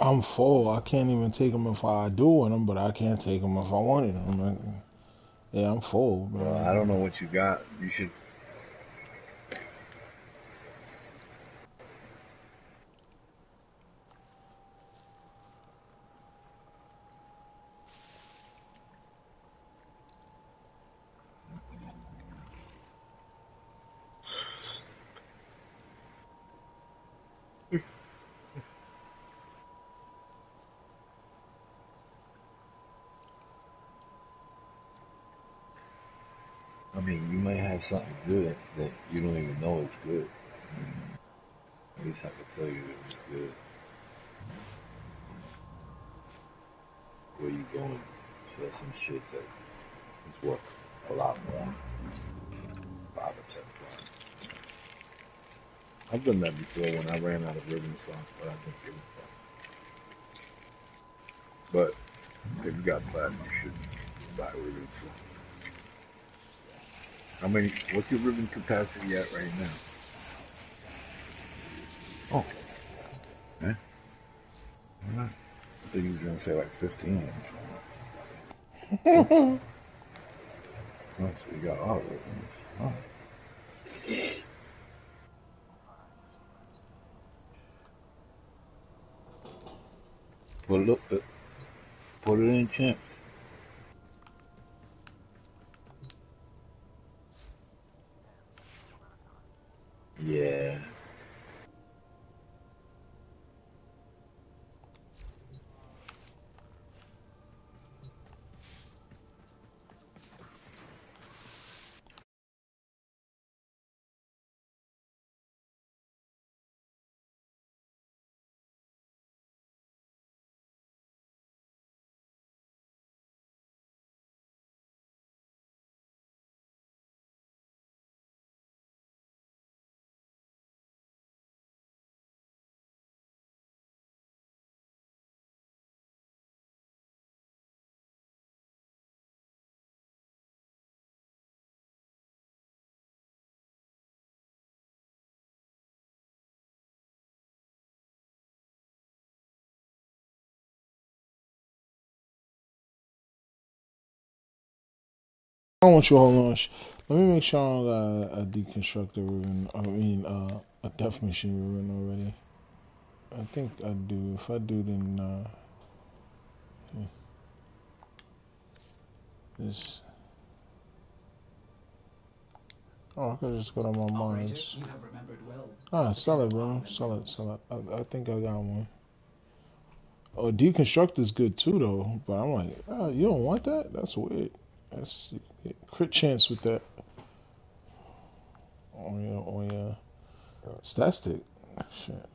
I'm full. I can't even take them if I do want them, but I can't take them if I wanted them. Like, yeah, I'm full, Well, I don't man. know what you got. You should. I mean, you might have something good that you don't even know it's good. At least I can tell you it was good. Where you going? Sell some shit that is worth a lot more. 5 or 10 times. I've done that before when I ran out of ribbon stock, but I didn't give a fuck. But if you got platinum, you should buy ribbon stock. How many? What's your ribbon capacity at right now? Oh, man. Alright. I think he was gonna say like 15. Oh, oh, so you got all ribbons. Oh. Put it in champs. Yeah. I don't want you holding on. Let me make sure I don't got a deconstructor ribbon. I mean, a death machine ribbon already. I think I do. If I do, then This. Oh, I could just go to my Operator, mines. you have remembered well. Ah, sell it, Attend bro. ArK Sell it, themselves. sell it. I think I got one. Oh, deconstruct is good too, though. But I'm like, oh, you don't want that? That's weird. That's crit chance with that. Oh yeah. Static. Shit.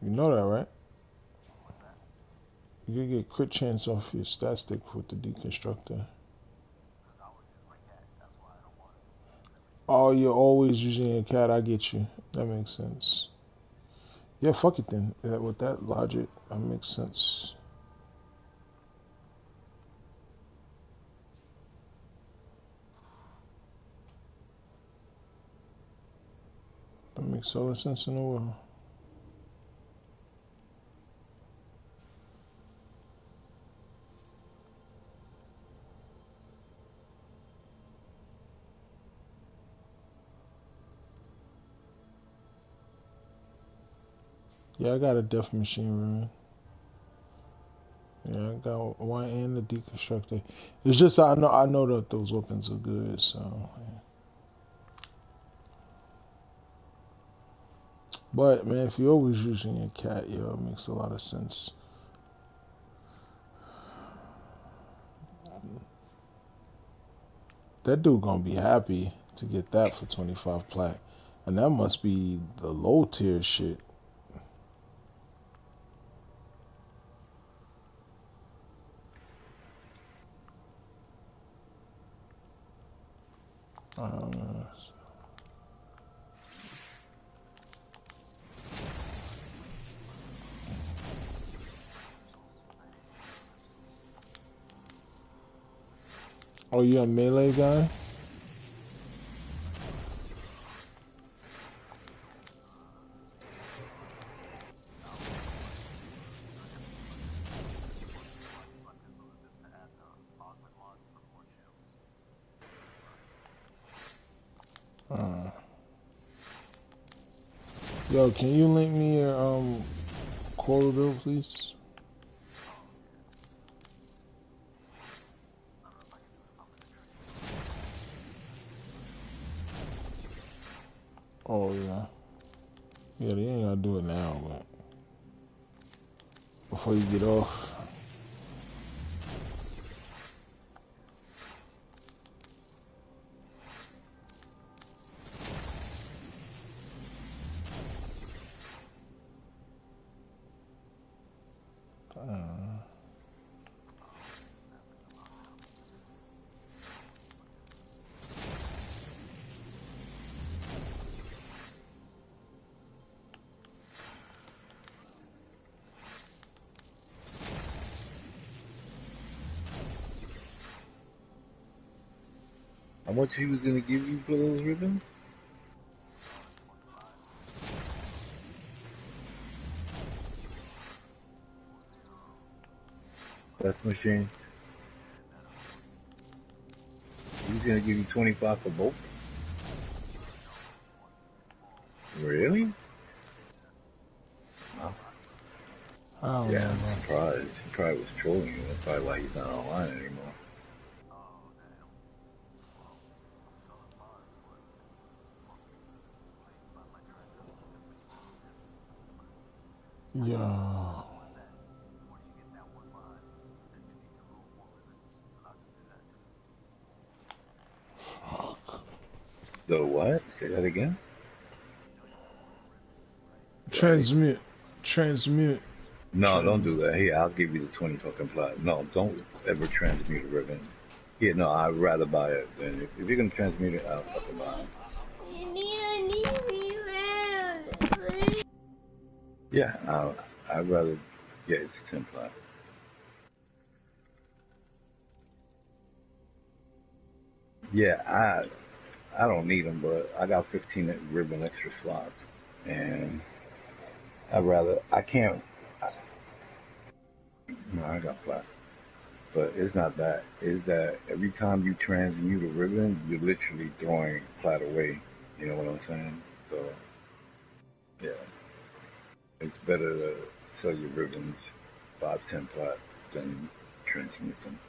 You know that, right? You can get crit chance off your stat stick with the deconstructor. Oh, you're always using your cat. I get you. That makes sense. Yeah, fuck it then. With that logic, that makes sense. That makes all the sense in the world. Yeah, I got a death machine rune. Yeah, I got one and the deconstructor. It's just I know that those weapons are good, so yeah. But man, if you're always using your cat, yo, it makes a lot of sense. That dude gonna be happy to get that for 25 plat. And that must be the low tier shit. Uh, oh, you a melee guy? Uh, yo, can you link me your quarter bill, please? Oh yeah. Yeah, they ain't gotta do it now, but before you get off. How much he was gonna give you for those ribbons? That machine. He was gonna give you 25 for both. Really? Oh, I don't yeah, know, I'm bro. surprised. He probably was trolling you. That's probably why he's not online anymore. Yeah. Fuck. The what? Say that again? Right. Transmute. Transmute. No, don't Transmute. do that. Here, I'll give you the 20 fucking plat. No, don't ever transmute a ribbon. Yeah, no, I'd rather buy it than if you're gonna transmute it, I'll fucking buy it. Yeah, I'd rather. Yeah, it's 10 plat. Yeah, I don't need them, but I got 15 ribbon extra slots, and I'd rather. I can't. I, no, I got plat. But it's not that. It's that every time you transmute a ribbon, you're literally throwing plat away. You know what I'm saying? So, yeah, it's better to sell your ribbons 5, 10 plat. then transmute them.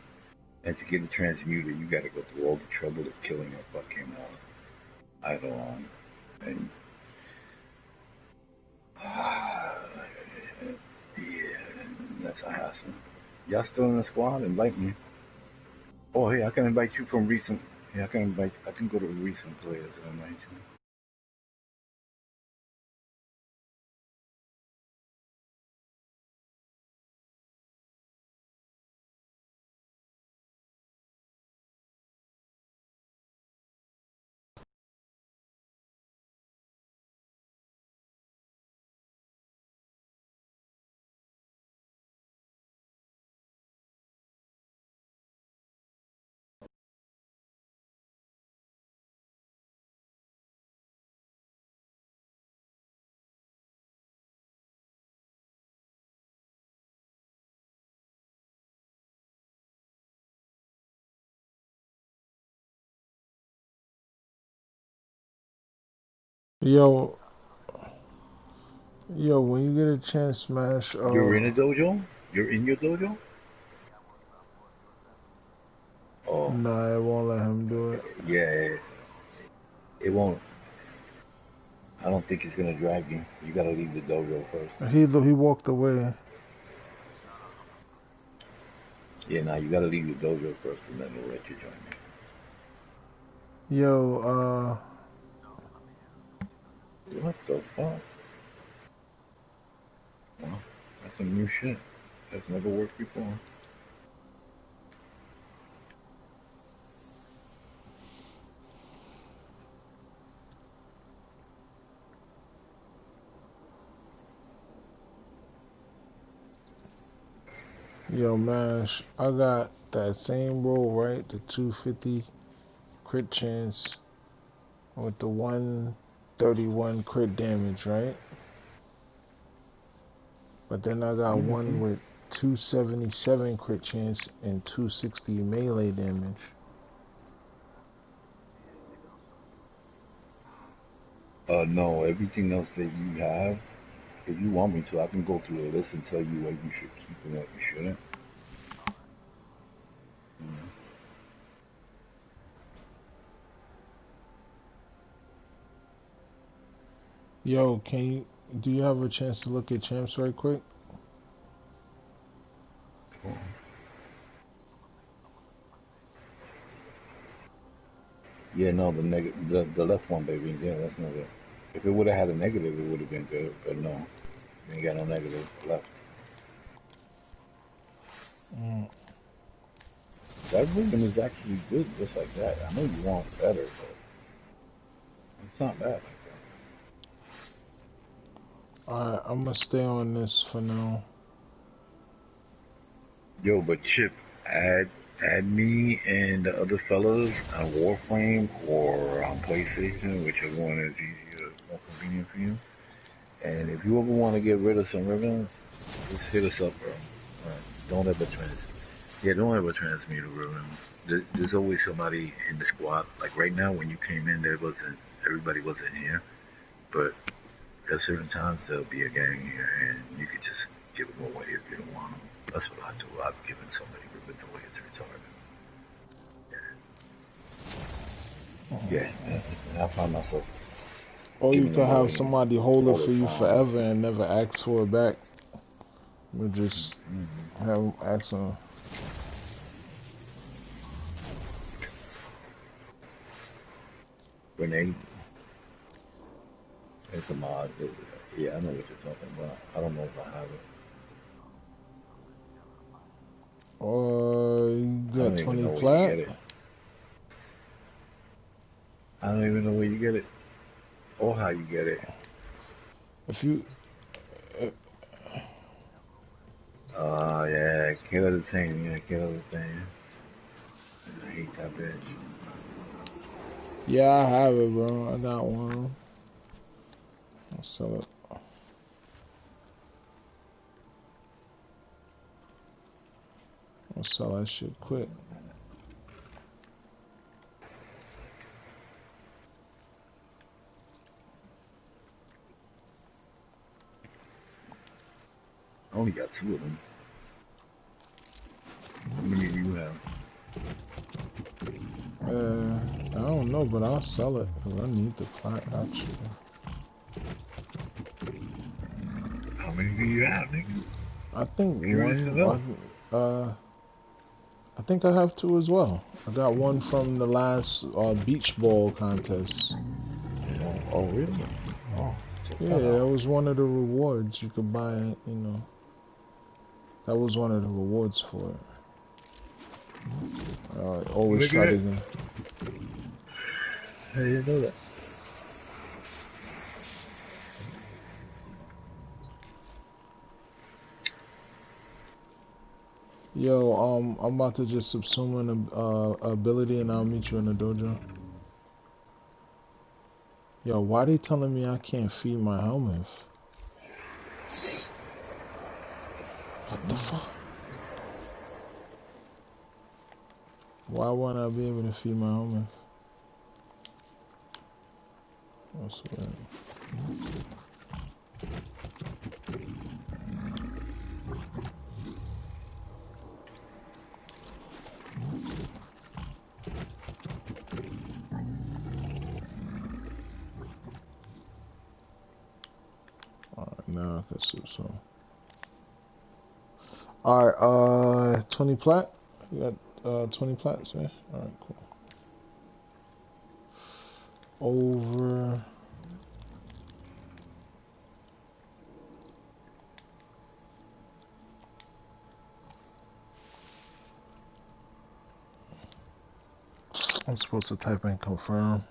And to get a transmuter, you got to go through all the trouble of killing a fucking Eidolon. And yeah, that's a hassle. Y'all still in the squad? Invite me. Oh, hey, I can invite you from recent. Yeah, I can go to recent players and invite you. Yo, yo, when you get a chance, smash. You're in a dojo? You're in your dojo? Oh, Nah, it won't let him do it. yeah. It won't. I don't think it's gonna drag you. You gotta leave the dojo first. He walked away. Yeah, now you gotta leave the dojo first, and then they'll let you join Yo, me. What the fuck? Well, that's some new shit. That's never worked before. yo, Mash, I got that same roll, right? The 250 crit chance with the 131 crit damage, right? But then I got Mm-hmm. one with 277 crit chance and 260 melee damage. No, everything else that you have, if you want me to, I can go through the list and tell you what you should keep and what you shouldn't. Mm. Yo, do you have a chance to look at champs right quick? Cool. Yeah, no, the left one, baby. Yeah, that's not good. If it would have had a negative, it would have been good, but no, you ain't got no negative left. Mm. That ribbon is actually good, just like that. I know you want better, but it's not bad like that. Alright, I'm gonna stay on this for now. Yo, but Chip, add me and the other fellas on Warframe or on PlayStation, whichever one is easier, more convenient for you. And if you ever want to get rid of some ribbons, just hit us up, bro. Don't ever don't ever transmute a ribbon. There's always somebody in the squad. Like right now, when you came in, everybody wasn't here. But at certain times, there'll be a gang here, and you could just give them away if you don't want them. That's what I do. I've given so many ribbons away. It's retarded. Yeah, and I find myself Or you giving could them have away somebody hold it all the for you time. forever and never ask for it back. We just Mm-hmm. have them ask them. Grenade. It's a mod. Yeah, I know what you're talking about. I don't know if I have it. Or you I got don't even 20 know where you plat. get it. I don't even know where you get it or how you get it. If you, Yeah, kill the thing. Yeah, kill the thing. I hate that bitch. yeah, I have it, bro. I got one. I'll sell it. I'll sell that shit quick. I only got two of them. I don't know, but I'll sell it because I need the plat actually. How many do you have, nigga? I think Curious to one. know. I think I have two as well. I got one from the last beach ball contest. Oh, really? Oh, check Yeah, that out. that was one of the rewards. You could buy it, you know. That was one of the rewards for it. Always Look try at to it. How do you know that? Yo, I'm about to just subsume an ability and I'll meet you in the dojo. Yo, why they telling me I can't feed my helmet? What the fuck? Why won't I be able to feed my helmet? That's weird. Alright, now I can subsume. Alright, 20 plat? You got 20 plats, man? Alright, cool. Over. I'm supposed to type in confirm.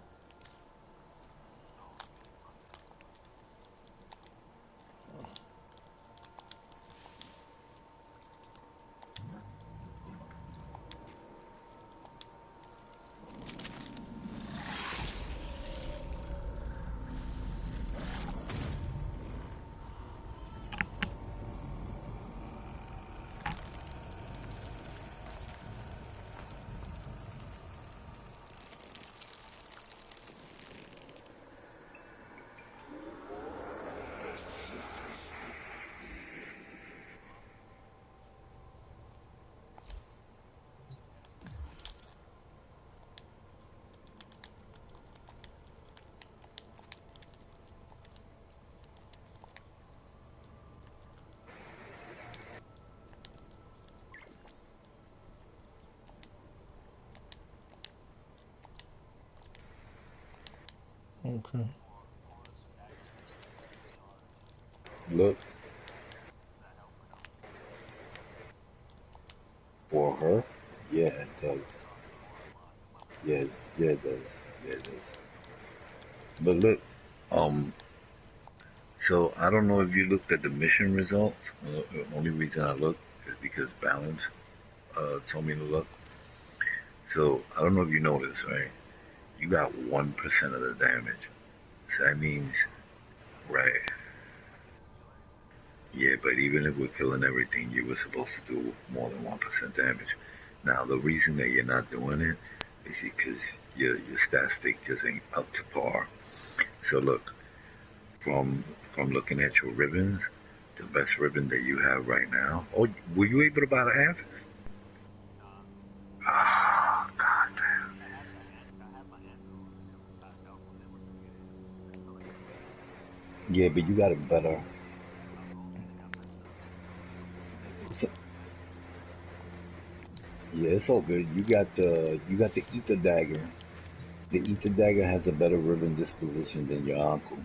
Okay. Look, for her. Yeah, it does. Yeah, yeah, it does. Yeah, it does. But look, um, so I don't know if you looked at the mission results. The only reason I looked is because Balance told me to look. So I don't know if you noticed, right? You got 1% of the damage. So that means, right? Yeah, but even if we're killing everything, you were supposed to do more than 1% damage. Now the reason that you're not doing it is because your stat stick just ain't up to par. So look, from looking at your ribbons, the best ribbon that you have right now. Oh, were you able to buy the half? Ah, god damn. Yeah, but you got it better. Yeah, it's all good. You got the ether dagger. The ether dagger has a better ribbon disposition than your uncle.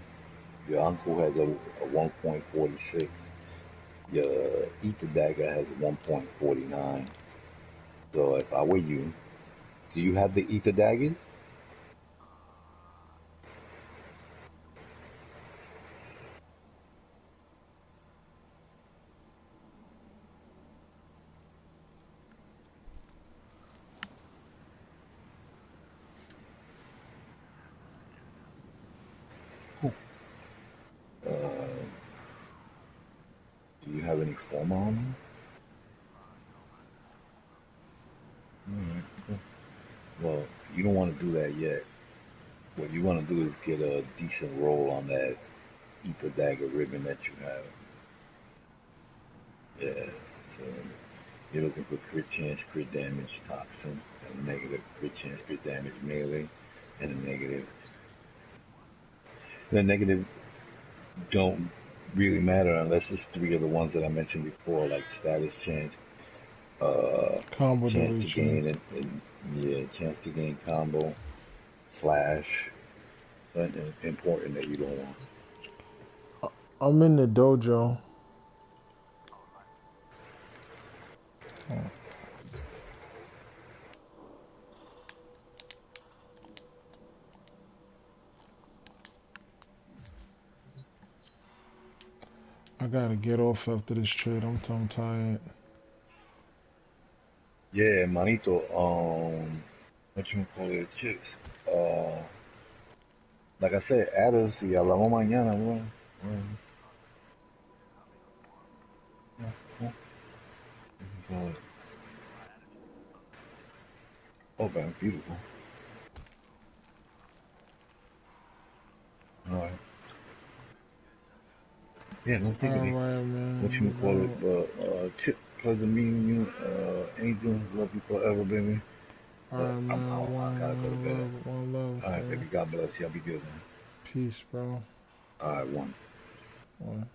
Your uncle has a 1.46. Your ether dagger has 1.49. So if I were you, do you have the ether daggers? Uh, do you have any former on them? Alright, cool. Well, you don't want to do that yet. What you want to do is get a decent roll on that ether dagger ribbon that you have. Yeah. So You're looking for crit chance, crit damage, toxin, a negative crit chance, crit damage, melee, and a negative. The negative don't really matter unless it's three of the ones that I mentioned before, like status chance, Combo chance to duration. gain, and yeah, chance to gain combo, flash. Something important that you don't want. I'm in the dojo. I gotta get off after this trade. I'm tired. Yeah, manito. What you call it, chicks. Uh, like I said, add us y hablamos mañana, bro. Okay, beautiful. All right. Yeah, no All diggity. right, What man. you You call it, know. Chip, pleasure meeting you. Angel, love you forever, baby. All But right, I'm man. out. I gotta go to bed. One love, All right, bro. baby. God bless you. I'll be good, man. Peace, bro. All right, one. One.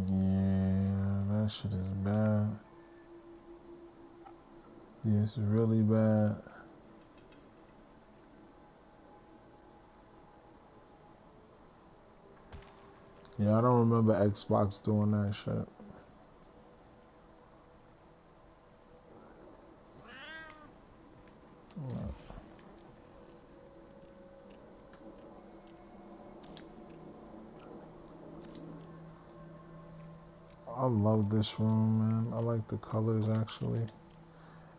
Yeah, that shit is bad. Yeah, it's really bad. Yeah, I don't remember Xbox doing that shit. I love this room, man. I like the colors actually.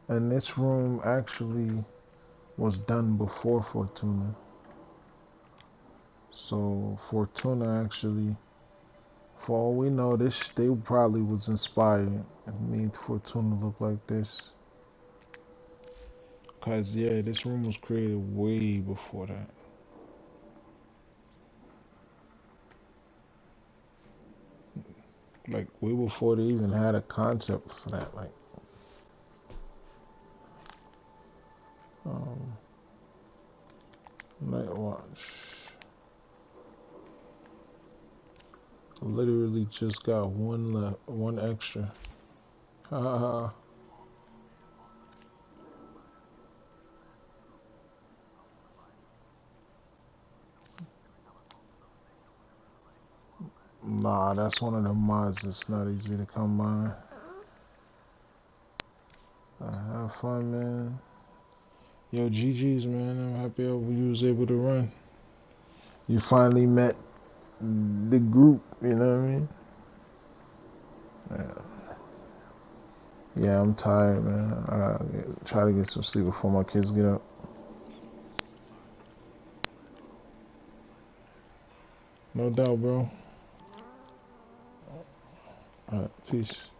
And this room actually was done before Fortuna. So Fortuna actually, for all we know, this they probably was inspired and made Fortuna look like this. Cause yeah, this room was created way before that. Like way before they even had a concept for that. Like, um, Night Watch. Literally just got one left, one extra. Haha. Nah, that's one of the mods that's not easy to come by. Have fun, man. Yo, GG's, man. I'm happy you was able to run. You finally met the group, you know what I mean? Yeah, yeah, I'm tired, man. I gotta try to get some sleep before my kids get up. No doubt, bro. Alright, peace.